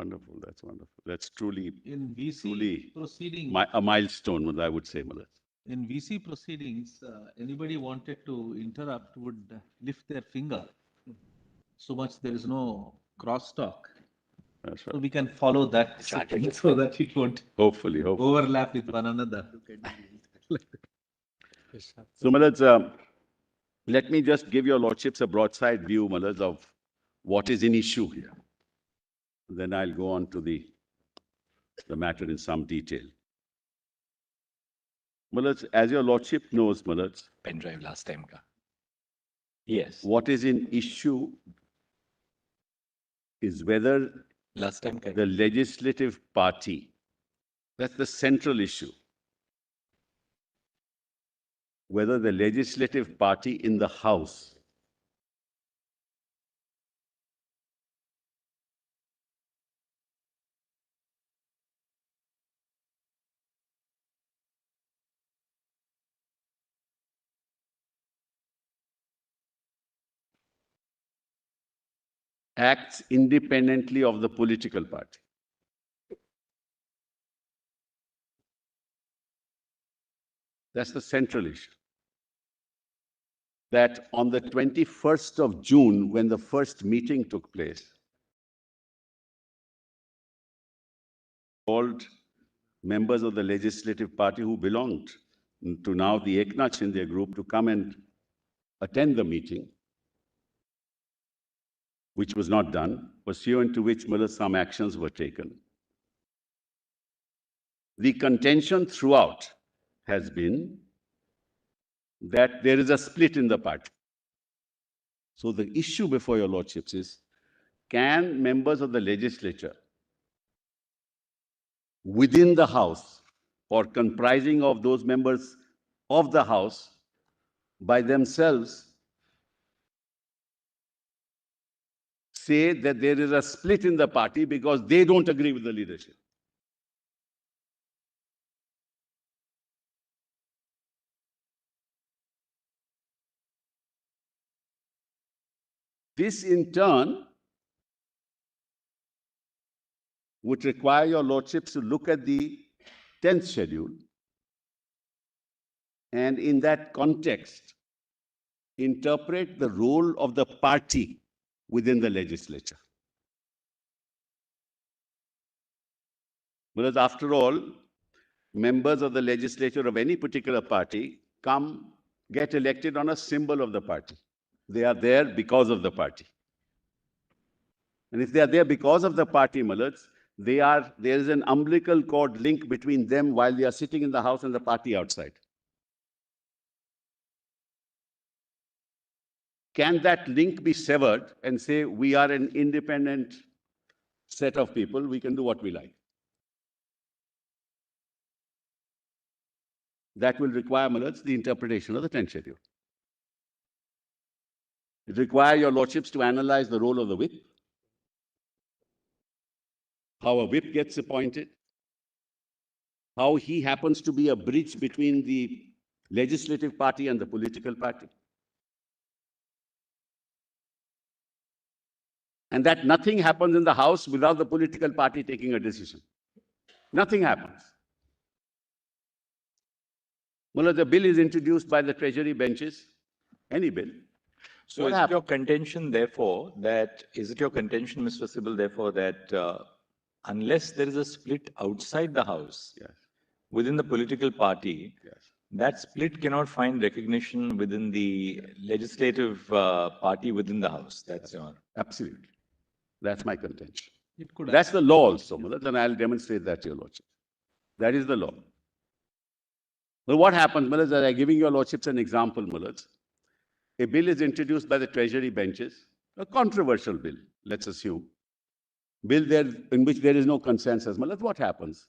Wonderful. That's wonderful. That's truly In VC truly proceedings, a milestone, I would say, Malad. in VC proceedings, anybody wanted to interrupt would lift their finger. So much there is no crosstalk. That's So right. we can follow that second so that it won't Hopefully. overlap with one another. So, Malad, let me just give your lordships a broadside view, Malad, of what is in issue here. Then I'll go on to the matter in some detail. Malad, as your lordship knows, Malad, Pen drive last time ka. Yes. what is in issue is whether Last time ka. the legislative party, that's the central issue, whether the legislative party in the House acts independently of the political party. That's the central issue. That on the 21st of June, when the first meeting took place, called members of the legislative party who belonged to now the Eknath Shinde group to come and attend the meeting, which was not done, pursuant to which some actions were taken. The contention throughout has been that there is a split in the party. So the issue before your lordships is, can members of the legislature within the House or comprising of those members of the House by themselves say that there is a split in the party because they don't agree with the leadership? This, in turn, would require your lordships to look at the 10th schedule and, in that context, interpret the role of the party within the legislature. Because, after all, members of the legislature of any particular party get elected on a symbol of the party. They are there because of the party. And if they are there because of the party, Malads, there is an umbilical cord link between them while they are sitting in the House and the party outside. Can that link be severed and say, we are an independent set of people, we can do what we like? That will require, Malads, the interpretation of the 10th schedule. It requires your lordships to analyze the role of the whip, how a whip gets appointed, how he happens to be a bridge between the legislative party and the political party. And that nothing happens in the House without the political party taking a decision. Nothing happens. Well, the bill is introduced by the Treasury benches, any bill. So is it your contention, therefore, Mr. Sybil, therefore, that unless there is a split outside the House, Yes. within the political party, Yes. that split cannot find recognition within the legislative party within the House? That's your... Absolutely. That's my contention. It could That's the law also, Mulad, and I'll demonstrate that to your lordship. That is the law. Well, what happens, Mulad, I'm giving your lordships an example, Mulad. A bill is introduced by the Treasury benches, a controversial bill, let's assume. Bill there in which there is no consensus. Mulad, what happens?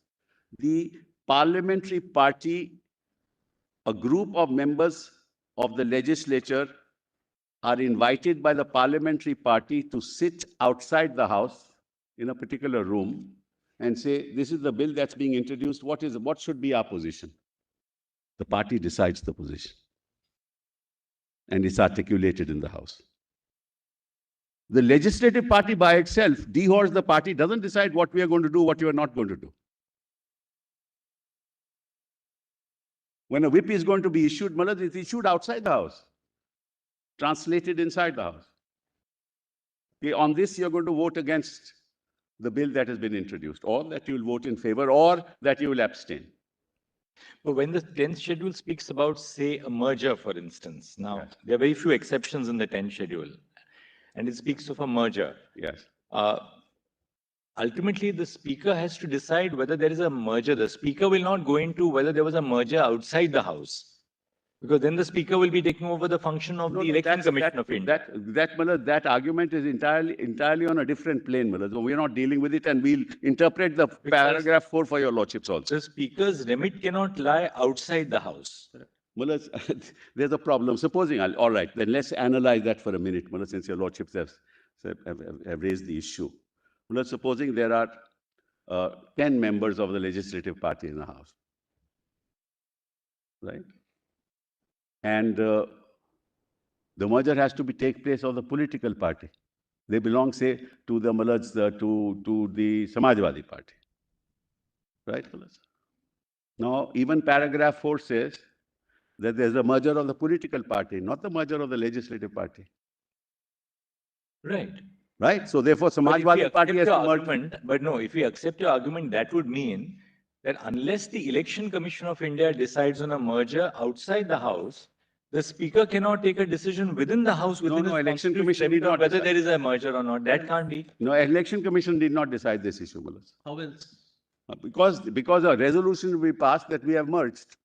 The parliamentary party, a group of members of the legislature are invited by the parliamentary party to sit outside the House in a particular room and say, this is the bill that's being introduced. What should be our position? The party decides the position. And it's articulated in the House. The legislative party by itself, dehors the party, doesn't decide what we are going to do, what you are not going to do. When a whip is going to be issued, Malad, it's issued outside the House, translated inside the House. Okay, on this, you're going to vote against the bill that has been introduced, or that you will vote in favor, or that you will abstain. But when the 10th schedule speaks about, say, a merger, for instance, now, Yes. there are very few exceptions in the 10th schedule, and it speaks of a merger. Yes. Ultimately, the speaker has to decide whether there is a merger. The speaker will not go into whether there was a merger outside the House, because then the speaker will be taking over the function of the Election Commission of India. That argument is entirely on a different plane, Malad. So we're not dealing with it, and we'll interpret the paragraph 4 for your lordships also. The speaker's remit cannot lie outside the House. Mullah, there's a problem. Supposing, all right, then let's analyze that for a minute, Mullah, since your lordships have raised the issue. Mullah, supposing there are 10 members of the legislative party in the House, right? And the merger has to take place of the political party. They belong, say, to the Mullahs, to the Samajwadi Party, right, Mullah? Now, even paragraph 4 says that there's a merger of the political party, not the merger of the legislative party. Right. Right? So therefore, Samajwadi Party has to merge. But no, if we accept your argument, that would mean that unless the Election Commission of India decides on a merger outside the House, the Speaker cannot take a decision within the House within No, his Election constitutional Commission did remit on not whether decide. there is a merger or not. That can't be. No, Election Commission did not decide this issue, Mullah. How else? Because a resolution will be passed that we have merged.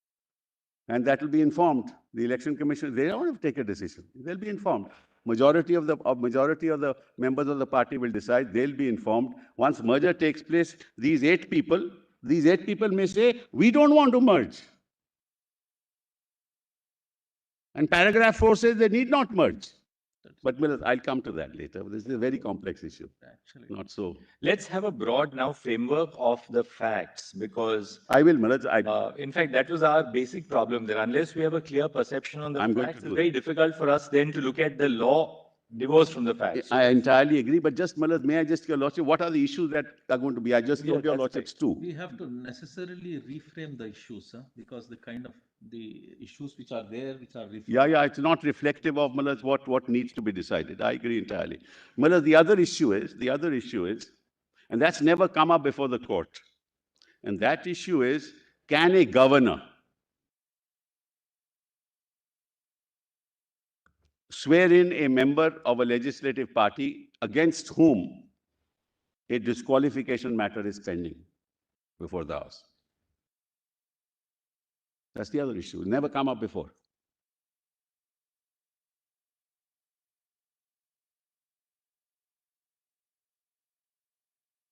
And that will be informed. The Election Commission, they don't have to take a decision. They'll be informed. Majority of the members of the party will decide. They'll be informed. Once merger takes place, these eight people may say, we don't want to merge. And paragraph 4 says they need not merge. But I'll come to that later. This is a very complex issue. Actually, Not so. Let's have a broad now framework of the facts, because I will, Malaj. in fact, that was our basic problem there. Unless we have a clear perception on the I'm going facts, to it's do very difficult for us then to look at the law divorced from the facts. I entirely agree, but just, Malaj, may I just, your lordship, what are the issues that are going to be? I just Yeah, told your that's lordships too. we have to necessarily reframe the issues, because the issues which are there, which are reframed. Yeah, it's not reflective of, Malaj, what needs to be decided. I agree entirely. Malaj, the other issue is, and that's never come up before the court. And that issue is, can a governor swear in a member of a legislative party against whom a disqualification matter is pending before the House? That's the other issue. Never come up before.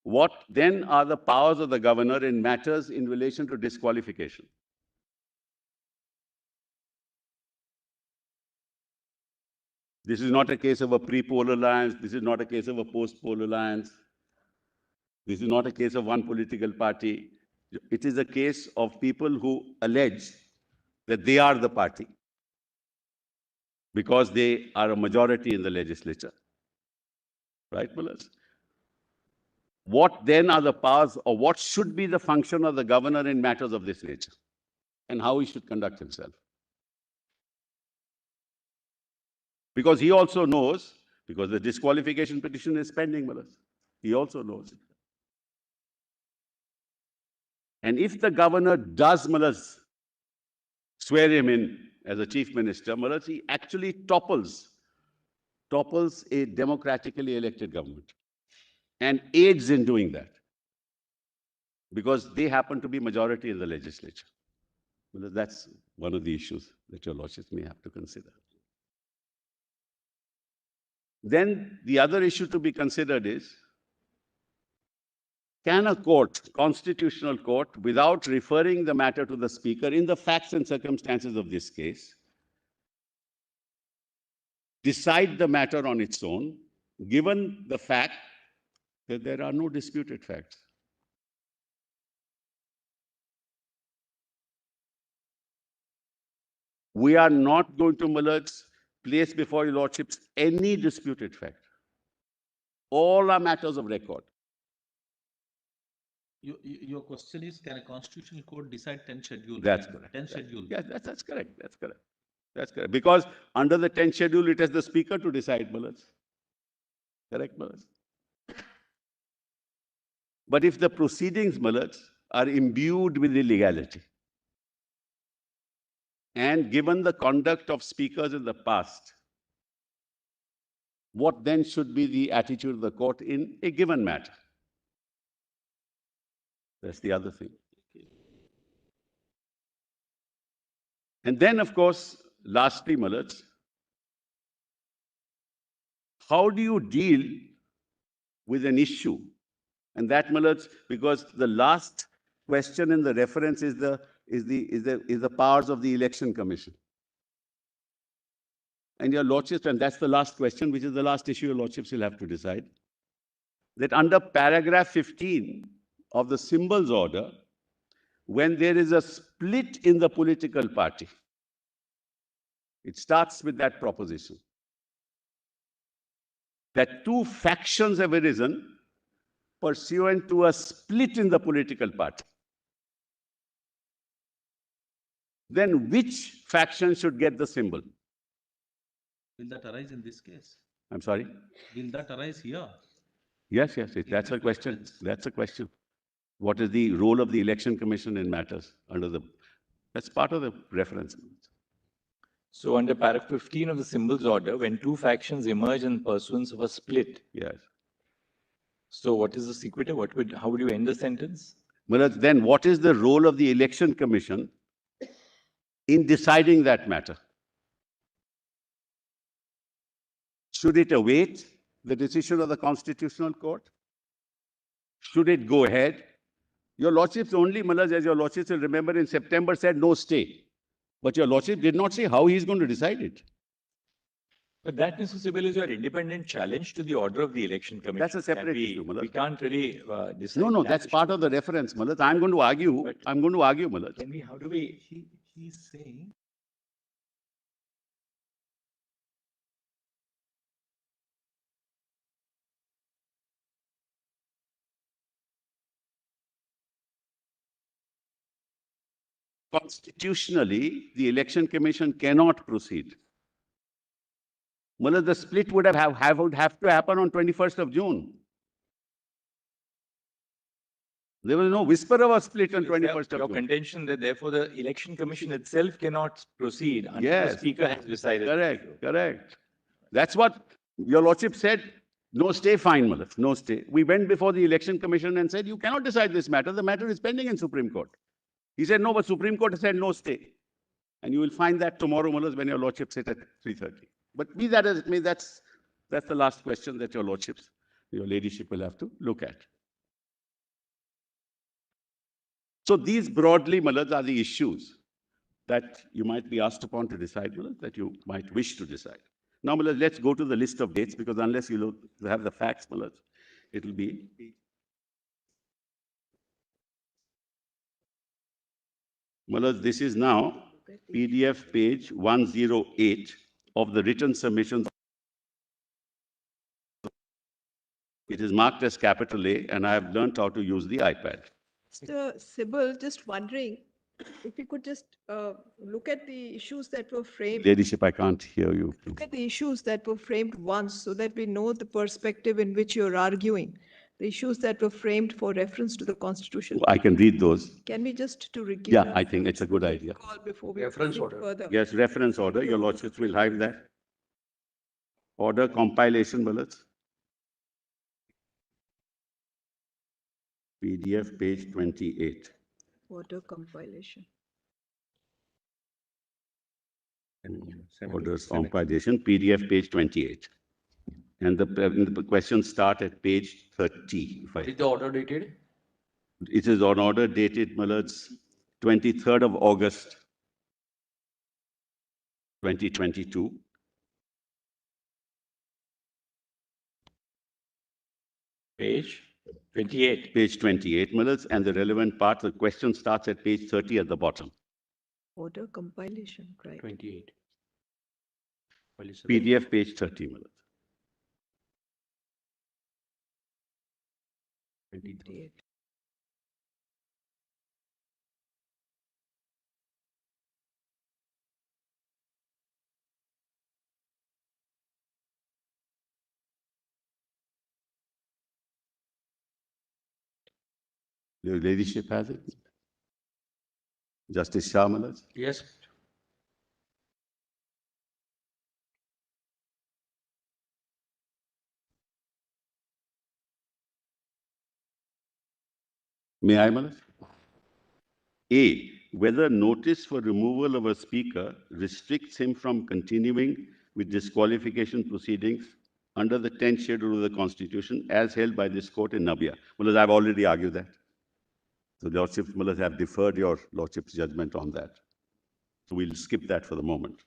What then are the powers of the governor in matters in relation to disqualification? This is not a case of a pre-poll alliance. This is not a case of a post-poll alliance. This is not a case of one political party. It is a case of people who allege that they are the party because they are a majority in the legislature. Right, Mullahs? What then are the powers, or what should be the function of the governor in matters of this nature, and how he should conduct himself? Because he also knows, because the disqualification petition is pending, Mullahs. He also knows. And if the governor does, Mullahs, swear him in as a chief minister, Mullahs, he actually topples a democratically elected government and aids in doing that because they happen to be majority in the legislature. Well, that's one of the issues that your lordships may have to consider. Then the other issue to be considered is, can a court, constitutional court, without referring the matter to the speaker in the facts and circumstances of this case, decide the matter on its own, given the fact that there are no disputed facts? We are not going to, Mullahs, place before your lordships any disputed fact. All are matters of record. Your question is, can a constitutional court decide 10 schedule? That's correct. 10 schedule. Yes, that's correct. That's correct. That's correct. Because under the 10th schedule, it is the speaker to decide, Malas. Correct, Malas? But if the proceedings, Malas, are imbued with illegality, and given the conduct of speakers in the past, what then should be the attitude of the court in a given matter? That's the other thing. And then, of course, lastly, Malas, how do you deal with an issue? And that, Malas, because the last question in the reference is the powers of the Election Commission. And your lordships, and that's the last question, which is the last issue your lordships will have to decide, that under paragraph 15 of the symbols order, when there is a split in the political party, it starts with that proposition that two factions have arisen pursuant to a split in the political party. Then which faction should get the symbol? Will that arise in this case? I'm sorry? Will that arise here? Yes, that's a question. That's a question. What is the role of the Election Commission in matters under the... That's part of the reference. So under paragraph 15 of the symbols order, when two factions emerge in pursuance of a split. Yes. So what is the sequitur? How would you end the sentence? Well, then what is the role of the Election Commission in deciding that matter? Should it await the decision of the Constitutional Court? Should it go ahead? Your lordships only, Malas, as your lordships will remember, in September said no stay. But your lordship did not say how he is going to decide it. But that, Mr. Sybil, is your independent challenge to the order of the Election Commission. That's a separate issue, Malas. We can't really decide. No, that's part of the reference, Malas. I'm going to argue, Malas. How do we... He's saying... Constitutionally, the Election Commission cannot proceed. Malas, the split would have to happen on 21st of June. There was no whisper of a split on 21st of June. Your contention that therefore the Election Commission itself cannot proceed until the Speaker has decided. Correct. That's what your lordship said. No stay, fine, Malas, no stay. We went before the Election Commission and said, you cannot decide this matter. The matter is pending in Supreme Court. He said, no, but Supreme Court said no stay. And you will find that tomorrow, Malas, when your lordship sit at 3:30. But be that as it may, that's the last question that your lordships, your ladyship will have to look at. So these broadly, Malas, are the issues that you might be asked upon to decide, Malas, that you might wish to decide. Now, Malas, let's go to the list of dates, because unless you have the facts, Malas, it will be... Malas, this is now PDF page 108 of the written submissions. It is marked as capital A, and I have learnt how to use the iPad. Mr. Sybil, just wondering if you could just look at the issues that were framed. Ladyship, I can't hear you. Look at the issues that were framed once so that we know the perspective in which you're arguing. The issues that were framed for reference to the Constitution. I can read those. Can we just to review? Yeah, I think it's a good idea. Call before we Reference proceed order. further. Yes, reference order. Your lordships will have that. Order compilation, Malas. PDF page 28. Order compilation. Orders compilation, PDF page 28. And the questions start at page 30. Is the order dated? It is on order dated, Malas, 23rd of August, 2022. Page 28. Page 28, Malas, and the relevant part, the question starts at page 30 at the bottom. Order compilation, right? 28. PDF page 30, Malas. 28. Your ladyship has it? Justice Shah, my lords? Yes. May I, my lords? A, whether notice for removal of a speaker restricts him from continuing with disqualification proceedings under the 10th schedule of the Constitution as held by this court in Nabia. Well, I've already argued that. So Lordships Mullahs have deferred your Lordship's judgment on that. So we'll skip that for the moment.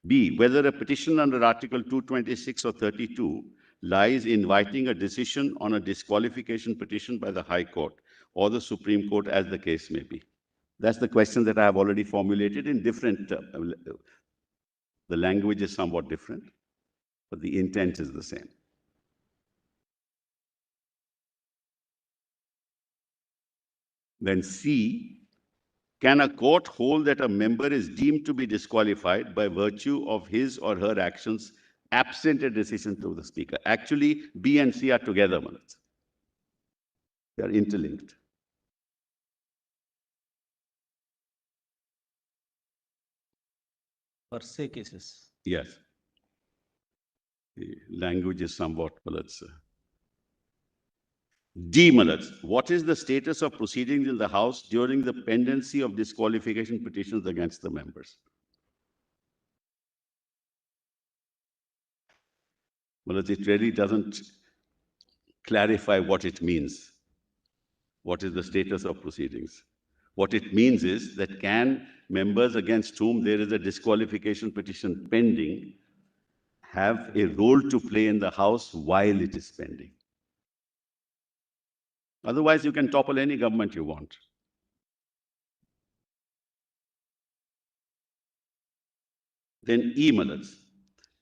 B, whether a petition under Article 226 or 32 lies inviting a decision on a disqualification petition by the High Court or the Supreme Court, as the case may be. That's the question that I have already formulated in different, the language is somewhat different, but the intent is the same. Then C, can a court hold that a member is deemed to be disqualified by virtue of his or her actions absent a decision to the speaker? Actually, B and C are together, Manoj. They are interlinked. Per se cases. Yes. The language is somewhat, let's D, Malaj, what is the status of proceedings in the House during the pendency of disqualification petitions against the members? Malaj, it really doesn't clarify what it means. What is the status of proceedings? What it means is that can members against whom there is a disqualification petition pending have a role to play in the House while it is pending? Otherwise, you can topple any government you want. Then E, Malaj,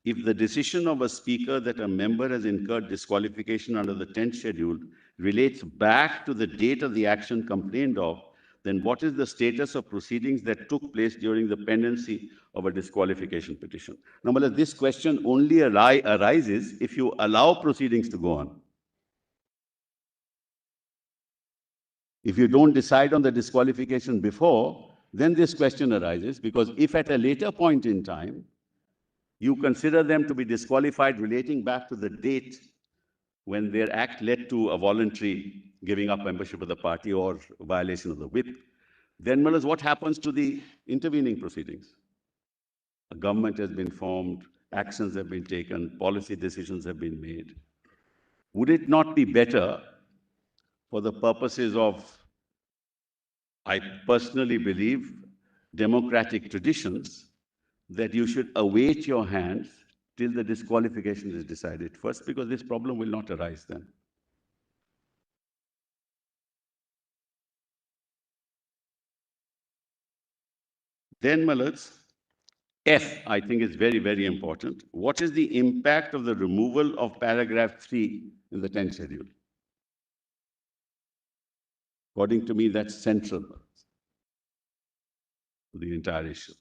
if the decision of a speaker that a member has incurred disqualification under the 10th schedule relates back to the date of the action complained of, then what is the status of proceedings that took place during the pendency of a disqualification petition? Now, Malaj, this question only arises if you allow proceedings to go on. If you don't decide on the disqualification before, then this question arises, because if at a later point in time, you consider them to be disqualified relating back to the date when their act led to a voluntary giving up membership of the party or violation of the whip, then what happens to the intervening proceedings? A government has been formed, actions have been taken, policy decisions have been made. Would it not be better, for the purposes of, I personally believe, democratic traditions, that you should await your hands till the disqualification is decided first, because this problem will not arise then. Then, Malaj, F, I think is very, very important. What is the impact of the removal of paragraph 3 in the 10th schedule? According to me, that's central to the entire issue.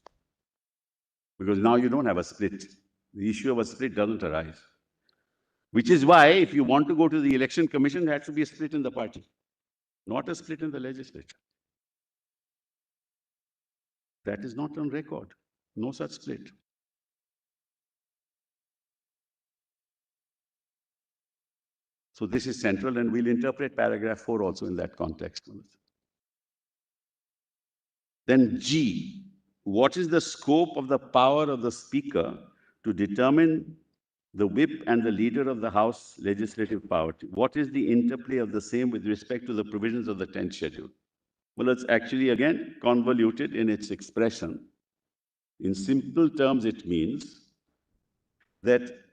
Because now you don't have a split. The issue of a split doesn't arise. Which is why, if you want to go to the election commission, there has to be a split in the party, not a split in the legislature. That is not on record. No such split. So this is central, and we'll interpret paragraph 4 also in that context. Then G, what is the scope of the power of the Speaker to determine the whip and the leader of the House legislative power? What is the interplay of the same with respect to the provisions of the 10th schedule? Well, it's actually, again, convoluted in its expression. In simple terms, it means that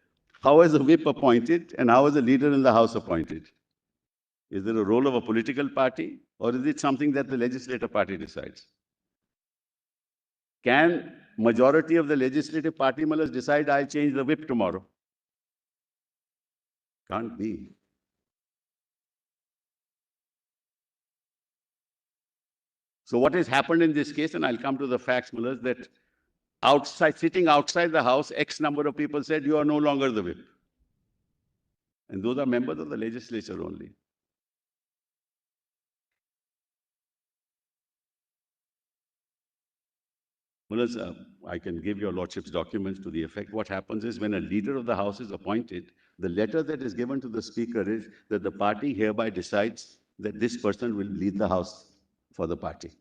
how is a whip appointed and how is a leader in the House appointed? Is there a role of a political party, or is it something that the legislative party decides? Can majority of the legislative party members decide, I'll change the whip tomorrow? Can't be. So what has happened in this case, and I'll come to the facts, Mullahs, that outside, sitting outside the house, X number of people said, you are no longer the whip. And those are members of the legislature only. Mullahs, I can give your lordship's documents to the effect. What happens is when a leader of the house is appointed, the letter that is given to the speaker is that the party hereby decides that this person will lead the house for the party.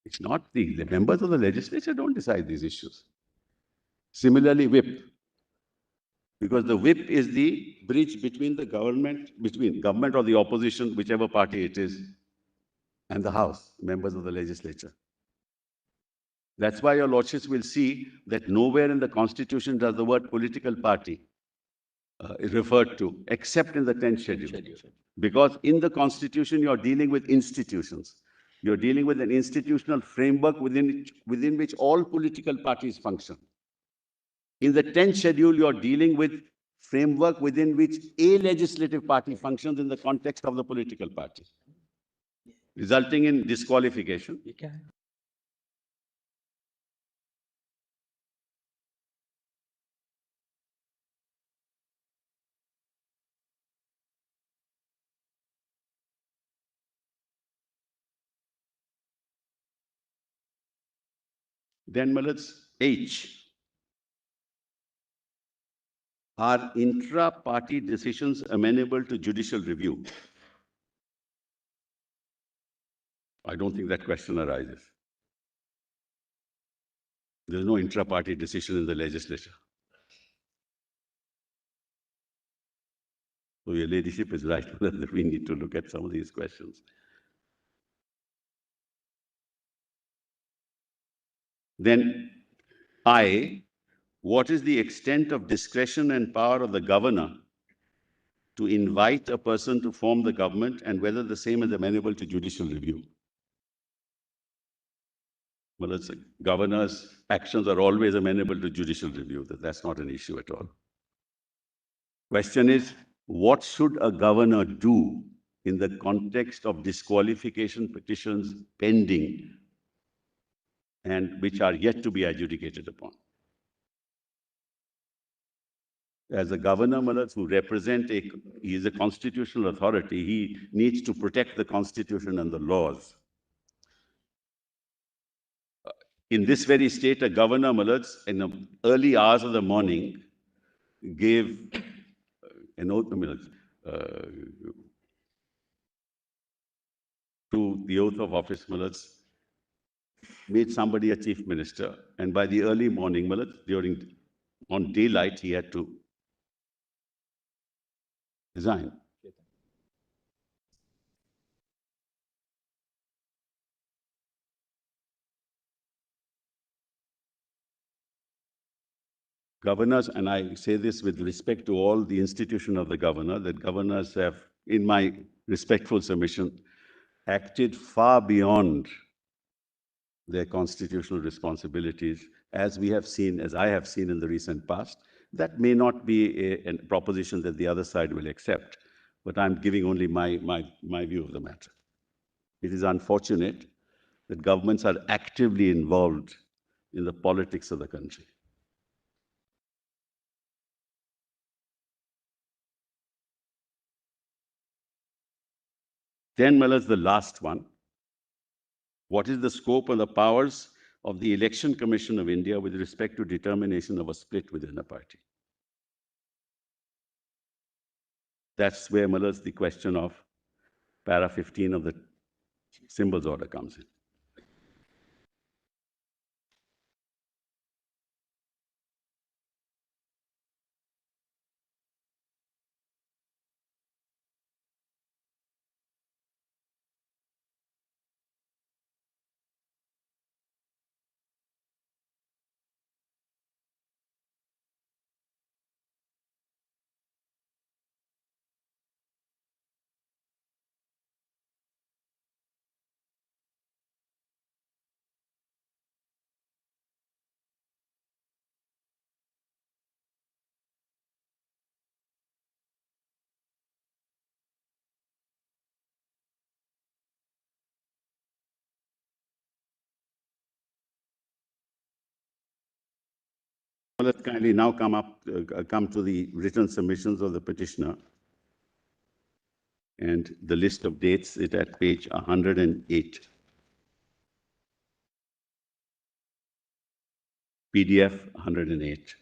It's not the members of the legislature don't decide these issues. Similarly, whip. Because the whip is the bridge between the government, between government or the opposition, whichever party it is, and the house, members of the legislature. That's why your lordships will see that nowhere in the constitution does the word political party is referred to, except in the 10th schedule. Because in the constitution, you're dealing with institutions. You're dealing with an institutional framework within which all political parties function. In the 10th schedule, you're dealing with framework within which a legislative party functions in the context of the political party, resulting in disqualification. Then, Mullahs, H. Are intra-party decisions amenable to judicial review? I don't think that question arises. There's no intra-party decision in the legislature. So your ladyship is right that we need to look at some of these questions. Then, I, what is the extent of discretion and power of the governor to invite a person to form the government and whether the same is amenable to judicial review? Well, it's governor's actions are always amenable to judicial review. That's not an issue at all. Question is, what should a governor do in the context of disqualification petitions pending and which are yet to be adjudicated upon? As a governor, Mullahs, who represent he is a constitutional authority, he needs to protect the constitution and the laws. In this very state, a governor, Mullahs, in the early hours of the morning, gave an oath, to the oath of office, Mullahs, made somebody a chief minister, and by the early morning, Mullahs, on daylight, he had to resign. Governors, and I say this with respect to all the institution of the governor, that governors have, in my respectful submission, acted far beyond their constitutional responsibilities, as we have seen, as I have seen in the recent past. That may not be a proposition that the other side will accept, but I'm giving only my view of the matter. It is unfortunate that governments are actively involved in the politics of the country. Then, Mullahs, the last one. What is the scope and the powers of the Election Commission of India with respect to determination of a split within a party? That's where, Mullahs, the question of para 15 of the symbols order comes in. let's kindly now come to the written submissions of the petitioner. And the list of dates is at page 108. PDF 108.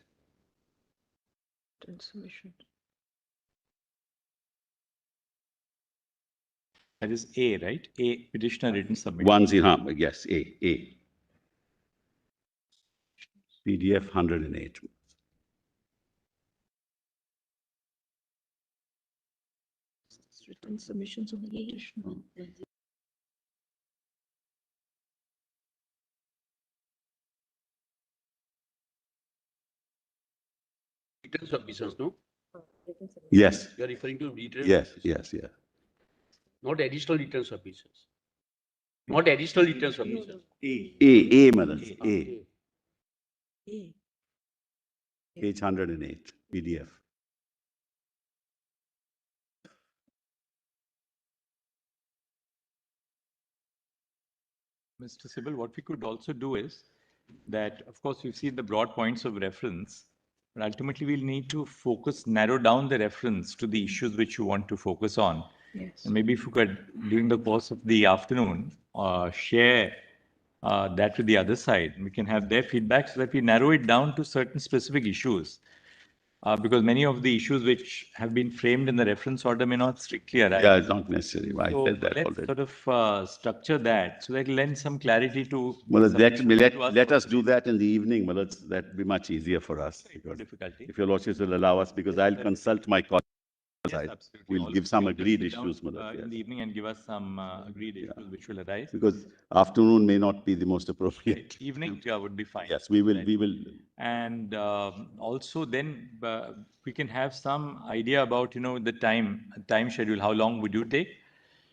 Submission. That is A, right? A, petitioner written submission. 10, yes, A. PDF 108. Written submissions of the petition. Written submissions, no? Yes, You are referring to written? yes. Not additional written submissions. Not additional written submissions. A, madam, A. A. A. Page 108, PDF. Mr. Sybil, what we could also do is that, of course, we've seen the broad points of reference, but ultimately we'll need to narrow down the reference to the issues which you want to focus on. Yes. And maybe if you could, during the course of the afternoon, share that with the other side. We can have their feedback so that we narrow it down to certain specific issues. Because many of the issues which have been framed in the reference order may not strictly arise. Yeah, it's not necessary. I So said that let's already. sort of structure that so that it lends some clarity to. Well, submission to let us do that in the evening. Well, that'd be much easier for us. No difficulty. If your lordships will allow us, because I'll consult my colleagues. Yes, absolutely. We'll Also, give some you can agreed sit down, issues, Madam, in yes. the evening and give us some agreed issues which will arise. Because afternoon may not be the most appropriate. Evening would be fine. Yes, we will. And also then we can have some idea about, the time schedule, how long would you take?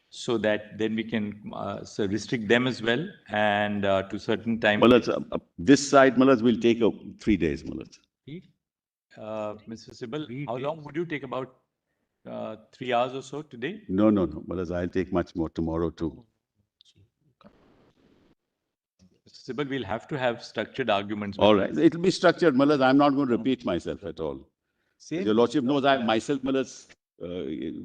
So that then we can so restrict them as well and to certain time. Mullah, this side, Mullah, will take 3 days, Mullah. Mr. Sybil, how long would you take? About 3 hours or so today? No, Mullah, I'll take much more tomorrow too. Mr. Sybil, we'll have to have structured arguments. All right, it'll be structured, Mullah. I'm not going to repeat myself at all. Your lordship knows I myself, Mullah,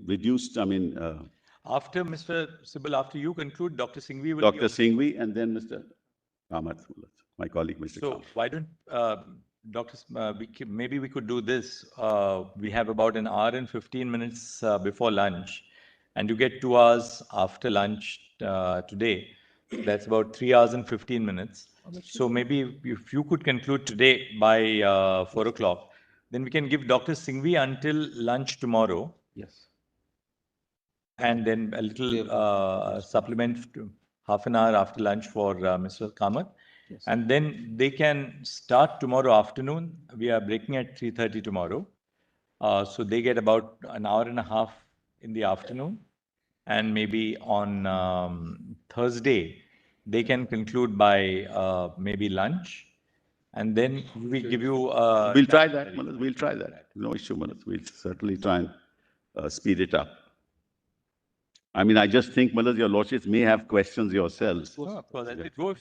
reduced, After Mr. Sybil, after you conclude, Dr. Singhvi will be Dr. Singhvi and then Mr. Kamath, my colleague, Mr. So Kamath. why don't, maybe we could do this. We have about an hour and 15 minutes before lunch, and you get 2 hours after lunch today. That's about 3 hours and 15 minutes. So maybe if you could conclude today by 4 o'clock, then we can give Dr. Singhvi until lunch tomorrow. Yes. And then a little supplement to half an hour after lunch for Mr. Kamath. Yes. And then they can start tomorrow afternoon. We are breaking at 3:30 tomorrow. So they get about an hour and a half in the afternoon. And maybe on Thursday, they can conclude by maybe lunch. And then we give you... We'll try that, Mullah. We'll try that. No issue, Mullah. We'll certainly try and speed it up. I just think, Mullah, your lordships may have questions yourselves. No, of course.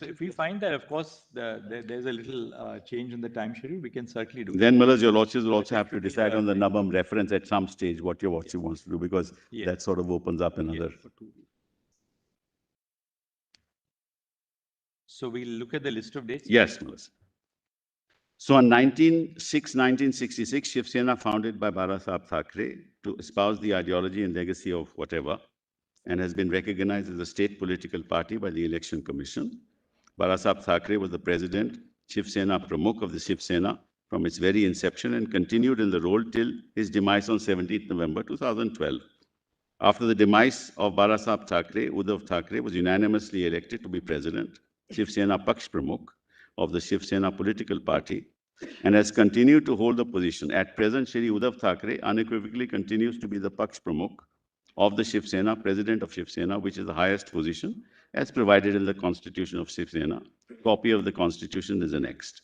If we find that, of course, there's a little change in the time schedule, we can certainly do. Then, Mullah, your lordships will also have to decide on the Nabam reference at some stage, what your lordship wants to do, because that sort of opens up another. So we'll look at the list of dates? Yes, Mullah. So on 1966, Shiv Sena, founded by Bala Sahib Thackeray, to espouse the ideology and legacy of whatever, and has been recognized as a state political party by the Election Commission. Bala Sahib Thackeray was the president, Shiv Sena Pramukh of the Shiv Sena from its very inception and continued in the role till his demise on 17th November 2012. After the demise of Bala Sahib Thackeray, Uddhav Thackeray was unanimously elected to be president, Shiv Sena Paksh Pramukh of the Shiv Sena political party, and has continued to hold the position. At present, Shri Uddhav Thackeray unequivocally continues to be the Paksh Pramukh of the Shiv Sena, president of Shiv Sena, which is the highest position as provided in the constitution of Shiv Sena. Copy of the constitution is annexed.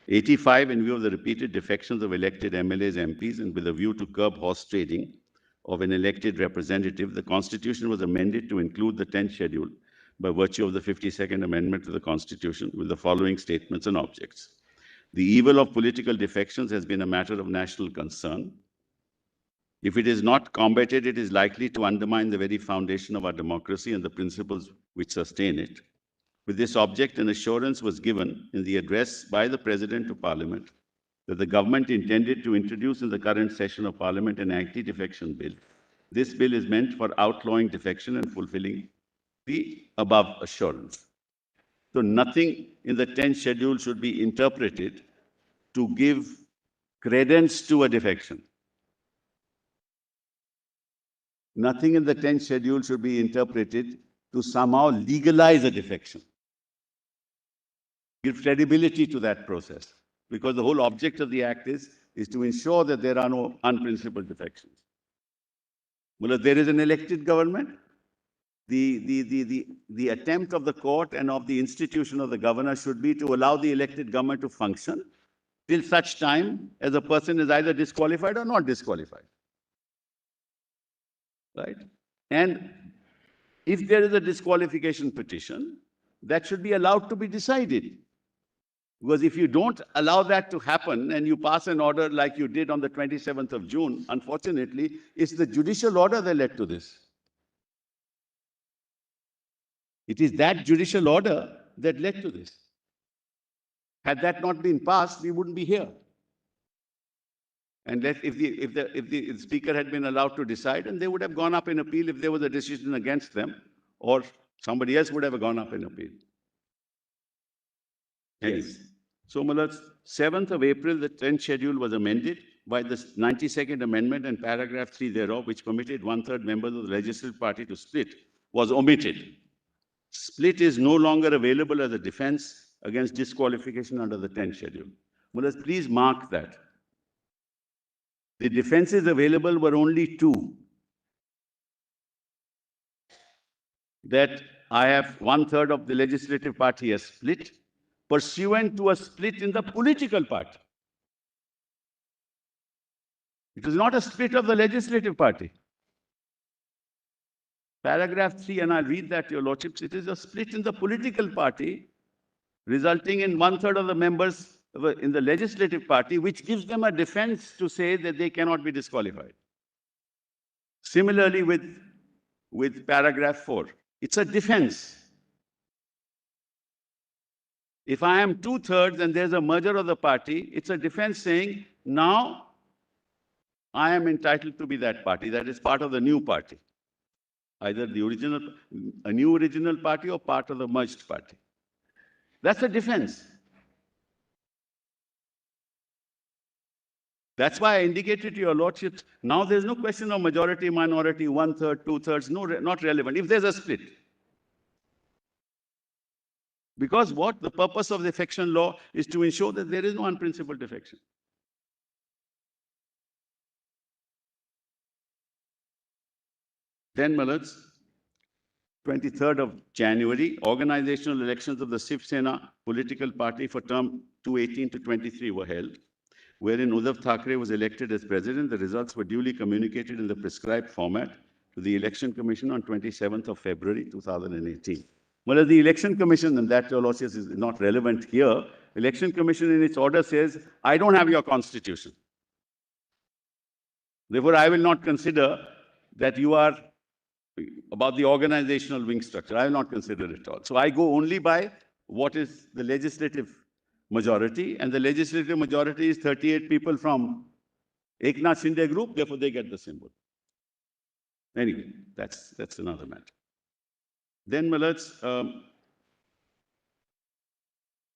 85, in view of the repeated defections of elected MLAs, MPs, and with a view to curb horse trading of an elected representative, the constitution was amended to include the 10th schedule by virtue of the 52nd amendment to the constitution with the following statements and objects. The evil of political defections has been a matter of national concern. If it is not combated, it is likely to undermine the very foundation of our democracy and the principles which sustain it. With this object, an assurance was given in the address by the President to Parliament that the government intended to introduce in the current session of Parliament an anti-defection bill. This bill is meant for outlawing defection and fulfilling the above assurance. So nothing in the 10th schedule should be interpreted to give credence to a defection. Nothing in the 10th schedule should be interpreted to somehow legalize a defection. Give credibility to that process, because the whole object of the act is to ensure that there are no unprincipled defections. Well, if there is an elected government, the attempt of the court and of the institution of the governor should be to allow the elected government to function till such time as a person is either disqualified or not disqualified. Right? And if there is a disqualification petition, that should be allowed to be decided. Because if you don't allow that to happen and you pass an order like you did on the 27th of June, unfortunately, it's the judicial order that led to this. It is that judicial order that led to this. Had that not been passed, we wouldn't be here. And if the speaker had been allowed to decide, and they would have gone up in appeal if there was a decision against them, or somebody else would have gone up in appeal. Yes. So, 7th of April, the 10th schedule was amended by the 92nd Amendment, and paragraph 3 thereof, which permitted 1/3 members of the legislative party to split, was omitted. Split is no longer available as a defense against disqualification under the 10th schedule. Please mark that. The defenses available were only two. That I have 1/3 of the legislative party has split, pursuant to a split in the political party. It is not a split of the legislative party. Paragraph 3, and I'll read that, Your Lordships, it is a split in the political party, resulting in 1/3 of the members in the legislative party, which gives them a defense to say that they cannot be disqualified. Similarly with paragraph 4, it's a defense. If I am 2/3 and there's a merger of the party, it's a defense saying, now I am entitled to be that party. That is part of the new party. Either a new original party or part of the merged party. That's a defense. That's why I indicated to Your Lordships, now there's no question of majority, minority, 1/3, 2/3, not relevant, if there's a split. Because what? The purpose of the defection law is to ensure that there is no unprincipled defection. Then, 23rd of January, organizational elections of the Sena political party for term 2018 to 23 were held, wherein Uddhav Thackeray was elected as president. The results were duly communicated in the prescribed format to the Election Commission on 27th of February 2018. Well, the Election Commission, and that, Your Lordships, is not relevant here. Election Commission in its order says, I don't have your constitution. Therefore, I will not consider that you are about the organizational wing structure. I will not consider it at all. So I go only by what is the legislative majority, and the legislative majority is 38 people from Eknath Shinde group, therefore they get the symbol. Anyway, that's another matter. Then,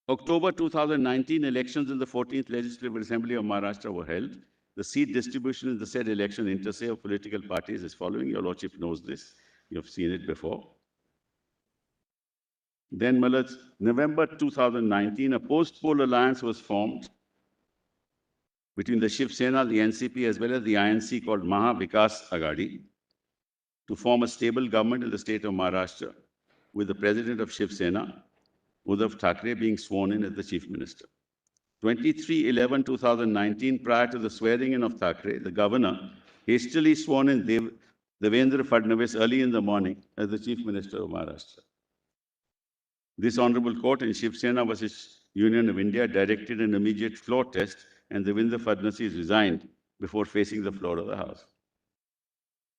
October 2019 elections in the 14th Legislative Assembly of Maharashtra were held. The seat distribution in the said election inter se of political parties is following. Your Lordship knows this. You have seen it before. Then, November 2019, a post-poll alliance was formed between the Shiv Sena, the NCP, as well as the INC called Maha Vikas Agadi to form a stable government in the state of Maharashtra, with the president of Shiv Sena, Uddhav Thackeray, being sworn in as the chief minister. 23/11/2019, prior to the swearing in of Thackeray, the governor hastily sworn in Devendra Fadnavis early in the morning as the chief minister of Maharashtra. This honorable court in Shiv Sena versus Union of India directed an immediate floor test, and Devendra Fadnavis resigned before facing the floor of the House.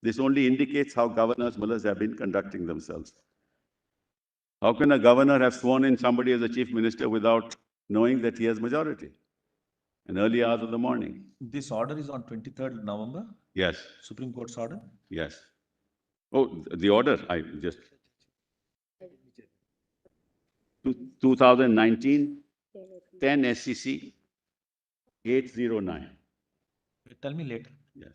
This only indicates how governors mullahs have been conducting themselves. How can a governor have sworn in somebody as a chief minister without knowing that he has majority in early hours of the morning? This order is on 23rd November, Yes, Supreme Court's order. yes. Oh, the order, I just... 2019, 10 SCC 809. Tell me later. Yes.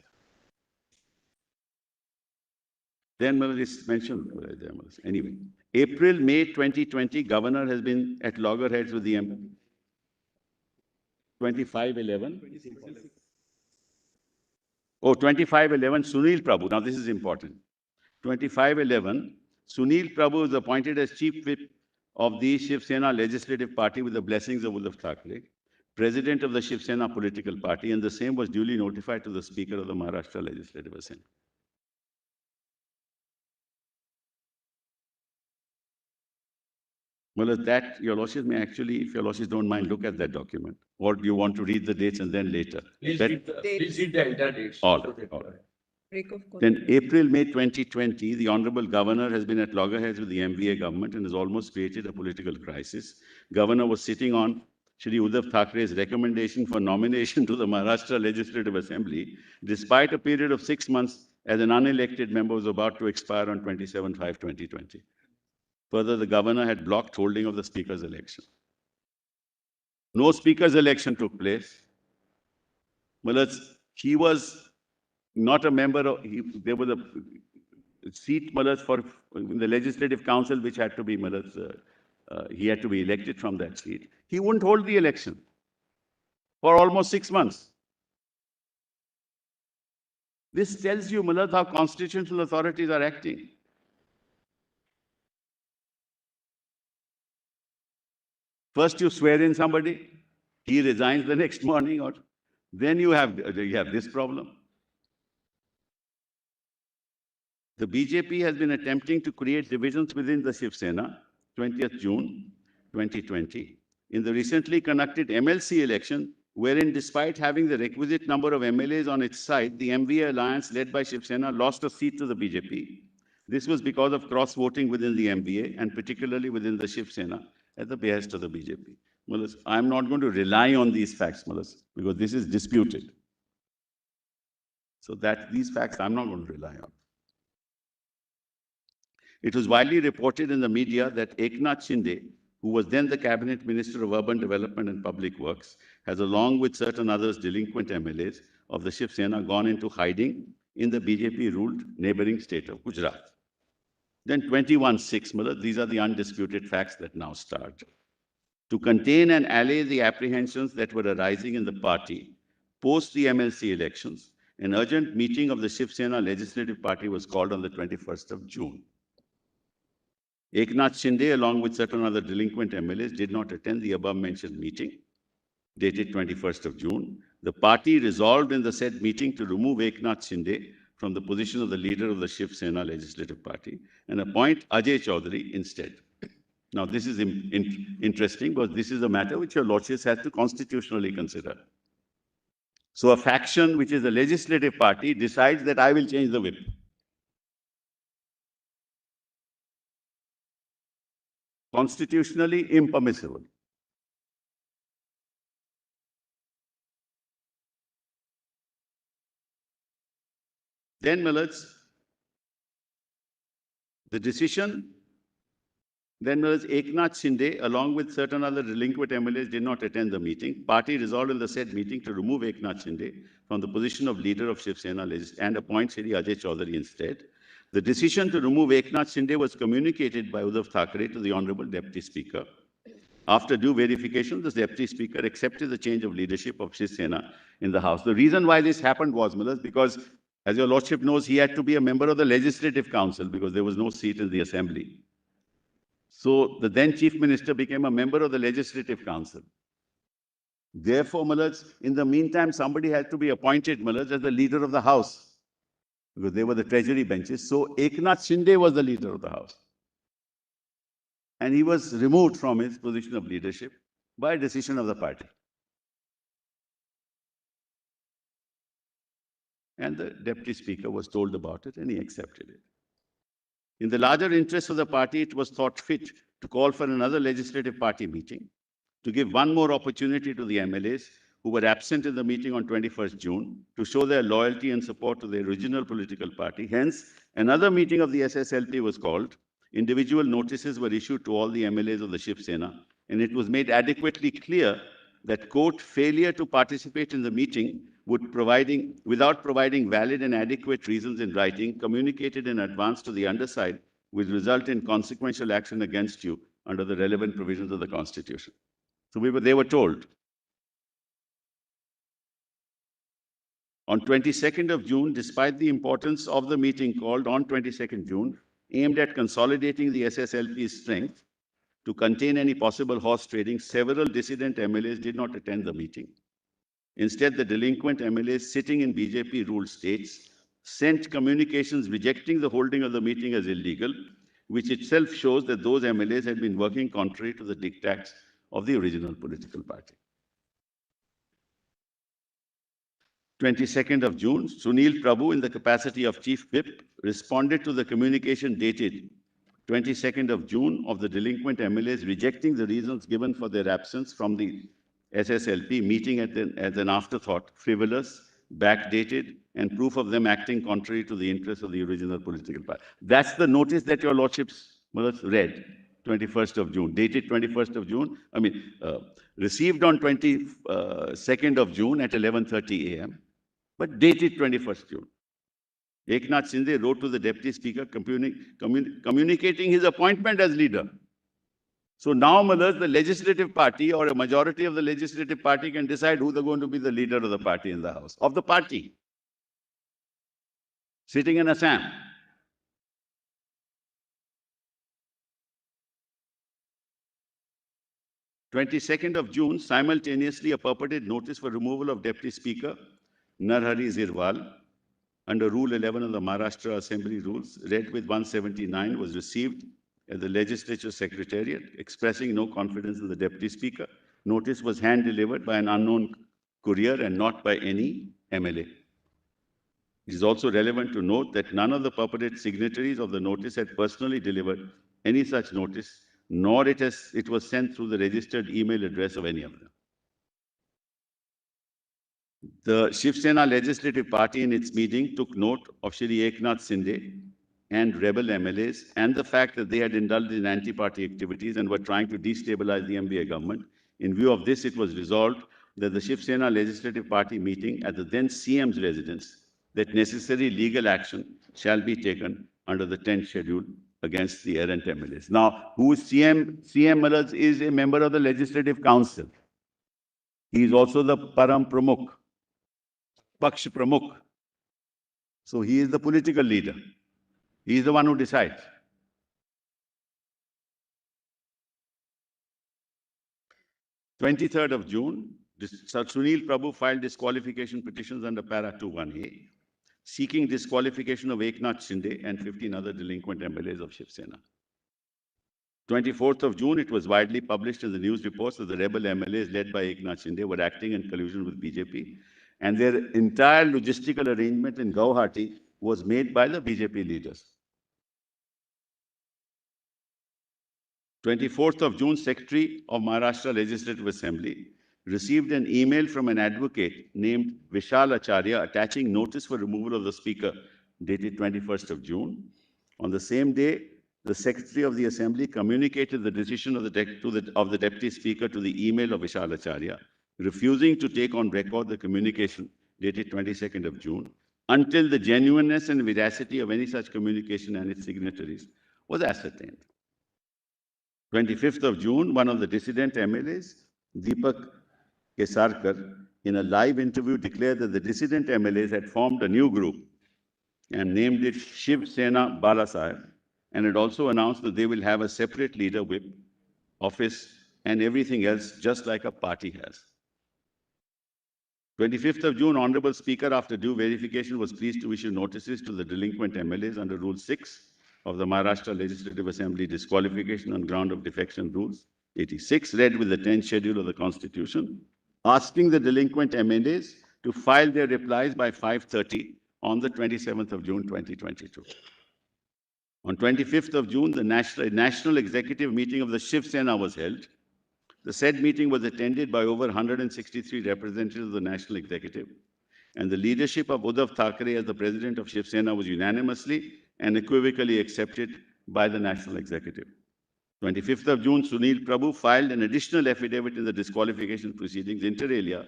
Then it's mentioned there. Anyway, April, May 2020, governor has been at loggerheads with the MP. 2511. Oh, 2511, Sunil Prabhu. Now this is important. 2511, Sunil Prabhu is appointed as chief whip of the Shiv Sena Legislative Party with the blessings of Uddhav Thackeray, president of the Shiv Sena political party, and the same was duly notified to the Speaker of the Maharashtra Legislative Assembly. Well, that, Your Lordship, may actually, if Your Lordship don't mind, look at that document. Or do you want to read the dates and then later? Please read the entire dates. All right. Then April, May 2020, the Honorable Governor has been at loggerheads with the MVA government and has almost created a political crisis. Governor was sitting on Shri Uddhav Thackre's recommendation for nomination to the Maharashtra Legislative Assembly, despite a period of 6 months as an unelected member was about to expire on 27/5/2020. Further, the governor had blocked holding of the speaker's election. No speaker's election took place. Well, he was not a member of, there was a seat for in the Legislative Council which had to be, he had to be elected from that seat. He wouldn't hold the election for almost 6 months. This tells you, how constitutional authorities are acting. First you swear in somebody, he resigns the next morning, or then you have this problem. The BJP has been attempting to create divisions within the Shiv Sena, 20th June 2020, in the recently conducted MLC election, wherein despite having the requisite number of MLAs on its side, the MVA alliance led by Shiv Sena lost a seat to the BJP. This was because of cross-voting within the MVA and particularly within the Shiv Sena at the behest of the BJP. I'm not going to rely on these facts, because this is disputed. So these facts I'm not going to rely on. It was widely reported in the media that Eknath Shinde, who was then the Cabinet Minister of Urban Development and Public Works, has, along with certain others delinquent MLAs of the Shiv Sena, gone into hiding in the BJP-ruled neighboring state of Gujarat. Then 21/6, these are the undisputed facts that now start. To contain and allay the apprehensions that were arising in the party post the MLC elections, an urgent meeting of the Shiv Sena Legislative Party was called on the 21st of June. Eknath Shinde, along with certain other delinquent MLAs, did not attend the above-mentioned meeting, dated 21st of June. The party resolved in the said meeting to remove Eknath Shinde from the position of the leader of the Shiv Sena Legislative Party and appoint Ajay Chaudhary instead. Now, this is interesting because this is a matter which Your Lordships has to constitutionally consider. So a faction, which is a legislative party, decides that I will change the whip. Constitutionally impermissible. Then, the decision, Eknath Shinde, along with certain other delinquent MLAs, did not attend the meeting. Party resolved in the said meeting to remove Eknath Shinde from the position of leader of Shiv Sena and appoint Shri Ajay Chaudhary instead. The decision to remove Eknath Shinde was communicated by Uddhav Thackare to the Honorable Deputy Speaker. After due verification, the Deputy Speaker accepted the change of leadership of Shiv Sena in the House. The reason why this happened was, because, as Your Lordship knows, he had to be a member of the Legislative Council because there was no seat in the Assembly. So the then Chief Minister became a member of the Legislative Council. Therefore, in the meantime, somebody had to be appointed, as the leader of the House, because they were the treasury benches. So Eknath Shinde was the leader of the House. And he was removed from his position of leadership by decision of the party. And the deputy speaker was told about it and he accepted it. In the larger interest of the party, it was thought fit to call for another legislative party meeting to give one more opportunity to the MLAs who were absent in the meeting on 21st June to show their loyalty and support to the original political party. Hence, another meeting of the SSLP was called. Individual notices were issued to all the MLAs of the Shiv Sena, and it was made adequately clear that, quote, failure to participate in the meeting without providing valid and adequate reasons in writing, communicated in advance to the underside, will result in consequential action against you under the relevant provisions of the Constitution. So they were told. On 22nd of June, despite the importance of the meeting called on 22nd June, aimed at consolidating the SSLP's strength to contain any possible horse trading, several dissident MLAs did not attend the meeting. Instead, the delinquent MLAs sitting in BJP-ruled states sent communications rejecting the holding of the meeting as illegal, which itself shows that those MLAs had been working contrary to the diktats of the original political party. 22nd of June, Sunil Prabhu, in the capacity of Chief Whip, responded to the communication dated 22nd of June of the delinquent MLAs rejecting the reasons given for their absence from the SSLP meeting as an afterthought, frivolous, backdated, and proof of them acting contrary to the interests of the original political party. That's the notice that your lordships read, 21st of June, dated 21st of June, received on 22nd of June at 11:30 a.m., but dated 21st June. Eknath Shinde wrote to the Deputy Speaker communicating his appointment as leader. So now, the legislative party or a majority of the legislative party can decide who they're going to be the leader of the party in the House, of the party, sitting in Assam. On 22nd of June, simultaneously, a purported notice for removal of Deputy Speaker Narhari Zirwal under Rule 11 of the Maharashtra Assembly Rules, read with 179, was received at the Legislature Secretariat, expressing no confidence in the Deputy Speaker. Notice was hand-delivered by an unknown courier and not by any MLA. It is also relevant to note that none of the purported signatories of the notice had personally delivered any such notice, nor it was sent through the registered email address of any of them. The Shiv Sena Legislative Party in its meeting took note of Shri Eknath Shinde and rebel MLAs and the fact that they had indulged in anti-party activities and were trying to destabilize the MBA government. In view of this, it was resolved that the Shiv Sena Legislative Party meeting at the then CM's residence, that necessary legal action shall be taken under the 10th schedule against the errant MLAs. Now, who is CM? CM is a member of the Legislative Council. He is also the Param Pramukh, Paksh Pramukh. So he is the political leader. He is the one who decides. On 23rd of June, Sir Sunil Prabhu filed disqualification petitions under Para 21A, seeking disqualification of Eknath Shinde and 15 other delinquent MLAs of Shiv Sena. 24th of June, it was widely published in the news reports that the rebel MLAs led by Eknath Shinde were acting in collusion with BJP, and their entire logistical arrangement in Guwahati was made by the BJP leaders. 24th of June, Secretary of Maharashtra Legislative Assembly received an email from an advocate named Vishal Acharya attaching notice for removal of the Speaker dated 21st of June. On the same day, the Secretary of the Assembly communicated the decision of the Deputy Speaker to the email of Vishal Acharya, refusing to take on record the communication dated 22nd of June until the genuineness and veracity of any such communication and its signatories was ascertained. 25th of June, one of the dissident MLAs, Deepak Kesarkar, in a live interview declared that the dissident MLAs had formed a new group and named it Shiv Sena Balasaheb, and had also announced that they will have a separate leader whip, office, and everything else, just like a party has. 25th of June, Honorable Speaker, after due verification, was pleased to issue notices to the delinquent MLAs under Rule 6 of the Maharashtra Legislative Assembly disqualification on ground of defection rules, 86, read with the 10th schedule of the Constitution, asking the delinquent MLAs to file their replies by 5:30 on the 27th of June 2022. On 25th of June, the national executive meeting of the Shiv Sena was held. The said meeting was attended by over 163 representatives of the national executive, and the leadership of Uddhav Thackeray as the president of Shiv Sena was unanimously and equivocally accepted by the national executive. 25th of June, Sunil Prabhu filed an additional affidavit in the disqualification proceedings inter alia,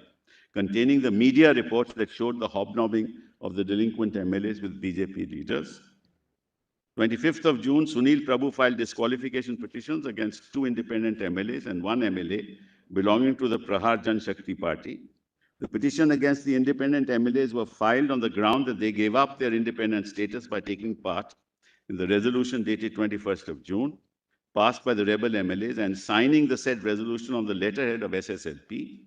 containing the media reports that showed the hobnobbing of the delinquent MLAs with BJP leaders. 25th of June, Sunil Prabhu filed disqualification petitions against 2 independent MLAs and 1 MLA belonging to the Prahar Jan Shakti Party. The petition against the independent MLAs were filed on the ground that they gave up their independent status by taking part in the resolution dated 21st of June, passed by the rebel MLAs, and signing the said resolution on the letterhead of SSLP.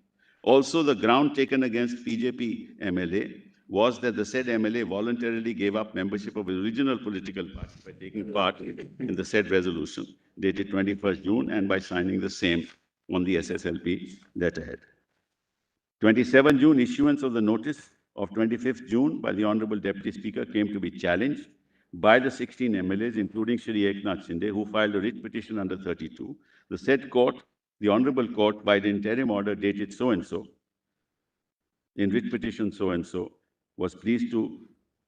Also, the ground taken against BJP MLA was that the said MLA voluntarily gave up membership of his original political party by taking part in the said resolution dated 21st June and by signing the same on the SSLP letterhead. 27 June, issuance of the notice of 25th June by the Honorable Deputy Speaker came to be challenged by the 16 MLAs, including Shri Eknath Shinde, who filed a writ petition under 32. The said court, the Honorable Court, by the interim order dated so-and-so, in writ petition so-and-so, was pleased to,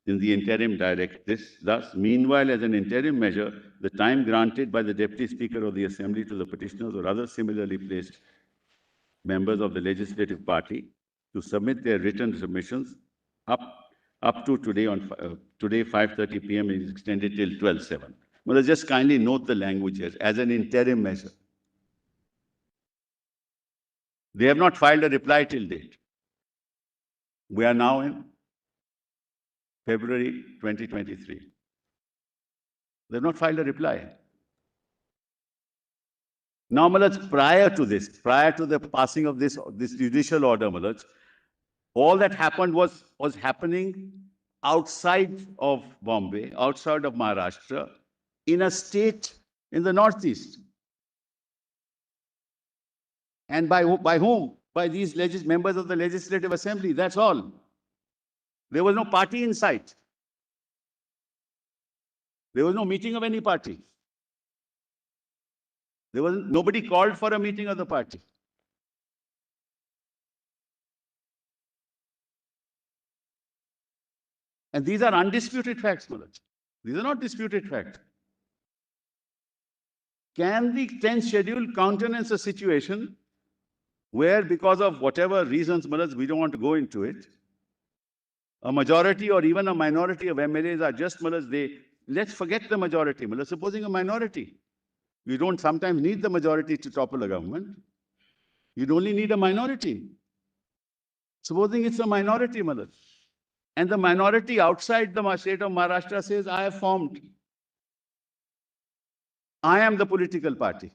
in the interim, direct this. Thus, meanwhile, as an interim measure, the time granted by the Deputy Speaker of the Assembly to the petitioners or other similarly placed members of the legislative party to submit their written submissions up to today, today 5:30 p.m. is extended till 12/7. Well, just kindly note the language here, as an interim measure. They have not filed a reply till date. We are now in February 2023. They have not filed a reply. Now, Malaj, prior to this, prior to the passing of this judicial order, Malaj, all that happened was happening outside of Bombay, outside of Maharashtra, in a state in the northeast. And by whom? By these members of the Legislative Assembly, that's all. There was no party in sight. There was no meeting of any party. There was nobody called for a meeting of the party. And these are undisputed facts, Malaj. These are not disputed facts. Can the 10th schedule countenance a situation where, because of whatever reasons, Malaj, we don't want to go into it, a majority or even a minority of MLAs are just, Malaj, let's forget the majority, Malaj. Supposing a minority, you don't sometimes need the majority to topple a government. You'd only need a minority. Supposing it's a minority, Malaj, and the minority outside the state of Maharashtra says, I have formed. I am the political party.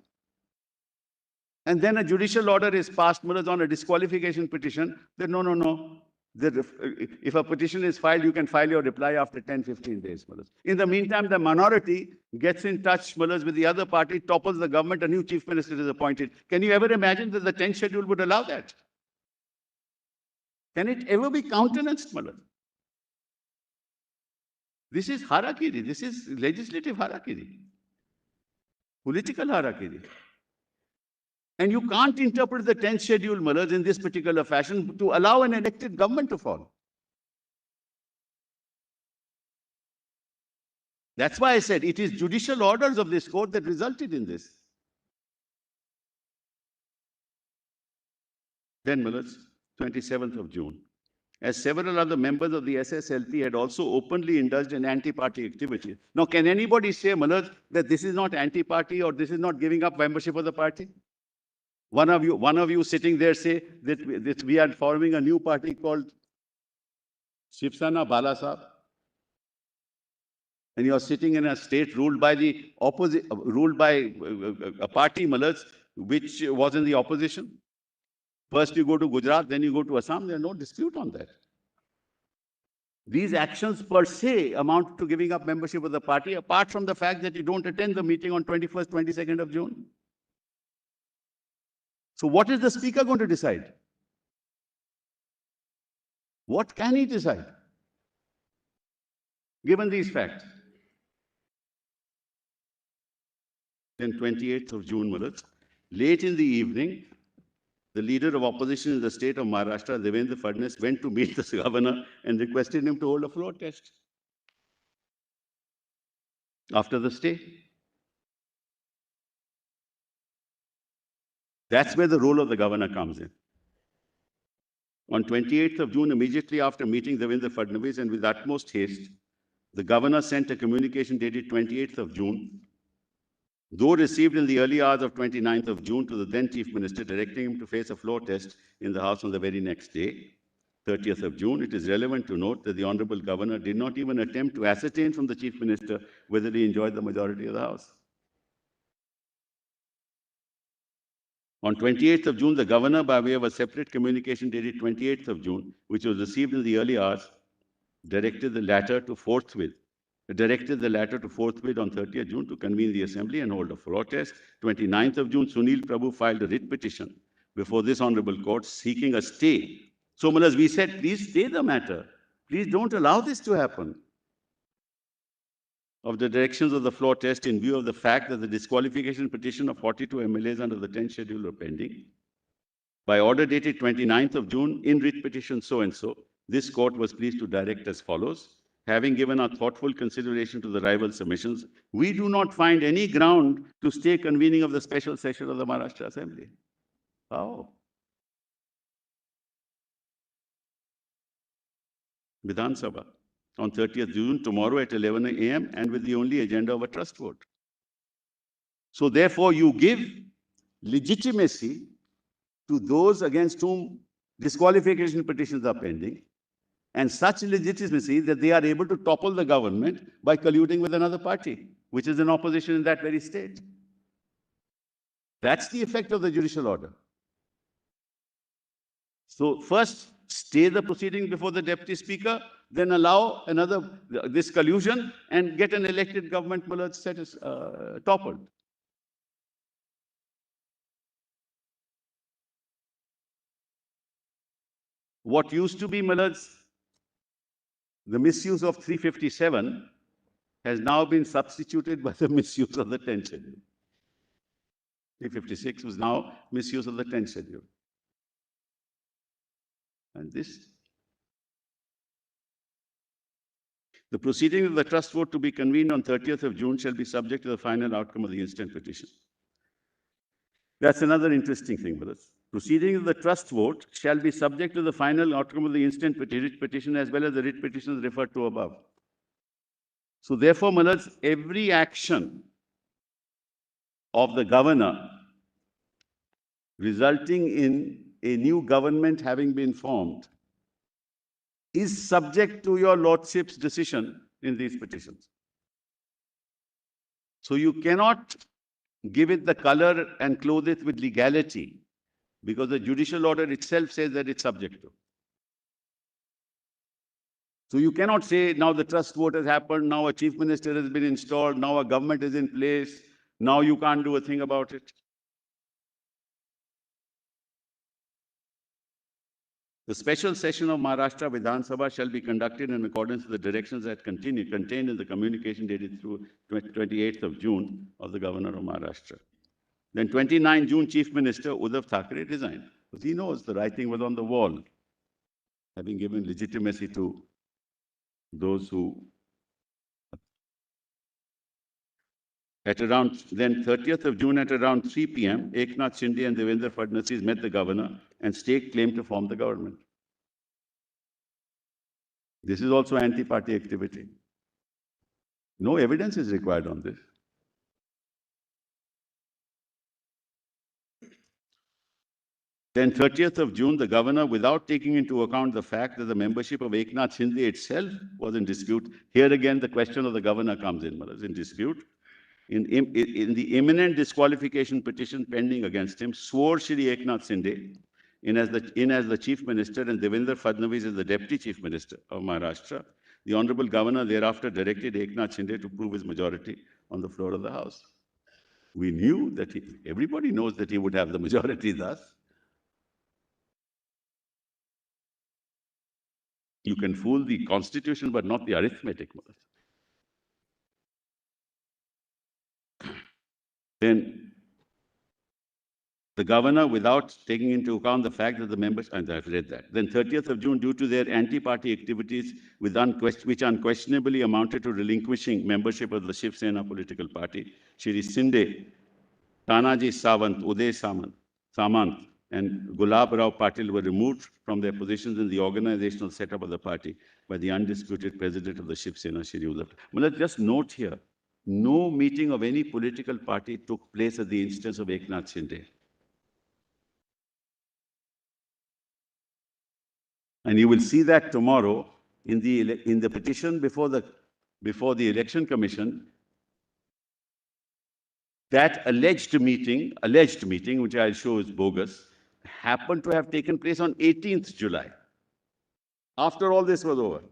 And then a judicial order is passed, Malaj, on a disqualification petition. Then no. If a petition is filed, you can file your reply after 10-15 days, Malaj. In the meantime, the minority gets in touch, Malaj, with the other party, topples the government, a new chief minister is appointed. Can you ever imagine that the 10th schedule would allow that? Can it ever be countenanced, Malaj? This is harakiri. This is legislative harakiri. Political harakiri. And you can't interpret the 10th schedule, Malaj, in this particular fashion to allow an elected government to fall. That's why I said it is judicial orders of this court that resulted in this. Then, Malaj, 27th of June. As several other members of the SSLP had also openly indulged in anti-party activity. Now, can anybody say, Malaj, that this is not anti-party or this is not giving up membership of the party? One of you sitting there say that we are forming a new party called Shiv Sena Bala Sahab. And you are sitting in a state ruled by the opposite, ruled by a party, Malaj, which was in the opposition. First you go to Gujarat, then you go to Assam. There is no dispute on that. These actions per se amount to giving up membership of the party, apart from the fact that you don't attend the meeting on 21st, 22nd of June. So what is the speaker going to decide? What can he decide? Given these facts. Then 28th of June, Maharaj, late in the evening, the leader of opposition in the state of Maharashtra, Devendra Fadnavis, went to meet the governor and requested him to hold a floor test after the stay. That's where the role of the governor comes in. On 28th of June, immediately after meeting Devendra Fadnavis and with utmost haste, the governor sent a communication dated 28th of June, though received in the early hours of 29th of June, to the then Chief Minister, directing him to face a floor test in the House on the very next day, 30th of June. It is relevant to note that the Honorable Governor did not even attempt to ascertain from the Chief Minister whether he enjoyed the majority of the House. On 28th of June, the Governor, by way of a separate communication dated 28th of June, which was received in the early hours, directed the latter to forthwith on 30th June to convene the Assembly and hold a floor test. 29th of June, Sunil Prabhu filed a writ petition before this Honorable Court seeking a stay. So, as we said, please stay the matter. Please don't allow this to happen. Of the directions of the floor test in view of the fact that the disqualification petition of 42 MLAs under the 10th schedule are pending. By order dated 29th of June, in writ petition so-and-so, this court was pleased to direct as follows. Having given our thoughtful consideration to the rival submissions, we do not find any ground to stay convening of the special session of the Maharashtra Assembly. How? Vidhan Sabha on 30th June, tomorrow at 11 a.m. and with the only agenda of a trust vote. So therefore, you give legitimacy to those against whom disqualification petitions are pending, and such legitimacy that they are able to topple the government by colluding with another party, which is in opposition in that very state. That's the effect of the judicial order. So first, stay the proceeding before the Deputy Speaker, then allow this collusion and get an elected government toppled. What used to be the misuse of 357 has now been substituted by the misuse of the 10th schedule. 356 was now misuse of the 10th schedule. And the proceeding of the trust vote to be convened on 30th of June shall be subject to the final outcome of the instant petition. That's another interesting thing, brothers. Proceeding of the trust vote shall be subject to the final outcome of the instant petition as well as the writ petitions referred to above. So therefore, brothers, every action of the governor resulting in a new government having been formed is subject to your lordship's decision in these petitions. So you cannot give it the color and clothe it with legality, because the judicial order itself says that it's subject to. So you cannot say, now the trust vote has happened, now a chief minister has been installed, now a government is in place, now you can't do a thing about it. The special session of Maharashtra Vidhan Sabha shall be conducted in accordance with the directions that contained in the communication dated through 28th of June of the Governor of Maharashtra. Then 29 June, Chief Minister Uddhav Thackeray resigned. Because he knows the writing was on the wall, having given legitimacy to those who... Then 30th of June at around 3 p.m., Eknath Shinde and Devendra Fadnavis met the governor and staked claim to form the government. This is also anti-party activity. No evidence is required on this. Then 30th of June, the governor, without taking into account the fact that the membership of Eknath Shinde itself was in dispute, here again the question of the governor comes in dispute. In the imminent disqualification petition pending against him, swore Shri Eknath Shinde in as the Chief Minister and Devendra Fadnavis as the Deputy Chief Minister of Maharashtra. The Honorable Governor thereafter directed Eknath Shinde to prove his majority on the floor of the House. We knew that everybody knows that he would have the majority thus. You can fool the constitution, but not the arithmetic. Then the governor, without taking into account the fact that the members, and I've read that. Then 30th of June, due to their anti-party activities which unquestionably amounted to relinquishing membership of the Shiv Sena political party, Shri Sinde, Tanaji Sawant, Uday Samant, and Gulab Rao Patil were removed from their positions in the organizational setup of the party by the undisputed president of the Shiv Sena, Shri Uddhav. Well, let's just note here, no meeting of any political party took place at the instance of Eknath Shinde. And you will see that tomorrow in the petition before the Election Commission. That alleged meeting, which I'll show is bogus, happened to have taken place on 18th July, after all this was over.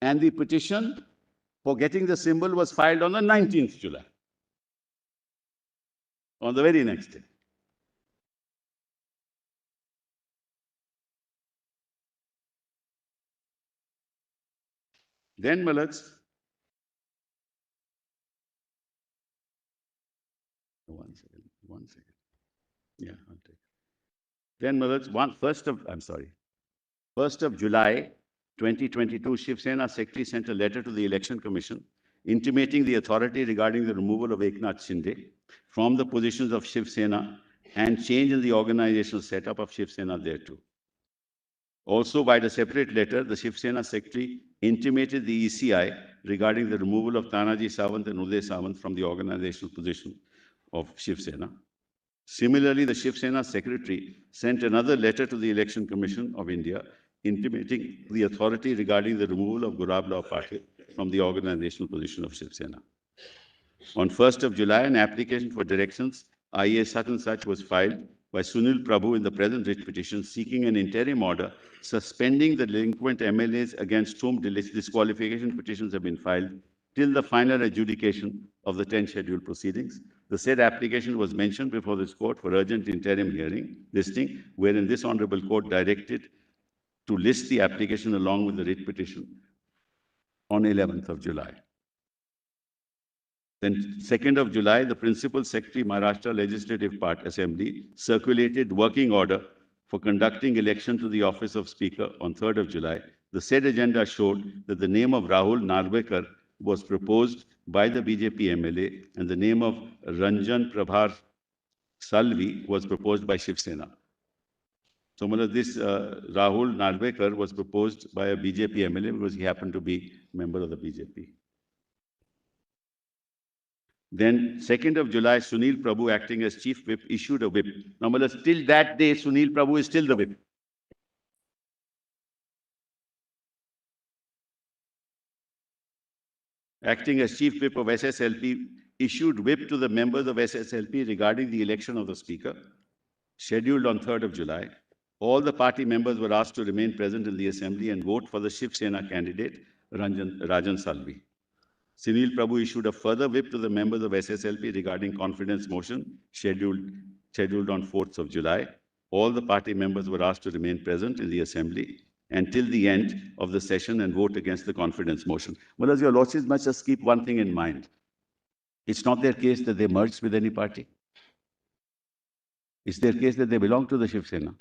And the petition for getting the symbol was filed on the 19th July, on the very next day. Then, Malats, one second. Yeah, I'll take it. Then, Malats, 1st of July, 2022, Shiv Sena Secretary sent a letter to the Election Commission intimating the authority regarding the removal of Eknath Shinde from the positions of Shiv Sena and change in the organizational setup of Shiv Sena thereto. Also, by the separate letter, the Shiv Sena Secretary intimated the ECI regarding the removal of Tanaji Sawant and Uday Samant from the organizational position of Shiv Sena. Similarly, the Shiv Sena Secretary sent another letter to the Election Commission of India intimating the authority regarding the removal of Gulab Rao Patil from the organizational position of Shiv Sena. On 1st of July, an application for directions, IA such and such, was filed by Sunil Prabhu in the present writ petition seeking an interim order suspending the delinquent MLAs against whom disqualification petitions have been filed till the final adjudication of the 10 scheduled proceedings. The said application was mentioned before this court for urgent interim listing, wherein this honorable court directed to list the application along with the writ petition on 11th of July. Then 2nd of July, the Principal Secretary, Maharashtra Legislative Assembly, circulated working order for conducting election to the office of Speaker on 3rd of July. The said agenda showed that the name of Rahul Narvekar was proposed by the BJP MLA and the name of Ranjan Prabhar Salvi was proposed by Shiv Sena. So this Rahul Narvekar was proposed by a BJP MLA because he happened to be a member of the BJP. Then 2nd of July, Sunil Prabhu, acting as Chief Whip, issued a whip. Now, till that day, Sunil Prabhu is still the whip. Acting as Chief Whip of SSLP, issued whip to the members of SSLP regarding the election of the Speaker, scheduled on 3rd of July. All the party members were asked to remain present in the assembly and vote for the Shiv Sena candidate, Rajan Salvi. Sunil Prabhu issued a further whip to the members of SSLP regarding confidence motion, scheduled on 4th of July. All the party members were asked to remain present in the assembly until the end of the session and vote against the confidence motion. Well, as your lordships must just keep one thing in mind. It's not their case that they merged with any party. It's their case that they belong to the Shiv Sena.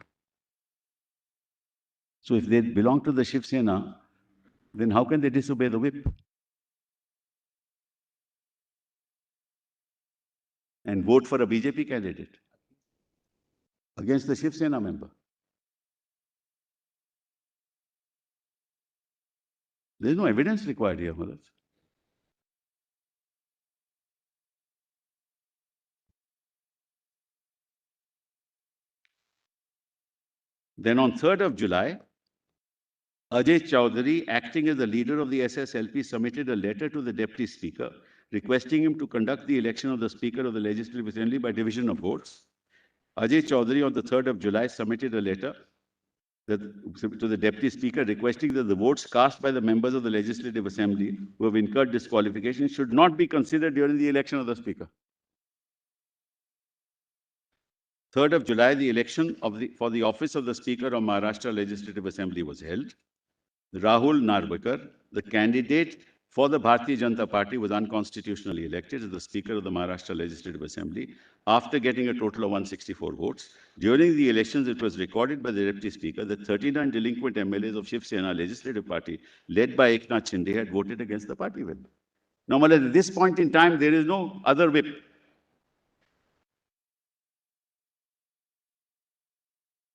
So if they belong to the Shiv Sena, then how can they disobey the whip? And vote for a BJP candidate against the Shiv Sena member? There is no evidence required here, Maharaj. Then on 3rd of July, Ajay Chaudhary, acting as the leader of the SSLP, submitted a letter to the Deputy Speaker requesting him to conduct the election of the Speaker of the Legislative Assembly by division of votes. Ajay Chaudhary on the 3rd of July submitted a letter to the Deputy Speaker requesting that the votes cast by the members of the Legislative Assembly who have incurred disqualification should not be considered during the election of the Speaker. 3rd of July, the election for the office of the Speaker of Maharashtra Legislative Assembly was held. Rahul Narvekar, the candidate for the Bharatiya Janata Party, was unconstitutionally elected as the Speaker of the Maharashtra Legislative Assembly after getting a total of 164 votes. During the elections, it was recorded by the Deputy Speaker that 39 delinquent MLAs of Shiv Sena Legislative Party, led by Eknath Shinde, had voted against the party whip. Now, at this point in time, there is no other whip.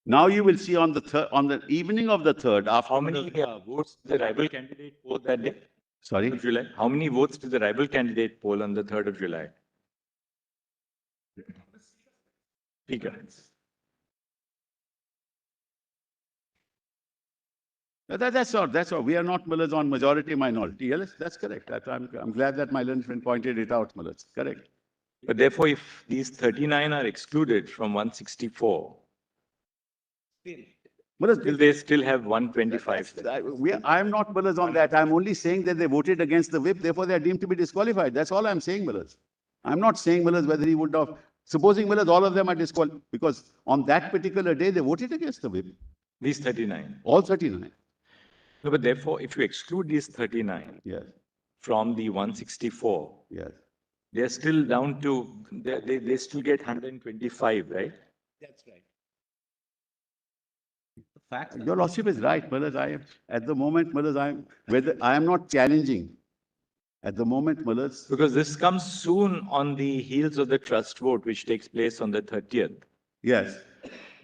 Now you will see on the evening of the 3rd, after How many votes did the rival candidate poll that day? Sorry? Of July. How many votes did the rival candidate poll on the 3rd of July? Speaker. That's all. We are not Mullahs on majority minority. Yes, that's correct. I'm glad that my learned friend pointed it out, Mullahs. Correct. But therefore, if these 39 are excluded from 164, Mullahs, will they still have 125? I am not Mullahs on that. I'm only saying that they voted against the whip, therefore they are deemed to be disqualified. That's all I'm saying, Mullahs. I'm not saying, Mullahs, whether he would have. Supposing, Mullahs, all of them are disqualified, because on that particular day they voted against the whip. These 39. All 39. No, but therefore, if you exclude these 39 Yes. from the 164, Yes. they're still down to, they still get 125, right? That's right. The fact Your Lordship is right, Mullahs. At the moment, Mullahs, I am not challenging. At the moment, Mullahs. Because this comes soon on the heels of the trust vote, which takes place on the 30th. Yes.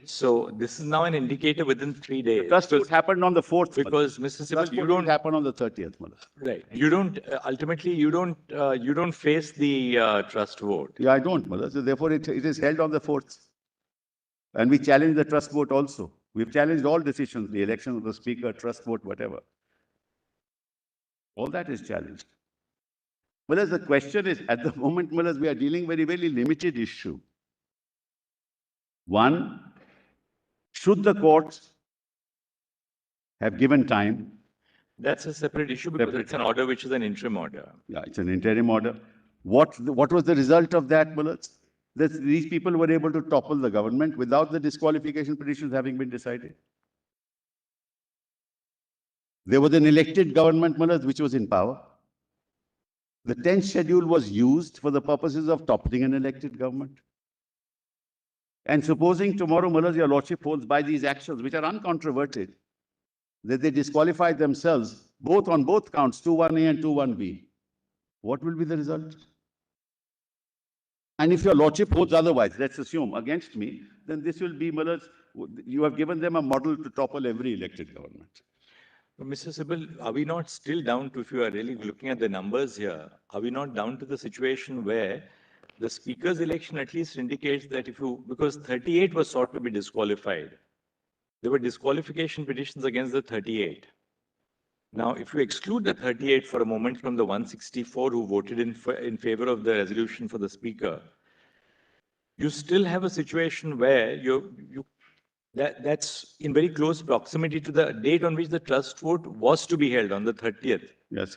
So this is now an indicator within 3 days. Trust vote happened on the 4th. Because Mr. Sybil, you don't happen on the 30th, Mullahs. right. You don't ultimately you don't face the trust vote. Yeah, I don't, Mullahs. So therefore, it is held on the 4th. And we challenge the trust vote also. We've challenged all decisions, the election of the Speaker, trust vote, whatever. All that is challenged. Mullahs, the question is, at the moment, Mullahs, we are dealing very, very limited issue. One, should the courts have given time? That's a separate issue because Separate. it's an order which is an interim order. Yeah, it's an interim order. What was the result of that, Mullahs? That these people were able to topple the government without the disqualification petitions having been decided. There was an elected government, Mullahs, which was in power. The 10th schedule was used for the purposes of toppling an elected government. And supposing tomorrow, Mullahs, your Lordship holds by these actions, which are uncontroverted, that they disqualified themselves on both counts, 21A and 21B, what will be the result? And if your Lordship holds otherwise, let's assume, against me, then this will be, Mullahs, you have given them a model to topple every elected government. Mr. Sybil, are we not still down to, if you are really looking at the numbers here, are we not down to the situation where the Speaker's election at least indicates that because 38 was sought to be disqualified, there were disqualification petitions against the 38. Now, if you exclude the 38 for a moment from the 164 who voted in favor of the resolution for the Speaker, you still have a situation where that's in very close proximity to the date on which the trust vote was to be held on the 30th. Yes.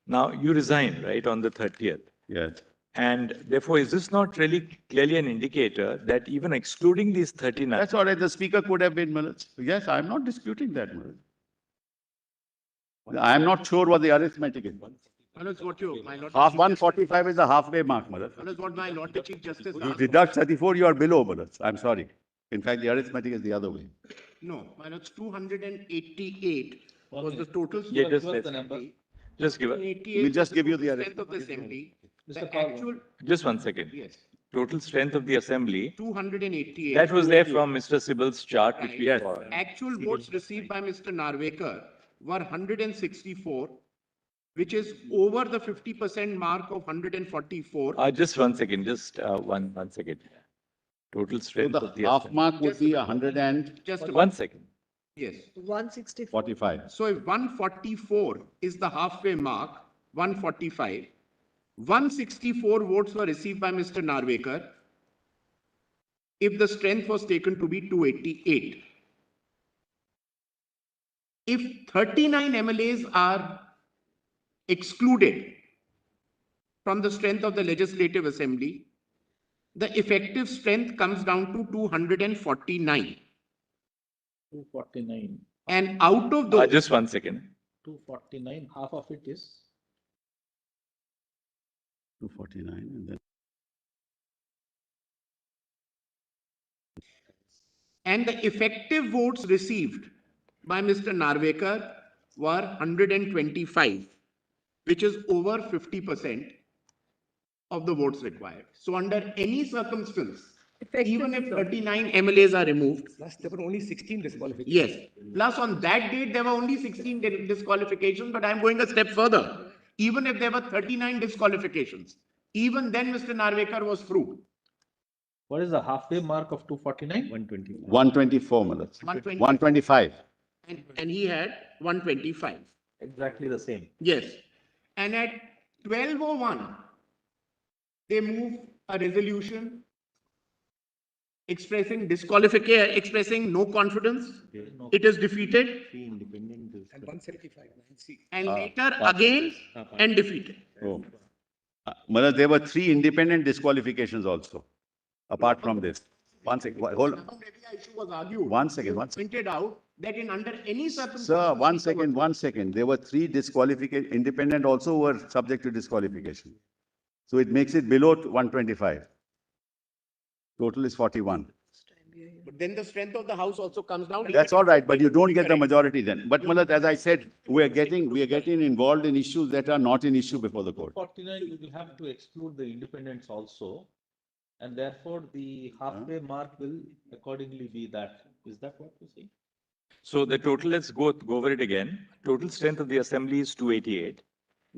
Now, you resign, right, on the 30th. Yes. And therefore, is this not really clearly an indicator that even excluding these 39? That's all right. The Speaker could have been, Mullahs. Yes, I'm not disputing that, Mullahs. I'm not sure what the arithmetic is. Manoj, what my Lord Half 145 is the halfway mark, Mullahs. Manoj, what my Lord the Chief Justice You asked. deduct 34, you are below, Mullahs. I'm sorry. In fact, the arithmetic is the other way. No, my Lord, 288 was the total. Yeah, What's the number? Just give it. 288 We'll just was the give you the total arithmetic. strength of the assembly. Mr. The Paul. actual, Just 1 second. yes, Total strength of the assembly. 288. That was there from Mr. Sybil's chart, which we Right. saw. Actual votes received by Mr. Narvekar were 164, which is over the 50% mark of 144. Just 1 second. Just one second. Total So strength the of the half assembly. mark would be 145. Just about, 1 second. yes. 164. So if 144 is the halfway mark, 145, 164 votes were received by Mr. Narvekar if the strength was taken to be 288. if 39 MLAs are excluded from the strength of the Legislative Assembly, the effective strength comes down to 249. 249. And out of those, Just 1 second. 249, half of it is 249 and then. and the effective votes received by Mr. Narvekar were 125, which is over 50% of the votes required. So under any circumstance, even if 39 MLAs are removed, Plus, there were only 16 disqualifications. yes, plus on that date, there were only 16 disqualifications, but I'm going a step further. Even if there were 39 disqualifications, even then Mr. Narvekar was through. what is the halfway mark of 249? 120. 124, Malas. 120. 125. And he had 125. Exactly the same. Yes. And at 12:01, they move a resolution expressing disqualification, expressing no confidence. It is defeated And 175. and later again and defeated. Oh. Malas, there were 3 independent disqualifications also, apart from this. 1 second, hold on. Now, maybe the issue was argued. 1 second, It 1 was second. pointed out that in under any circumstance. Sir, 1 second, 1 second. There were 3 disqualification, independent also were subject to disqualification. So it makes it below 125. Total is 41. But then the strength of the house also comes down. That's all right, but you don't get the majority then. But Malas, as I said, we are getting involved in issues that are not an issue before the court. 49, you will have to exclude the independents also. And therefore, the halfway mark will accordingly be that. Is that what you say? So the total, let's go over it again. Total strength of the assembly is 288.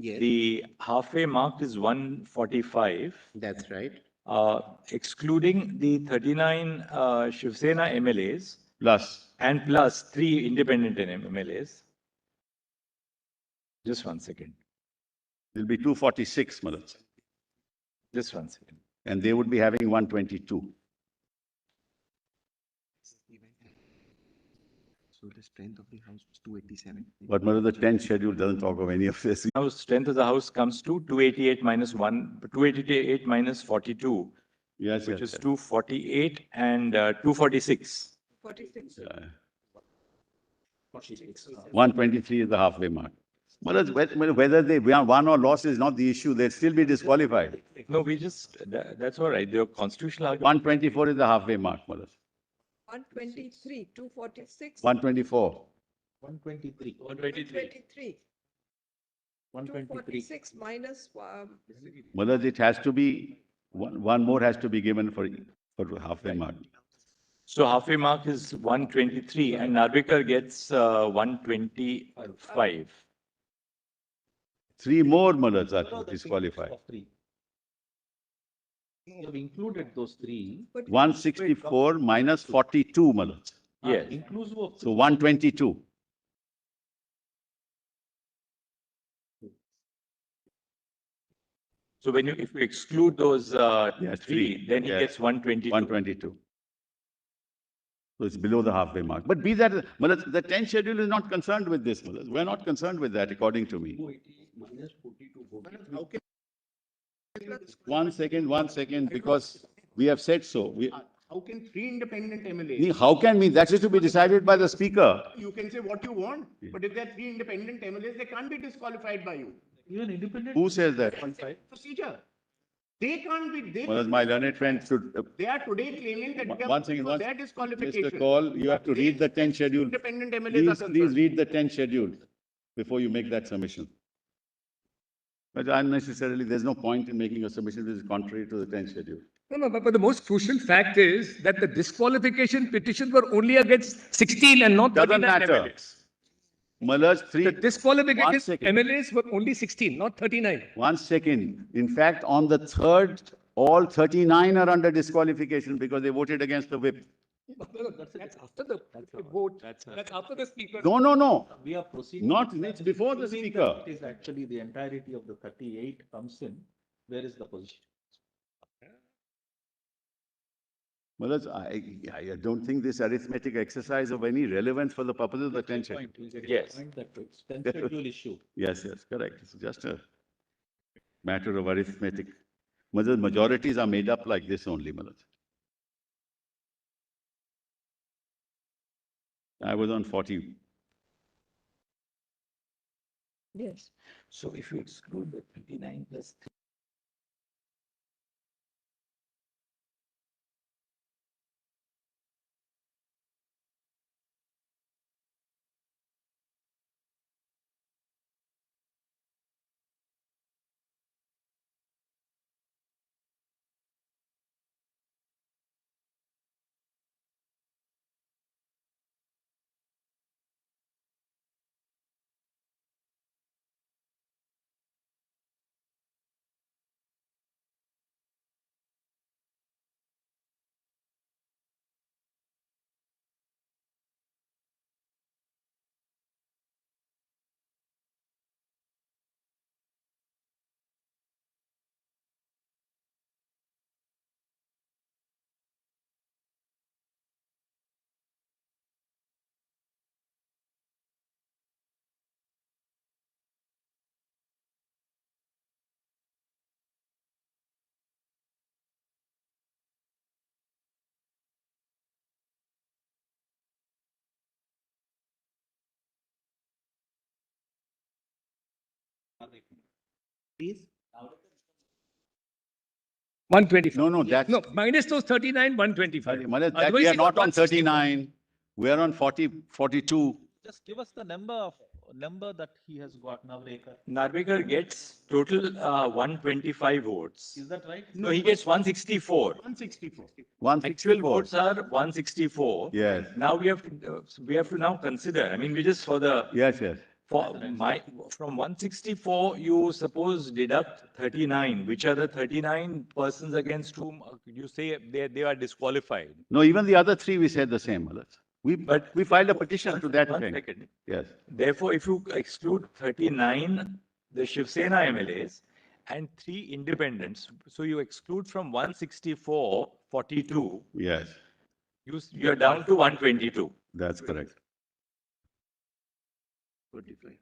Yes, The halfway mark is 145. that's right. Excluding the 39 Shiv Sena MLAs Plus, and plus 3 independent MLAs. Just 1 second. it'll be 246, Malas. Just 1 second. And they would be having 122. So the strength of the house was 287. But Malas, the 10th schedule doesn't talk of any of this. Now strength of the house comes to 288 minus 288 minus 42, Yes, which yes, is yes. 248 and 246. 46. 123 is the halfway mark. Malas, whether they won or lost is not the issue. They'll still be disqualified. No, we just, that's all right. The constitutional argument. 124 is the halfway mark, Malas. 123, 246. 124. 123. 123. 123. 246 minus, Malas, it has to be, one more has to be given for halfway mark. So halfway mark is 123 and Narvekar gets 125. 3 more Malas are disqualified. Of 3. You have included those 3. 164 minus 42 Malas. Yes. Inclusive of. So 122. So when if you exclude those Yes, 3, then he yes. gets 122. 122. So it's below the halfway mark. But be that, Malas, the 10th schedule is not concerned with this, Malas. We're not concerned with that, according to me. How can 1 second, because we have said so. how can 3 independent MLAs? How can we? That is to be decided by the speaker. You can say what you want, but if there are 3 independent MLAs, they can't be disqualified by you. Even independent. Who says that? Procedure. They can't be, Malas, my learned friend should, they are today claiming that we are One second, for one- their disqualification. Mr. Call, you have to read the 10th schedule. Independent MLAs are Please concerned. read the 10th schedule before you make that submission. But unnecessarily, there's no point in making a submission which is contrary to the 10th schedule. No, but the most crucial fact is that the disqualification petitions were only against 16 and not Doesn't 39 matter. MLAs. Malas, The 3, One disqualification second. MLAs were only 16, not 39. 1 second. In fact, on the 3rd, all 39 are under disqualification because they voted against the whip. That's after the vote. That's after the speaker. No. We are proceeding. Not, it's before the Assuming speaker. that It is actually the entirety of the 38 comes in. Where is the position? Well, I don't think this arithmetic exercise of any relevance for the purpose of the tension. Point, we'll get Yes. the point that it's 10th schedule issue. Yes, correct. It's just a matter of arithmetic. Majorities are made up like this only, Malaj. I was on 40. Yes. So if you exclude the 29 plus Please. 125. No, that's. No, minus those 39, 125. Malaj, Otherwise, we are he got not on 164. 39. We are on 40, 42. Just give us the number that he has got, Narvekar. Narvekar gets total 125 votes. Is that right? No, he gets 164. 164. Actual 164. votes are 164. Yes. Now we have to now consider. I mean, we just for the Yes. from 164 you suppose deduct 39. Which are the 39 persons against whom you say they are disqualified? No, even the other three we said the same, Malaj. We filed a petition to that One effect. second. Yes. Therefore, if you exclude 39, the Shiv Sena MLAs and 3 independents, so you exclude from 164, 42, Yes, you are down to 122. that's correct. 45.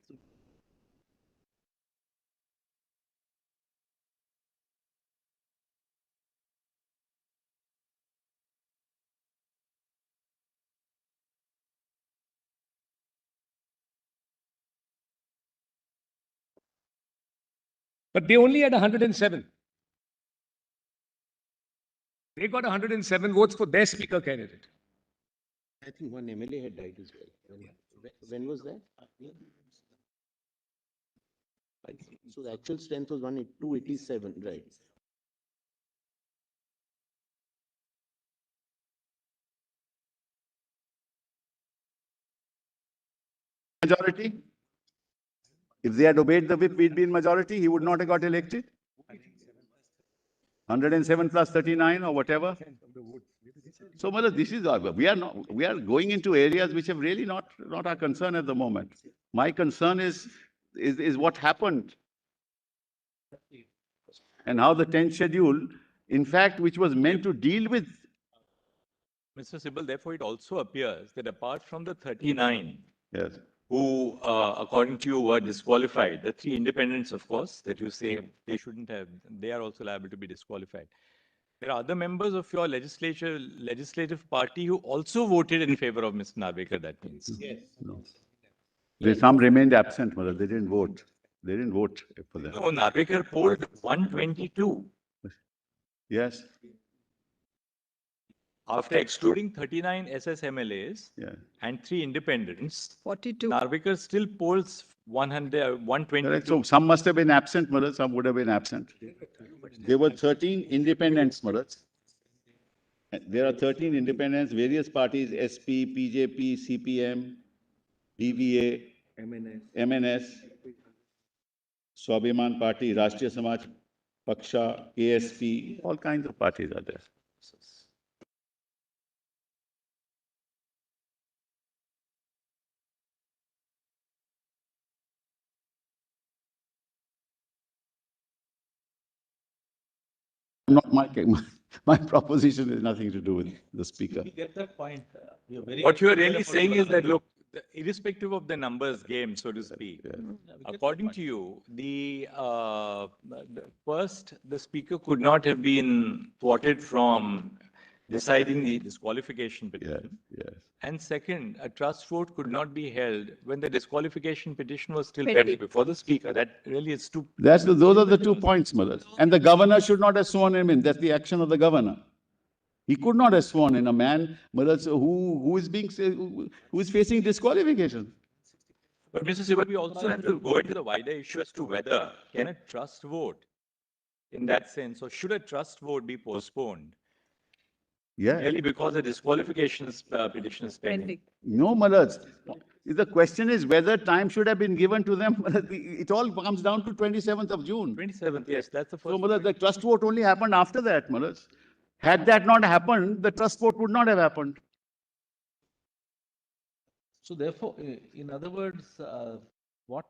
But they only had 107. They got 107 votes for their speaker candidate. I think one MLA had died as well. When was that? So the actual strength was 287, right? Majority? If they had obeyed the whip, we'd be in majority. He would not have got elected. 107 plus 39 or whatever. So, Mother, this is we are going into areas which have really not our concern at the moment. My concern is what happened and how the 10th schedule, in fact, which was meant to deal with. Mr. Sibal, therefore, it also appears that apart from the 39 Yes. who, according to you, were disqualified, the 3 independents, of course, that you say they shouldn't have, they are also liable to be disqualified. There are other members of your legislative party who also voted in favor of Mr. Narvekar, that means. Yes. No. Some remained absent, Mother. They didn't vote. They didn't vote for that. No, Narvekar polled 122. Yes. After excluding 39 SSMLAs Yeah. and 3 independents, 42. Narvekar still polls 122. Correct. So some must have been absent, Mother. Some would have been absent. There were 13 independents, Mother. There are 13 independents, various parties, SP, PJP, CPM, DVA, MNS, Swabhiman Party, Rashtriya Samaj Paksha, KSP, all kinds of parties are there. not my proposition has nothing to do with the speaker. We get that point. You're very What you are clear really about saying is that, the- look, irrespective of the numbers game, so to speak, we get that according point. to you, first, the speaker could not have been thwarted from deciding the disqualification Yes, petition. yes. And second, a trust vote could not be held when the disqualification petition was still Pending. pending before the speaker. That really is too. Those are the 2 points, Mullah. And the governor should not have sworn him in. That's the action of the governor. He could not have sworn in a man, Mullah, who is facing disqualification. But Mr. Siva, we also have to go into the wider issue as to whether can a trust vote in that sense, or should a trust vote be postponed? Yeah. Really because the disqualification petition is pending. Pending. No, Malaj. The question is whether time should have been given to them. It all comes down to 27th of June. 27th, yes, that's the So, first. Malaj, the trust vote only happened after that, Malaj. Had that not happened, the trust vote would not have happened. So therefore, in other words, what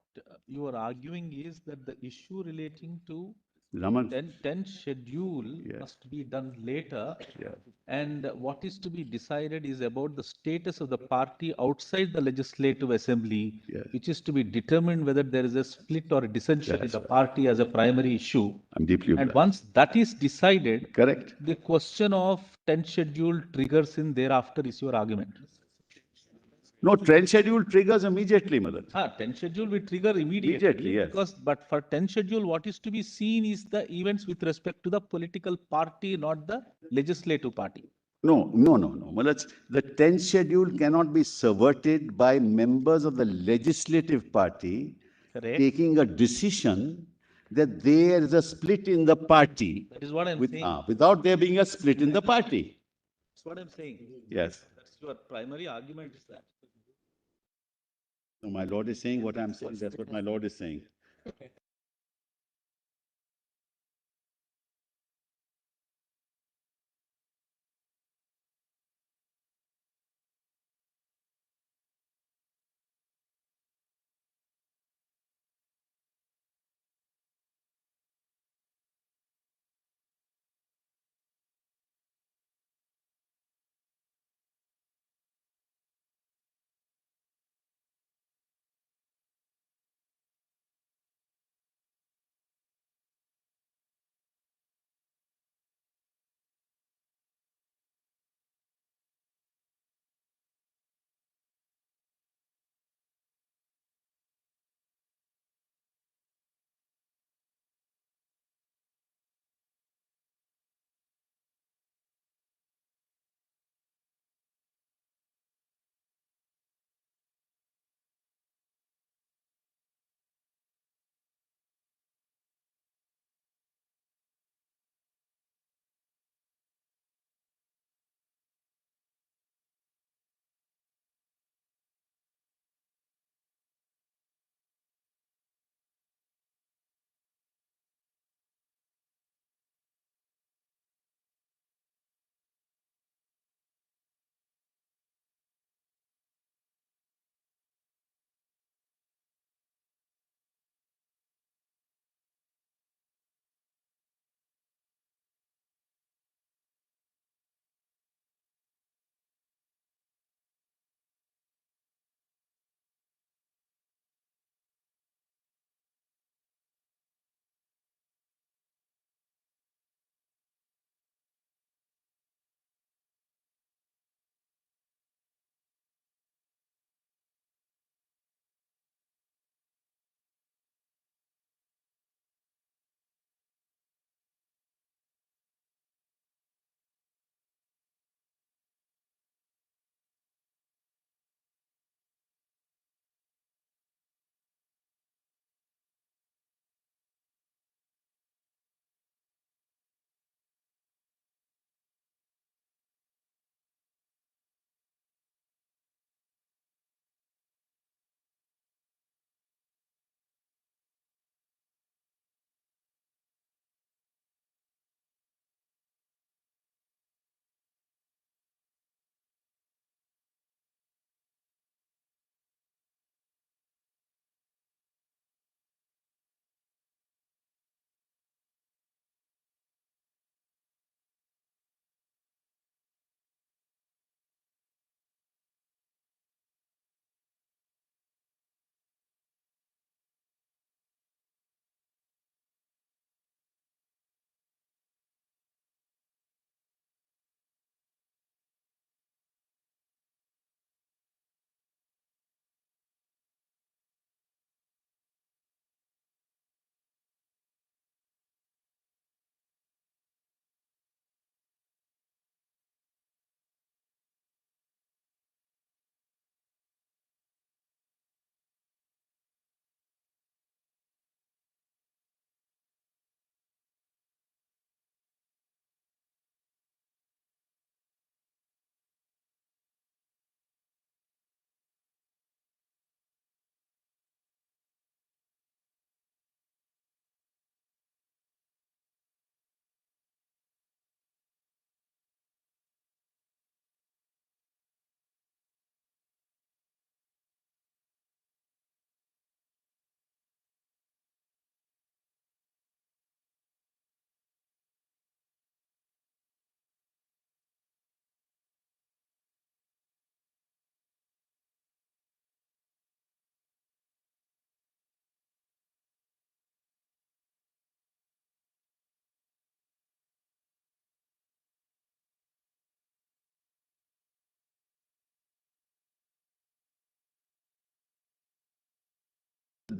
you are arguing is that the issue relating to Raman. 10 schedule Yeah. must be done later. Yeah. And what is to be decided is about the status of the party outside the legislative assembly, Yeah. which is to be determined whether there is a split or a dissension in Yes. the party as a primary issue. I'm deeply And obliged. once that is decided, Correct. the question of 10 schedule triggers in thereafter is your argument. No, trend schedule triggers immediately, Malaj. 10 schedule will trigger immediately. Immediately, yes. But for 10 schedule, what is to be seen is the events with respect to the political party, not the legislative party. No. Malaj, the 10th schedule cannot be subverted by members of the legislative party Correct? taking a decision that there is a split in the party That is what I'm saying. without there being a split in the party. That's what I'm saying. Yes. That's your primary argument is that. So my lord is saying what I'm saying. That's what my lord is saying.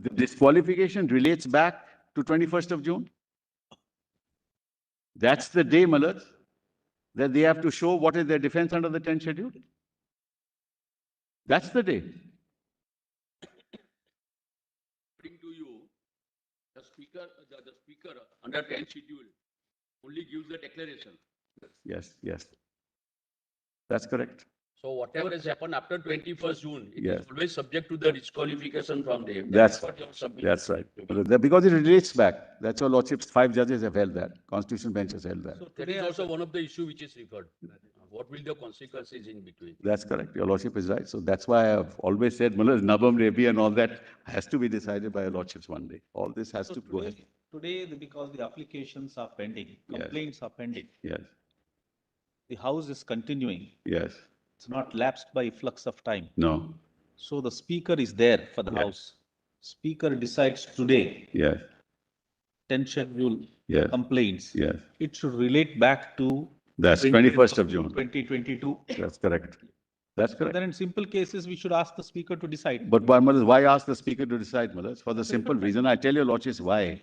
the disqualification relates back to 21st of June. That's the day, Malad, that they have to show what is their defense under the 10th schedule. That's the day. According to you, the speaker under 10th schedule only gives the declaration. Yes, yes. That's correct. So whatever has happened after 21st June, it Yes. is always subject to the disqualification from them. That's what you have submitted. That's right. Because it relates back. That's your lordships. 5 judges have held that. Constitutional bench has held that. So That today is also one of the issue which is referred. What will the consequences in between? That's correct. Your lordship is right. So that's why I've always said, Mullah, Nabam Rebi and all that has to be decided by your lordships one day. All this has to go ahead. Today, because the applications are pending, Yes. complaints are pending, Yes, the House is continuing. yes. It's not lapsed by flux of time. No, So the speaker is there for the Yes. House. Speaker decides today, yes, 10 schedule yes, complaints. yes. It should relate back to That's 21st of June. 2022. That's correct. That's So correct. then in simple cases, we should ask the speaker to decide. But why ask the speaker to decide, Mullah? For the simple reason, I tell your lordships why.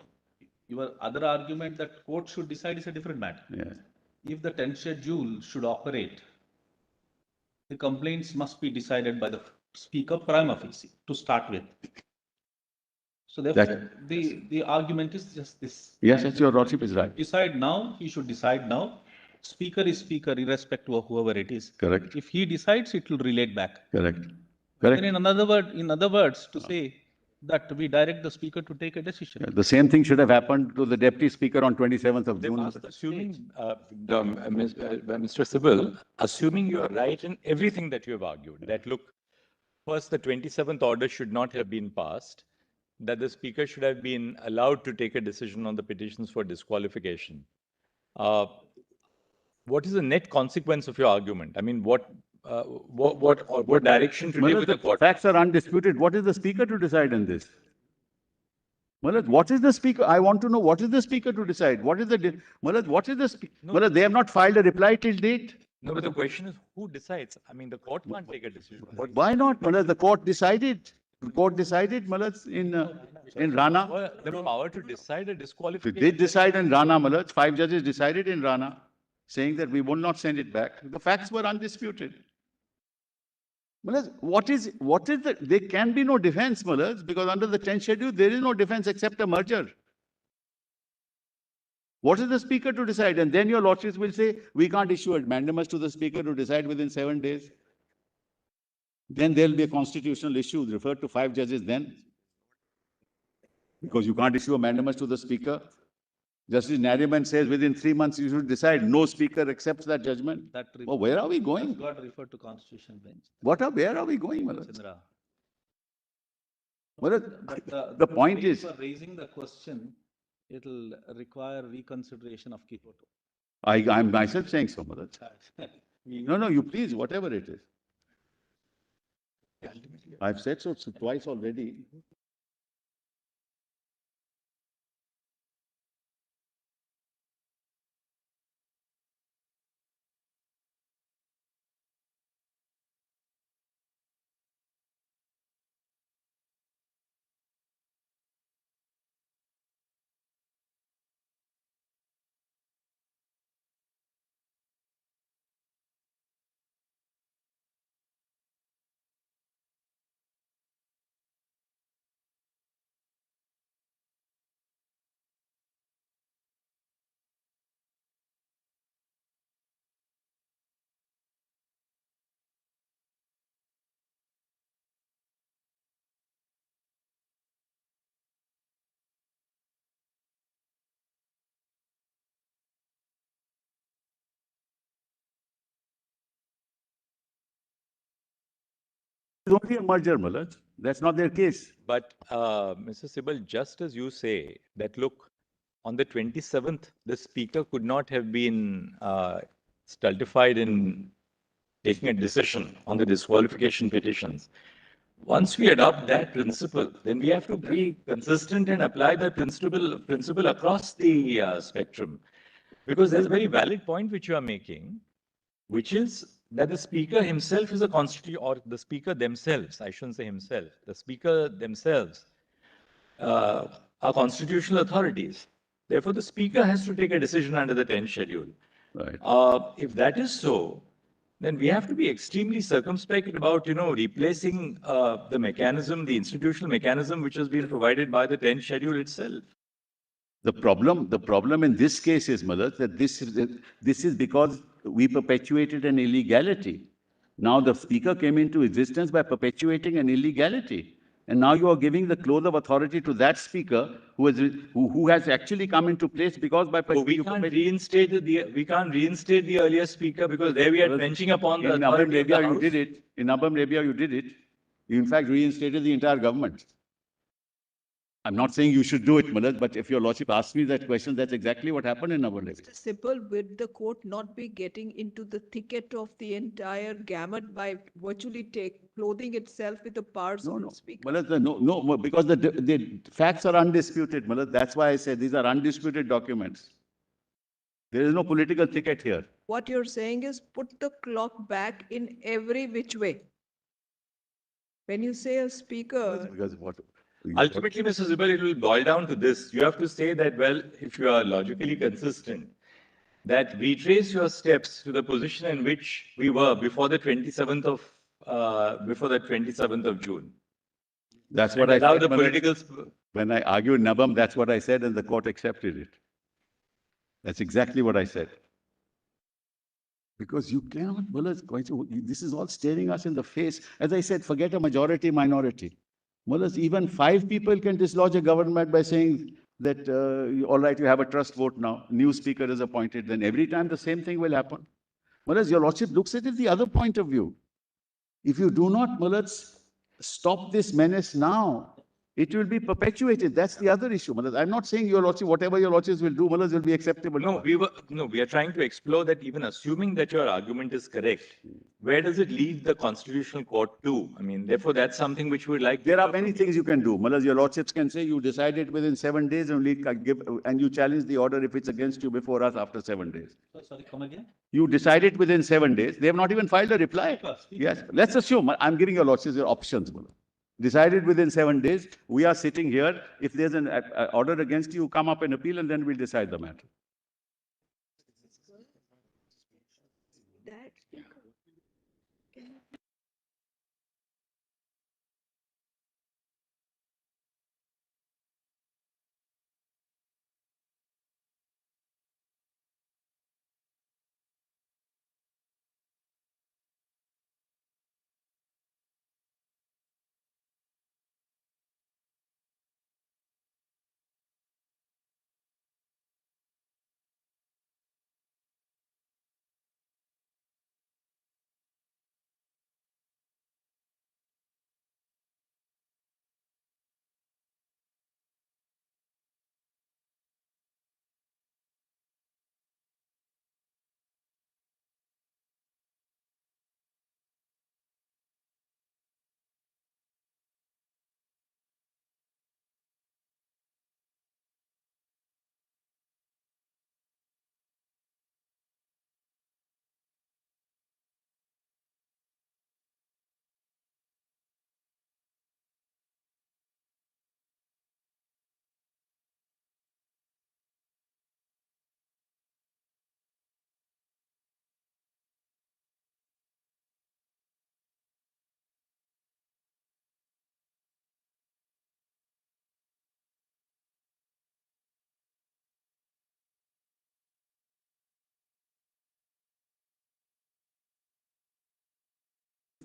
Your other argument that court should decide is a different matter. Yes, If the 10 schedule should operate, the complaints must be decided by the speaker prima facie to start with. So therefore, the argument is just this. yes, your lordship is right. Decide now, he should decide now. Speaker is speaker irrespective of whoever it is. Correct, If he decides, it will relate back. correct, Then correct. in other words, to say that we direct the speaker to take a decision. The same thing should have happened to the deputy speaker on 27th of June. Assuming, Mr. Sybil, assuming you are right in everything that you have argued, that look, first, the 27th order should not have been passed, that the speaker should have been allowed to take a decision on the petitions for disqualification. What is the net consequence of your argument? I mean, what direction to take with the court? Facts are undisputed. What is the speaker to decide in this? Mullah, what is the speaker? I want to know what is the speaker to decide? What is the Mullah, what is the speaker? Mullah, they have not filed a reply till date. No, but the question is who decides? I mean, the court can't take a decision. Why not? Mullah, the court decided. The court decided, Mullah, in Rana. Well, the power to decide a They disqualification. did decide in Rana, Mullah. 5 judges decided in Rana, saying that we will not send it back. The facts were undisputed. Mullah, there can be no defense, Mullah, because under the 10th schedule, there is no defense except a merger. What is the speaker to decide? And then your lordships will say, we can't issue a mandamus to the speaker to decide within 7 days. Then there'll be a constitutional issue referred to 5 judges then. Because you can't issue a mandamus to the speaker. Justice Nariman says within 3 months you should decide. No speaker accepts that judgment. Oh, where are we going? Got referred to constitutional bench. Where are we going, Malad? Chandra. Malad, the point is, For raising the question, it'll require reconsideration of Kyoto. I'm myself saying so, Malad. No, you please, whatever it is. I've said so twice already. It's only a merger, Malad. That's not their case. But, Mr. Sybil, just as you say that, look, on the 27th, the speaker could not have been stultified in taking a decision on the disqualification petitions. Once we adopt that principle, then we have to be consistent and apply that principle across the spectrum. Because there's a very valid point which you are making, which is that the speaker himself is a constituent, or the speaker themselves, I shouldn't say himself, the speaker themselves are constitutional authorities. Therefore, the Speaker has to take a decision under the 10th schedule. Right. If that is so, then we have to be extremely circumspect about, replacing the mechanism, the institutional mechanism which has been provided by the 10th schedule itself. The problem in this case is, Malad, that this is because we perpetuated an illegality. Now the Speaker came into existence by perpetuating an illegality. And now you are giving the cloth of authority to that Speaker who has actually come into place because by But we can't reinstate the earlier Speaker because there we are trenching upon the in authority of the Arabia, you House. did it. In Arabia, you did it. You in fact reinstated the entire government. I'm not saying you should do it, Malad, but if your lordship asks me that question, that's exactly what happened in Arabia. Mr. Sipal, would the court not be getting into the thicket of the entire gamut by virtually clothing itself with the powers of the Speaker? Malad, no, because the facts are undisputed, Malad. That's why I said these are undisputed documents. There is no political thicket here. What you're saying is put the clock back in every which way. When you say a Speaker, Because what? Ultimately, Mr. Sibal, it will boil down to this. You have to say that, well, if you are logically consistent, that retrace your steps to the position in which we were before the 27th of June. That's what I Without said. the political. When I argued Nabam, that's what I said, and the court accepted it. That's exactly what I said. Because you cannot, this is all staring us in the face. As I said, forget a majority, minority. Mullahs, even 5 people can dislodge a government by saying that, all right, you have a trust vote now, new speaker is appointed, then every time the same thing will happen. Mullahs, your lordship looks at it the other point of view. If you do not, Mullahs, stop this menace now, it will be perpetuated. That's the other issue. Mullahs, I'm not saying your lordship, whatever your lordships will do, Mullahs, will be acceptable. No, we are trying to explore that even assuming that your argument is correct, where does it lead the Constitutional Court to? I mean, therefore, that's something which we would like. There are many things you can do. Mullahs, your lordships can say you decided within 7 days and you challenge the order if it's against you before us after 7 days. Sorry, come again? You decided within 7 days. They have not even filed a reply. Speaker. Yes, let's assume, I'm giving your lordships your options, Mullah. Decided within 7 days. We are sitting here. If there's an order against you, come up and appeal and then we'll decide the matter. that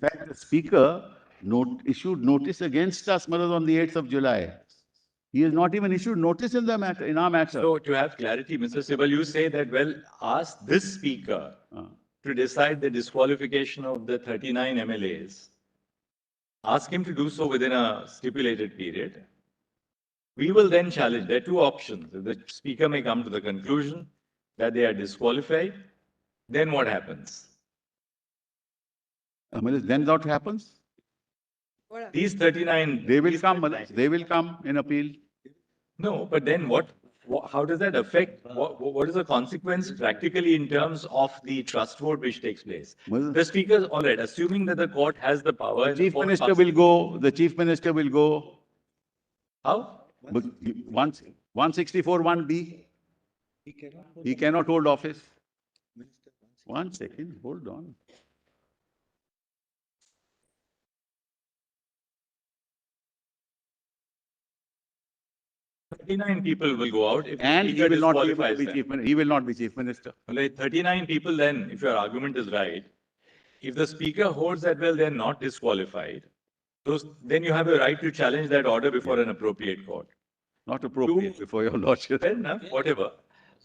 In fact, the speaker issued notice against us, Mullah, on the 8th of July. He has not even issued notice in the matter, in our matter. So to have clarity, Mr. Sibal, you say that, well, ask this Speaker to decide the disqualification of the 39 MLAs. Ask him to do so within a stipulated period. We will then challenge. There are 2 options. If the Speaker may come to the conclusion that they are disqualified, then what happens? Then what happens? These 39. They will come, Mullah. They will come in appeal. No, but then how does that affect, what is the consequence practically in terms of the trust vote which takes place? Well, The Speaker, all right, assuming that the court has the power. The Chief Minister will go, How? But 164(1)(b), he cannot hold office. 1 second, hold on. Thirty-nine people will go out if the And he speaker will not be able to disqualifies be them. chief minister. He will not be chief minister. Like 39 people then, if your argument is right, if the speaker holds that, well, they're not disqualified, then you have a right to challenge that order before an appropriate court. Not appropriate before your lordship. Fair enough, whatever.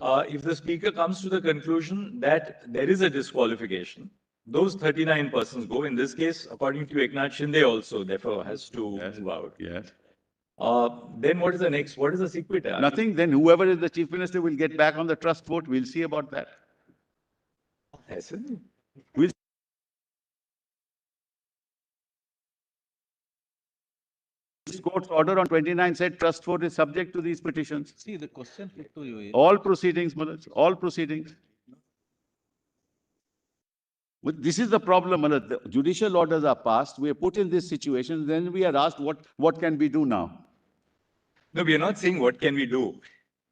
If the speaker comes to the conclusion that there is a disqualification, those 39 persons go. In this case, according to Eknath Shinde also, therefore, has to move out. Yes. Then what is the next? What is the sequita? Nothing, then whoever is the chief minister will get back on the trust vote. We'll see about that. Yes, isn't it? We'll This court's order on 29 said trust vote is subject to these petitions. See, the question put to you is, All proceedings, Manoj, all proceedings. But this is the problem, Manoj. The judicial orders are passed. We are put in this situation. Then we are asked, what can we do now? No, we are not saying what can we do.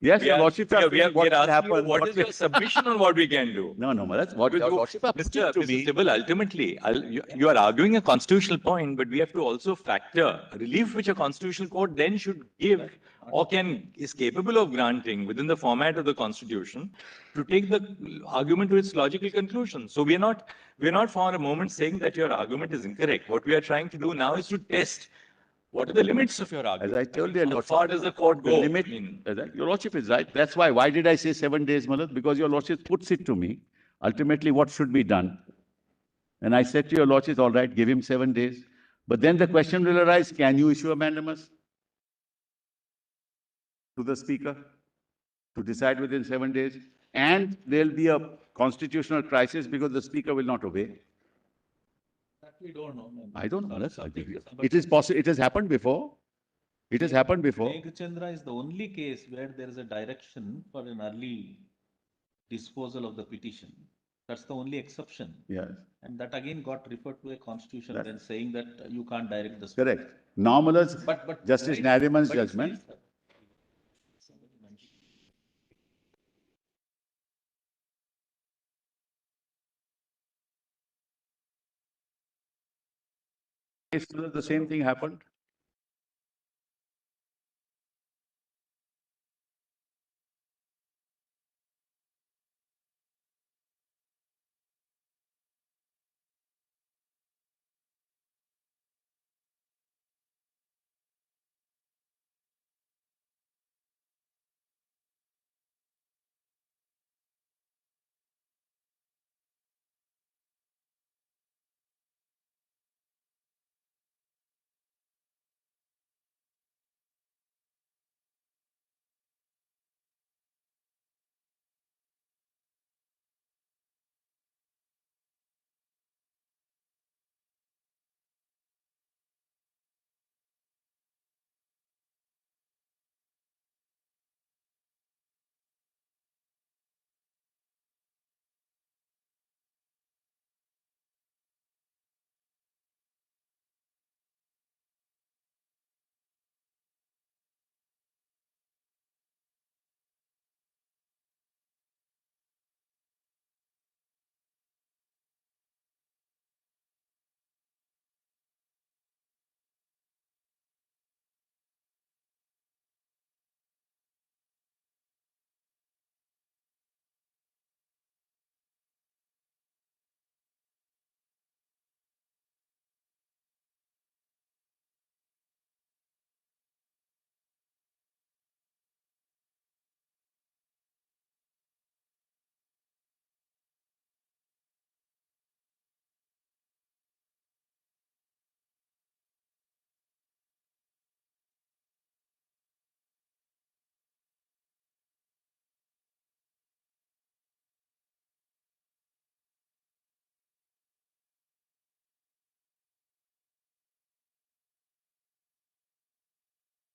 Yes, We your are, lordship we are are, we saying are, what we are will asking you happen. what what is will- your submission on what we can do. No, Manoj, what your lordship are putting Mr. to me. Sybil, ultimately, you are arguing a constitutional point, but we have to also factor relief which a constitutional court then should give or is capable of granting within the format of the constitution to take the argument to its logical conclusion. So we are not for a moment saying that your argument is incorrect. What we are trying to do now is to test what are the limits of your argument. As I told you, How far does the court the go? limit, your lordship is right. That's why did I say 7 days, Manoj? Because your lordship puts it to me. Ultimately, what should be done? And I said to your lordship, all right, give him 7 days. But then the question will arise, can you issue a mandamus to the speaker to decide within 7 days? And there'll be a constitutional crisis because the speaker will not obey. that we don't know. I don't know. That's Something- it is possible. It has happened before. It has happened before. Megachandra is the only case where there is a direction for an early disposal of the petition. That's the only exception. Yes, And that again got referred to a constitution That- then saying that you can't direct the. correct. Normal's But. Justice right, Nariman's but you judgment. see, somebody mentioned- The same thing happened.